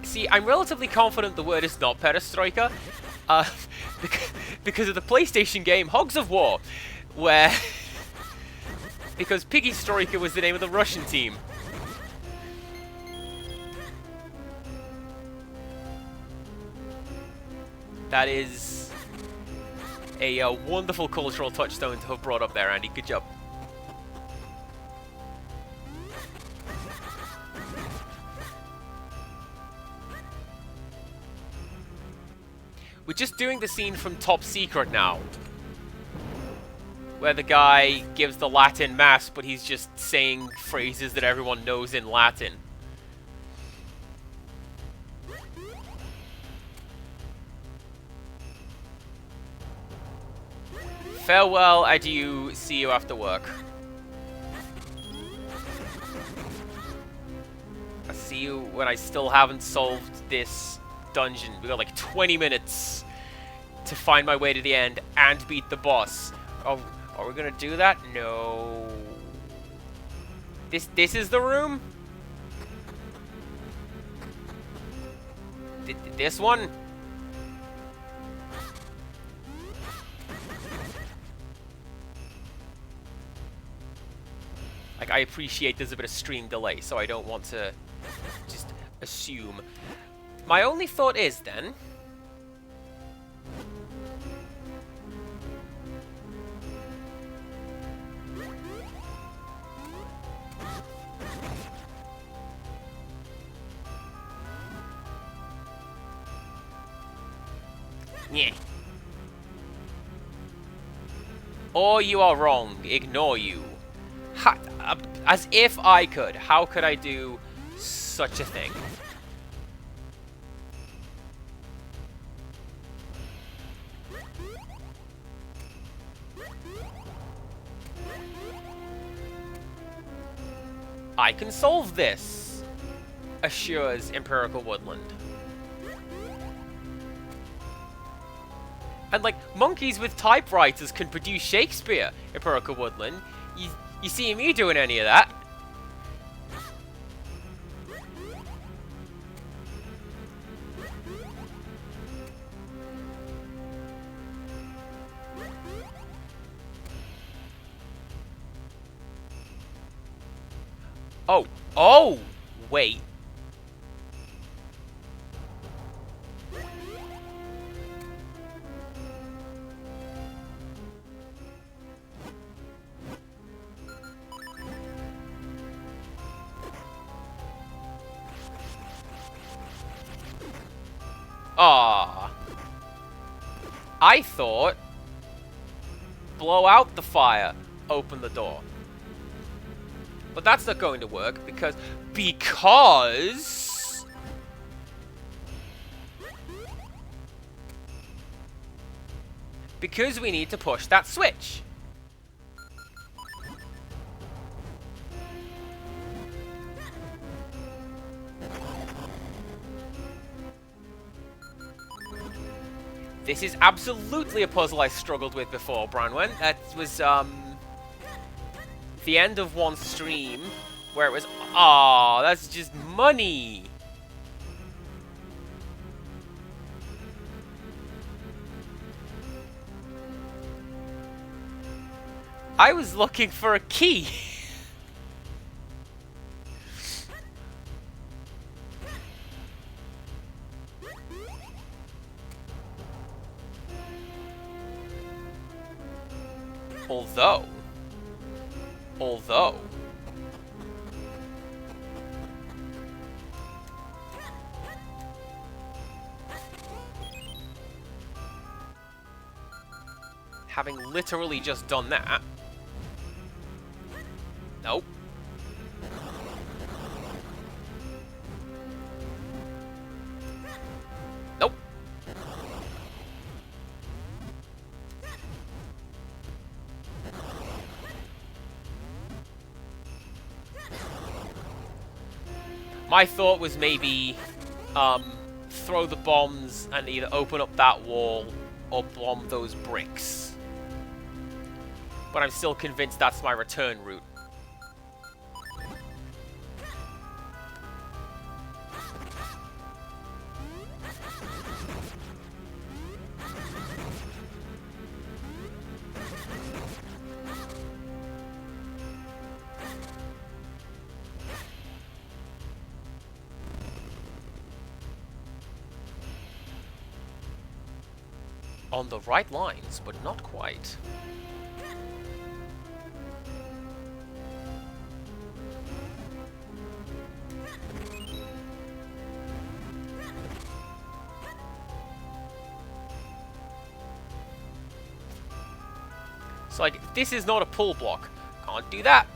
See, I'm relatively confident the word is not perestroika, because of the PlayStation game Hogs of War, where because Piggy Stroika was the name of the Russian team. That is a wonderful cultural touchstone to have brought up there, Andy. Good job. We're just doing the scene from Top Secret now, where the guy gives the Latin mass, but he's just saying phrases that everyone knows in Latin. Farewell, adieu, see you after work. I'll see you when I still haven't solved this dungeon. We got like 20 minutes to find my way to the end and beat the boss. Oh, are we gonna do that? No. This is the room? This one? Like, I appreciate there's a bit of stream delay, so I don't want to just assume. My only thought is, then... yeah. Or you are wrong. Ignore you. As if I could. How could I do such a thing? I can solve this, assures Empirical Woodland. And, like, monkeys with typewriters can produce Shakespeare, Empirical Woodland. You see me doing any of that? Oh, wait. Ah, I thought blow out the fire, open the door. But that's not going to work because we need to push that switch. This is absolutely a puzzle I struggled with before, Branwen. That was, the end of one stream where it was, aw, that's just money. I was looking for a key. Although, having literally just done that. Nope. Nope. My thought was maybe throw the bombs and either open up that wall or bomb those bricks. But I'm still convinced that's my return route. On the right lines, but not quite. So, like, this is not a pull block. Can't do that.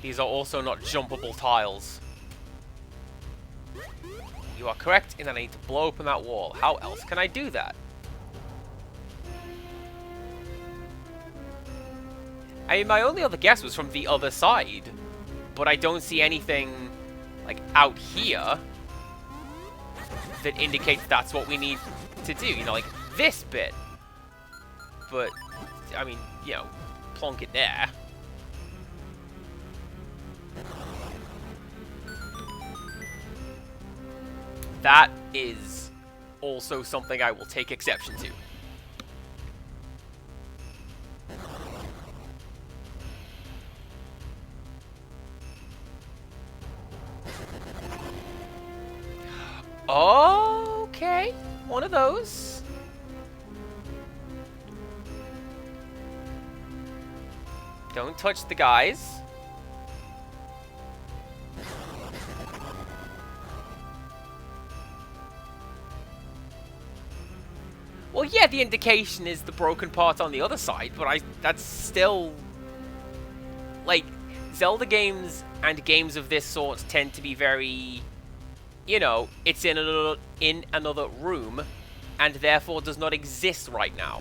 These are also not jumpable tiles. You are correct in that I need to blow open that wall. How else can I do that? I mean, my only other guess was from the other side, but I don't see anything, like, out here that indicates that's what we need to do. You know, like, this bit. But, I mean, you know, plonk it there. That is also something I will take exception to. Okay, one of those. Don't touch the guys. Well, yeah, the indication is the broken part on the other side, but that's still... Like, Zelda games and games of this sort tend to be very... You know, it's in another room, and therefore does not exist right now.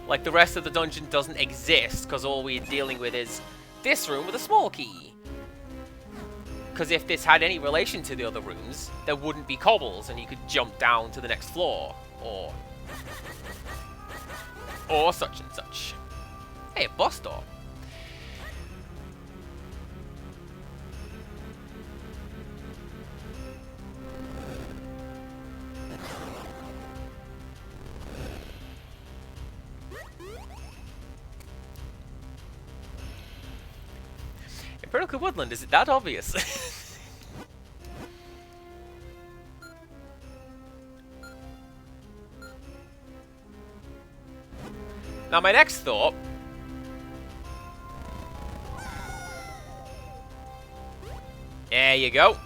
Like, the rest of the dungeon doesn't exist, because all we're dealing with is this room with a small key. Because if this had any relation to the other rooms, there wouldn't be cobbles, and you could jump down to the next floor, or such and such. Hey, a boss door. Imperial Woodland, is it that obvious? Now, my next thought... There you go.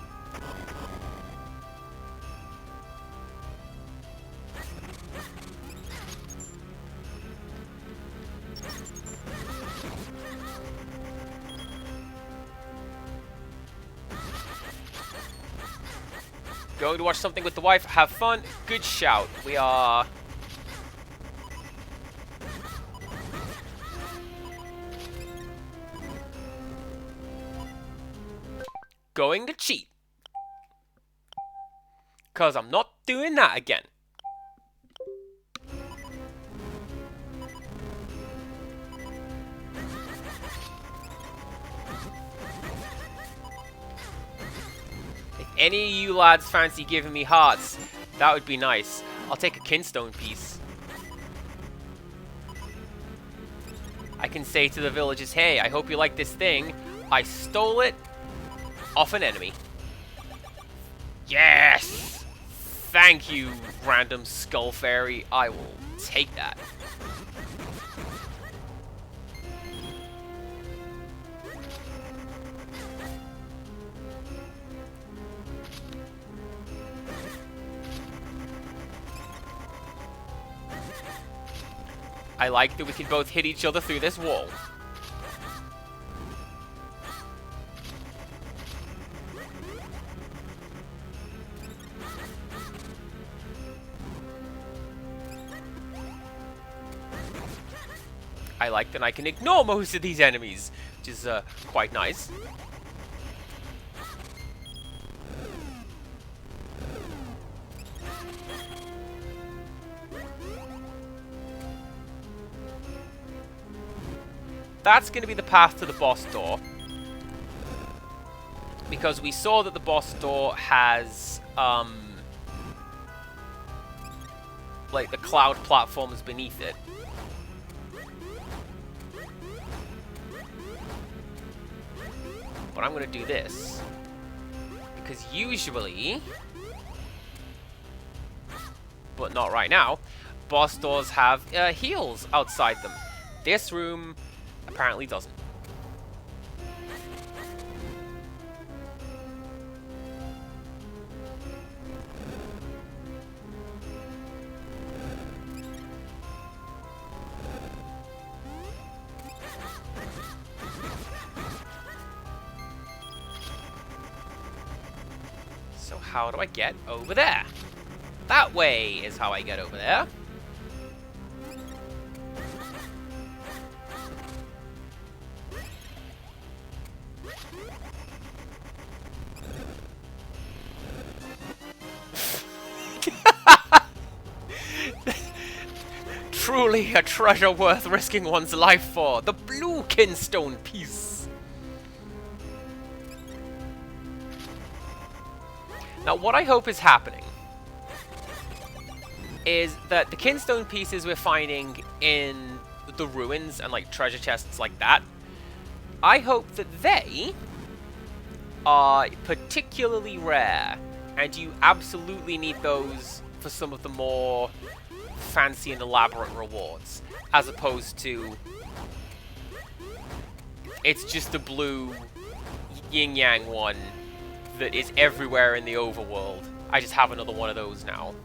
Going to watch something with the wife, have fun, good shout. We are... going to cheat. Because I'm not doing that again. If any of you lads fancy giving me hearts, that would be nice. I'll take a Kinstone piece. I can say to the villagers, hey, I hope you like this thing. I stole it off an enemy. Yes! Thank you, random skull fairy. I will take that. I like that we can both hit each other through this wall. I like that I can ignore most of these enemies, which is quite nice. That's going to be the path to the boss door. Because we saw that the boss door has, like, the cloud platforms beneath it. But I'm going to do this. Because usually, but not right now, boss doors have heals outside them. This room apparently doesn't. So how do I get over there? That way is how I get over there. Truly a treasure worth risking one's life for. The blue Kinstone piece. Now, what I hope is happening is that the Kinstone pieces we're finding in the ruins and, like, treasure chests like that, I hope that they are particularly rare, and you absolutely need those for some of the more fancy and elaborate rewards, as opposed to it's just the blue yin-yang one that is everywhere in the overworld. I just have another one of those now.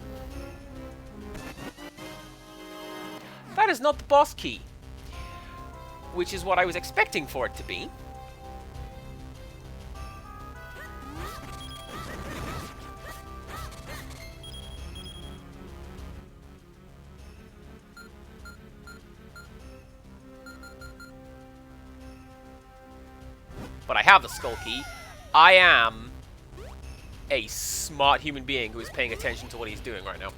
That is not the boss key, which is what I was expecting for it to be. But I have the skull key. I am a smart human being who is paying attention to what he's doing right now.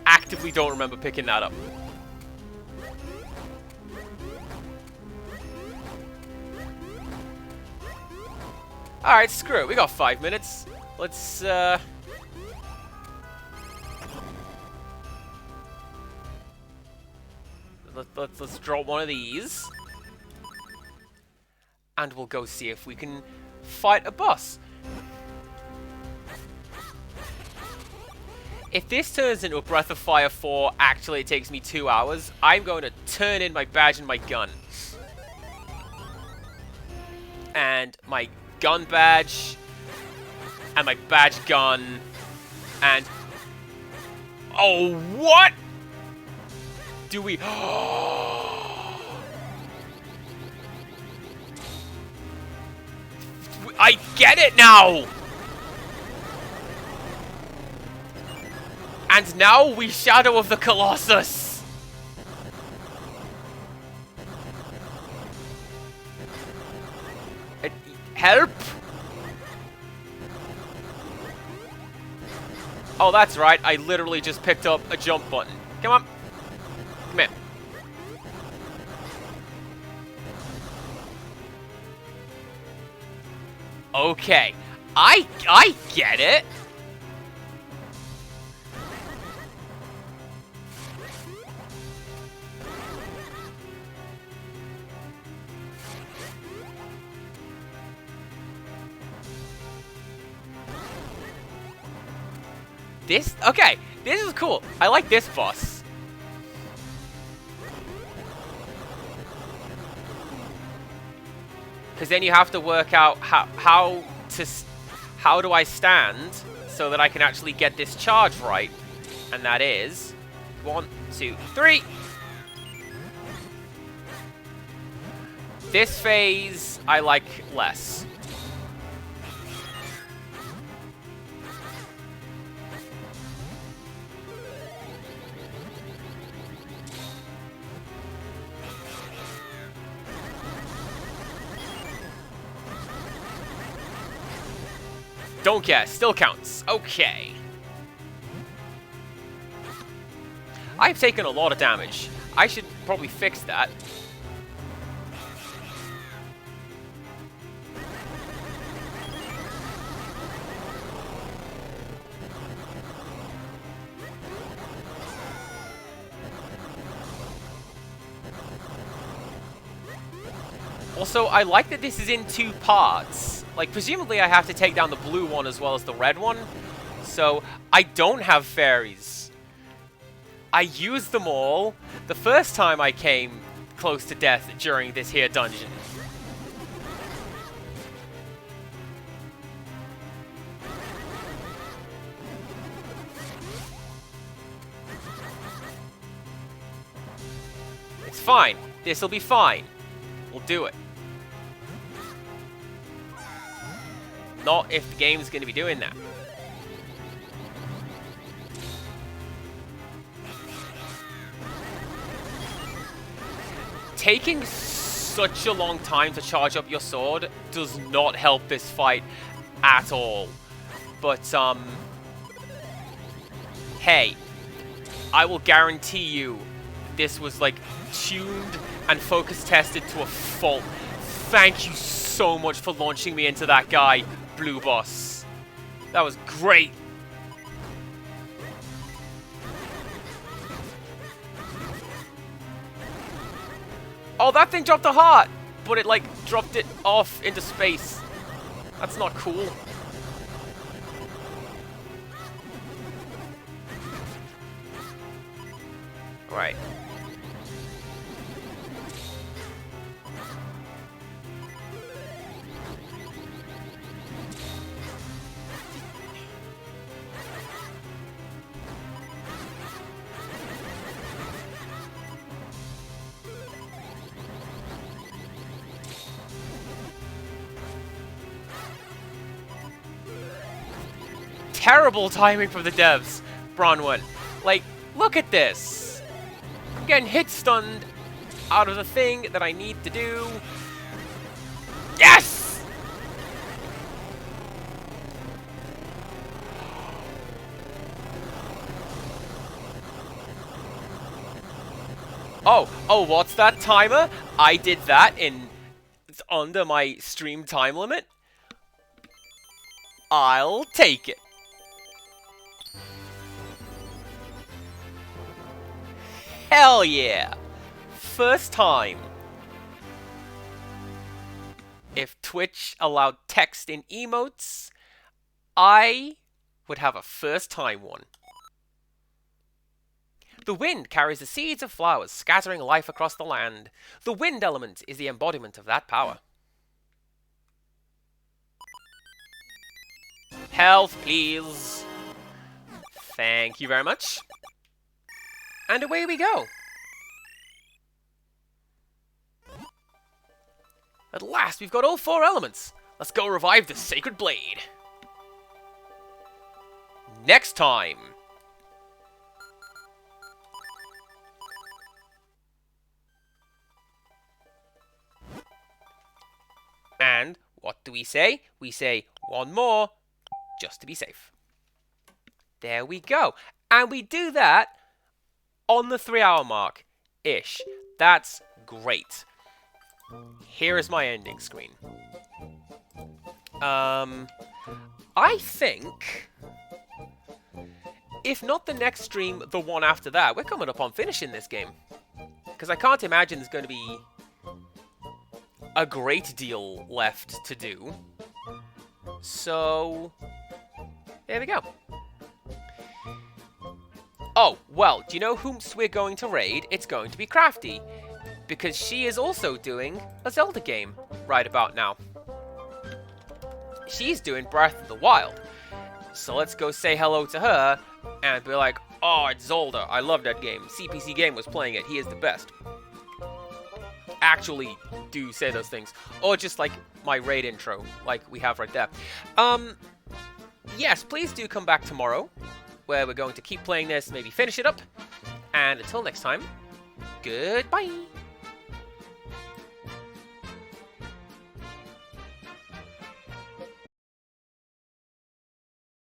Actively don't remember picking that up. Alright, screw it. We got 5 minutes. Let's Let's draw one of these. And we'll go see if we can fight a boss. If this turns into a Breath of Fire 4, actually it takes me 2 hours, I'm going to turn in my badge and my gun. And my gun badge. And my badge gun. And... oh, what? Do we... I get it now! And now we Shadow of the Colossus! Help? Oh, that's right. I literally just picked up a jump button. Come on. Come here. Okay. I get it. Okay, this is cool. I like this boss. Because then you have to work out how do I stand so that I can actually get this charge right. And that is 1, 2, 3. This phase I like less. Don't guess, still counts. Okay. I've taken a lot of damage. I should probably fix that. Also, I like that this is in 2 parts. Like, presumably I have to take down the blue one as well as the red one. So, I don't have fairies. I used them all the first time I came close to death during this here dungeon. It's fine. This'll be fine. We'll do it. Not if the game's going to be doing that. Taking such a long time to charge up your sword does not help this fight at all. But, hey, I will guarantee you this was, like, tuned and focus tested to a fault. Thank you so much for launching me into that guy, Blue Boss. That was great. Oh, that thing dropped a heart, but it, like, dropped it off into space. That's not cool. Right. Terrible timing from the devs, Bronwyn. Like, look at this. I'm getting hit stunned out of the thing that I need to do. Yes! Oh, what's that timer? I did that in under my stream time limit. I'll take it. Hell yeah! First time. If Twitch allowed text in emotes, I would have a first time one. The wind carries the seeds of flowers, scattering life across the land. The wind element is the embodiment of that power. Health, please. Thank you very much. And away we go. At last, we've got all 4 elements. Let's go revive the Sacred Blade. Next time. And what do we say? We say 1 more, just to be safe. There we go. And we do that on the 3-hour mark-ish. That's great. Here is my ending screen. I think, if not the next stream, the one after that, we're coming up on finishing this game. Because I can't imagine there's going to be a great deal left to do. So, there we go. Oh, well, do you know whom we're going to raid? It's going to be Crafty, because she is also doing a Zelda game right about now. She's doing Breath of the Wild, So let's go say hello to her and be like, oh, it's Zelda. I love that game. CPC Game was playing it. He is the best. Actually do say those things. Or just like my raid intro, like we have right there. Yes, please do come back tomorrow, where we're going to keep playing this, maybe finish it up. And until next time, goodbye.